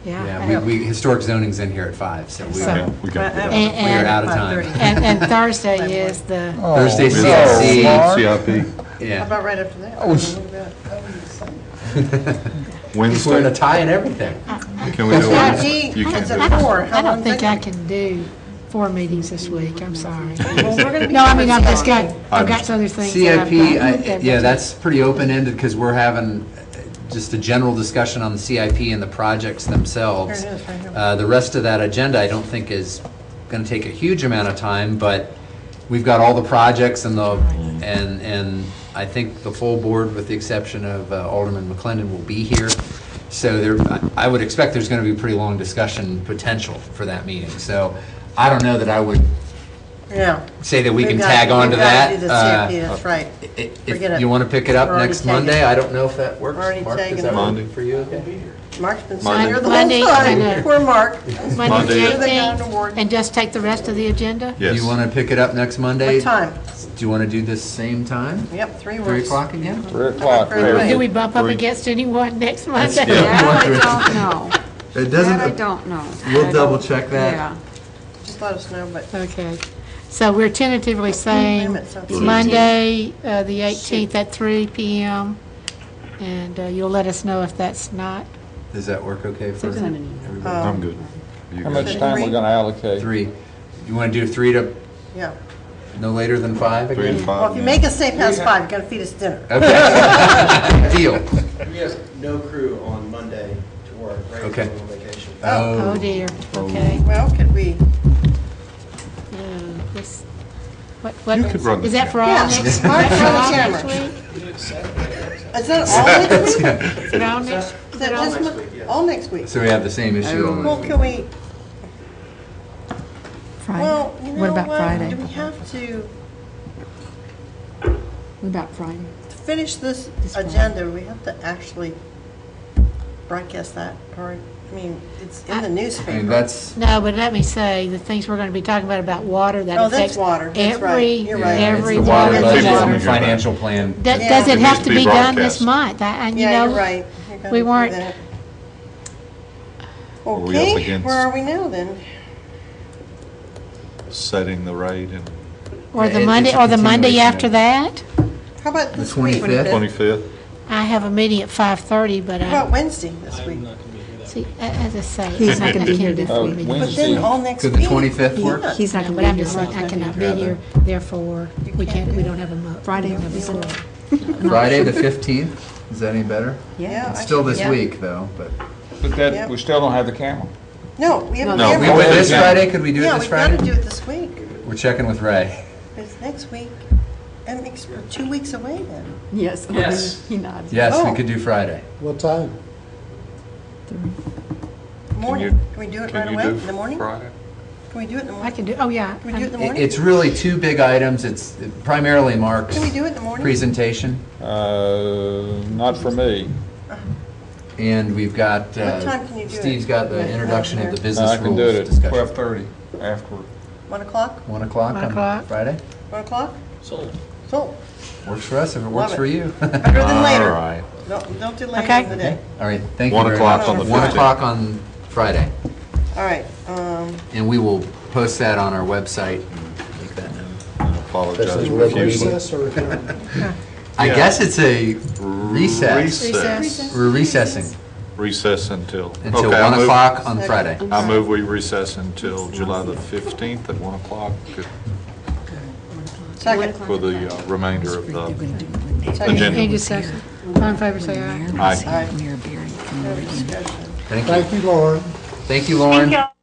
Speaker 1: Yeah.
Speaker 5: Yeah, we historic zoning's in here at 5, so we
Speaker 1: So-
Speaker 5: are
Speaker 4: We got to
Speaker 1: And-
Speaker 5: out of time.
Speaker 1: And Thursday is the,
Speaker 5: Thursday
Speaker 8: no.
Speaker 5: CIC.
Speaker 4: CIP.
Speaker 7: How
Speaker 5: Yeah.
Speaker 7: about right after that?
Speaker 8: Oh,
Speaker 7: Look at that.
Speaker 5: He's wearing a
Speaker 4: Wednesday,
Speaker 5: tie and everything.
Speaker 4: can we do
Speaker 7: Yeah,
Speaker 4: it?
Speaker 7: gee,
Speaker 4: You can't
Speaker 7: it's
Speaker 4: do
Speaker 7: at
Speaker 4: it.
Speaker 7: 4. How
Speaker 1: I don't
Speaker 7: long
Speaker 1: think
Speaker 7: they-
Speaker 1: I can do 4 meetings this week, I'm sorry.
Speaker 7: Well, we're gonna be
Speaker 1: No, I mean, I've just got,
Speaker 7: covering
Speaker 1: I've got other things that I've
Speaker 5: CIP,
Speaker 1: got.
Speaker 5: yeah, that's pretty open-ended because we're having just a general discussion on the CIP and the projects themselves.
Speaker 7: There it is, right here.
Speaker 5: The rest of that agenda, I don't think is going to take a huge amount of time, but we've got all the projects and and I think the full board, with the exception of Alderman McClendon, will be here. So I would expect there's going to be a pretty long discussion potential for that meeting. So I don't know that I would
Speaker 7: Yeah.
Speaker 5: say that we can
Speaker 7: We've got-
Speaker 5: tag on to
Speaker 7: we've gotta
Speaker 5: that.
Speaker 7: do the CIP, that's right. Forget
Speaker 5: If
Speaker 7: it.
Speaker 5: you want to pick it up
Speaker 7: We're already
Speaker 5: next
Speaker 7: tagging.
Speaker 5: Monday, I don't know if that works.
Speaker 7: We're already
Speaker 5: Mark,
Speaker 7: tagging
Speaker 5: does that
Speaker 7: it.
Speaker 5: work
Speaker 4: Monday.
Speaker 5: for you? Okay.
Speaker 7: Mark's been
Speaker 4: Monday.
Speaker 7: sitting here the
Speaker 1: Monday,
Speaker 7: whole
Speaker 1: I know.
Speaker 7: time. Poor Mark.
Speaker 1: Monday
Speaker 4: Monday.
Speaker 1: the
Speaker 7: They got an
Speaker 1: 18th,
Speaker 7: award.
Speaker 1: and just take the rest of the agenda?
Speaker 5: Do
Speaker 4: Yes.
Speaker 5: you want to pick it up next Monday?
Speaker 7: What time?
Speaker 5: Do you want to do this same time?
Speaker 7: Yep, 3 works.
Speaker 5: 3 o'clock again?
Speaker 8: 3 o'clock.
Speaker 7: Right, right.
Speaker 1: Do we bump up
Speaker 4: Three.
Speaker 1: against anyone next Monday?
Speaker 5: Yeah.
Speaker 9: That I don't know.
Speaker 5: It
Speaker 9: That I
Speaker 5: doesn't,
Speaker 9: don't know.
Speaker 5: we'll double check that.
Speaker 9: Yeah.
Speaker 7: Just let us know, but
Speaker 1: Okay, so we're tentatively saying
Speaker 7: minute, so it's
Speaker 1: Monday, the 18th at 3 PM, and you'll let us know if that's not.
Speaker 5: Does that work okay for everybody?
Speaker 4: I'm good. You
Speaker 8: How
Speaker 4: good?
Speaker 8: much time we gonna allocate?
Speaker 5: 3. You want to do 3 to
Speaker 7: yeah.
Speaker 5: no later than 5
Speaker 4: 3 and
Speaker 5: again?
Speaker 4: 5.
Speaker 7: Well, if you make us stay past 5, you gotta feed us dinner.
Speaker 5: Okay. Deal.
Speaker 10: We have no crew on Monday to work, right?
Speaker 5: Okay.
Speaker 10: We're on vacation.
Speaker 1: Oh dear, okay.
Speaker 7: Well, could we?
Speaker 1: This- What,
Speaker 4: You could run
Speaker 1: is
Speaker 4: the
Speaker 1: that for all
Speaker 7: Yeah.
Speaker 1: next?
Speaker 7: Mark,
Speaker 1: is that for
Speaker 7: run the
Speaker 1: all
Speaker 7: camera.
Speaker 1: next week?
Speaker 7: Is that all next week?
Speaker 1: Is it all next?
Speaker 7: Is that just all next week?
Speaker 5: So we have the same issue on
Speaker 7: Well, can we,
Speaker 9: Friday.
Speaker 7: well, you know
Speaker 9: What about
Speaker 7: what?
Speaker 9: Friday?
Speaker 7: Do we have to
Speaker 9: What about Friday?
Speaker 7: finish this
Speaker 9: Friday.
Speaker 7: agenda? We have to actually broadcast that, or, I mean, it's in the
Speaker 5: I mean,
Speaker 7: newspaper.
Speaker 5: that's,
Speaker 1: No, but let me say, the things we're going to be talking about water, that
Speaker 7: Oh, that's
Speaker 1: affects
Speaker 7: water. That's right.
Speaker 1: every,
Speaker 7: You're right.
Speaker 5: yeah, it's
Speaker 1: every
Speaker 5: the water
Speaker 1: one of
Speaker 5: budget
Speaker 1: us.
Speaker 5: and the
Speaker 4: People-
Speaker 5: financial plan.
Speaker 1: Does
Speaker 7: Yeah.
Speaker 1: it
Speaker 4: It
Speaker 1: have
Speaker 4: needs
Speaker 1: to
Speaker 4: to
Speaker 1: be
Speaker 4: be
Speaker 1: done this
Speaker 4: broadcast.
Speaker 1: month? And you
Speaker 7: Yeah, you're
Speaker 1: know,
Speaker 7: right. You're gonna
Speaker 1: we
Speaker 7: do
Speaker 1: weren't-
Speaker 7: that.
Speaker 4: Are we up
Speaker 7: Okay,
Speaker 4: against-
Speaker 7: where are we now then?
Speaker 4: Setting the rate and
Speaker 1: or
Speaker 5: Yeah,
Speaker 1: the
Speaker 5: it's
Speaker 1: Monday,
Speaker 5: a
Speaker 1: or the Monday
Speaker 5: continuation
Speaker 1: after
Speaker 5: of-
Speaker 1: that?
Speaker 7: How about
Speaker 5: The
Speaker 7: this week?
Speaker 5: 25th?
Speaker 4: 25th.
Speaker 1: I have a meeting at 5:30, but
Speaker 7: How about
Speaker 1: I,
Speaker 7: Wednesday this week?
Speaker 1: see, as I say.
Speaker 9: He's not
Speaker 1: I
Speaker 9: gonna be
Speaker 1: can't
Speaker 9: here
Speaker 1: do
Speaker 9: this
Speaker 1: 4
Speaker 9: week.
Speaker 1: meetings.
Speaker 7: But
Speaker 8: Wednesday.
Speaker 7: then all next
Speaker 5: Could
Speaker 7: week.
Speaker 5: the 25th work?
Speaker 7: Yeah.
Speaker 9: He's not
Speaker 1: No,
Speaker 9: going
Speaker 1: but
Speaker 9: to
Speaker 1: I'm
Speaker 9: be
Speaker 1: just
Speaker 9: here.
Speaker 1: saying, I cannot be here, therefore, we can't, we don't have a
Speaker 9: Friday
Speaker 1: we don't
Speaker 9: or
Speaker 1: have a
Speaker 9: Sunday.
Speaker 1: quorum.
Speaker 5: Friday, the 15th? Is that any better?
Speaker 7: Yeah.
Speaker 5: It's
Speaker 7: I
Speaker 5: still
Speaker 7: should-
Speaker 5: this
Speaker 7: yeah.
Speaker 5: week, though, but.
Speaker 8: But
Speaker 7: Yeah.
Speaker 8: that, we still don't have the camera.
Speaker 7: No, we haven't.
Speaker 4: No,
Speaker 5: We
Speaker 4: we
Speaker 5: went this
Speaker 8: Yeah.
Speaker 5: Friday? Could we do it
Speaker 7: Yeah,
Speaker 5: this
Speaker 7: we've got to
Speaker 5: Friday?
Speaker 7: do it this week.
Speaker 5: We're checking with Ray.
Speaker 7: It's next week. That makes, we're 2 weeks away then.
Speaker 9: Yes. He nods.
Speaker 5: Yes, we
Speaker 7: Oh.
Speaker 5: could do Friday.
Speaker 3: What time?
Speaker 7: Morning.
Speaker 4: you-
Speaker 7: Can we do it
Speaker 4: Can
Speaker 7: right
Speaker 4: you
Speaker 7: away?
Speaker 4: do
Speaker 7: In the morning?
Speaker 4: Friday?
Speaker 7: Can we do it in the
Speaker 1: I
Speaker 7: morning?
Speaker 1: can do, oh, yeah.
Speaker 7: Can we do it in the
Speaker 5: It-
Speaker 7: morning?
Speaker 5: It's really 2 big items. It's primarily Mark's
Speaker 7: Can we do it in the morning?
Speaker 5: presentation,
Speaker 8: Not for me.
Speaker 5: and we've got,
Speaker 7: What time can you do it?
Speaker 5: Steve's got the introduction of the business
Speaker 8: I can do it
Speaker 5: rules
Speaker 8: at
Speaker 5: discussion.
Speaker 8: 12:30 afterward.
Speaker 7: 1 o'clock?
Speaker 5: 1 o'clock
Speaker 1: 1
Speaker 5: on
Speaker 1: o'clock.
Speaker 5: Friday?
Speaker 7: 1 o'clock?
Speaker 10: Sold.
Speaker 7: So,
Speaker 5: Works for us if it works
Speaker 7: Love it.
Speaker 5: for you.
Speaker 7: better than later.
Speaker 4: All right.
Speaker 7: Don't do later
Speaker 1: Okay.
Speaker 7: in the day.
Speaker 5: All right, thank you
Speaker 4: 1
Speaker 5: very
Speaker 4: o'clock
Speaker 5: much.
Speaker 4: on the
Speaker 5: 1
Speaker 4: 15th.
Speaker 5: o'clock on Friday,
Speaker 7: All right,
Speaker 5: and we will post that on our website. Make that known.
Speaker 4: I apologize
Speaker 3: Is it
Speaker 4: profusely.
Speaker 3: recess or?
Speaker 5: I
Speaker 4: Yeah.
Speaker 5: guess it's a recess.
Speaker 1: Recess.
Speaker 5: We're recessing
Speaker 4: Recess until.
Speaker 5: until
Speaker 4: Okay, I'll
Speaker 5: 1
Speaker 4: move-
Speaker 5: o'clock on Friday.
Speaker 4: I move we recess until July the 15th at 1 o'clock
Speaker 7: second.
Speaker 4: for the remainder of the
Speaker 7: Second.
Speaker 4: agenda.
Speaker 1: Any discussion? All in favor, say aye.
Speaker 4: Aye.
Speaker 7: All right.
Speaker 9: We are very
Speaker 7: No discussion.
Speaker 5: Thank you.
Speaker 3: Thank you, Lauren.
Speaker 5: Thank you, Lauren.
Speaker 2: Thank you.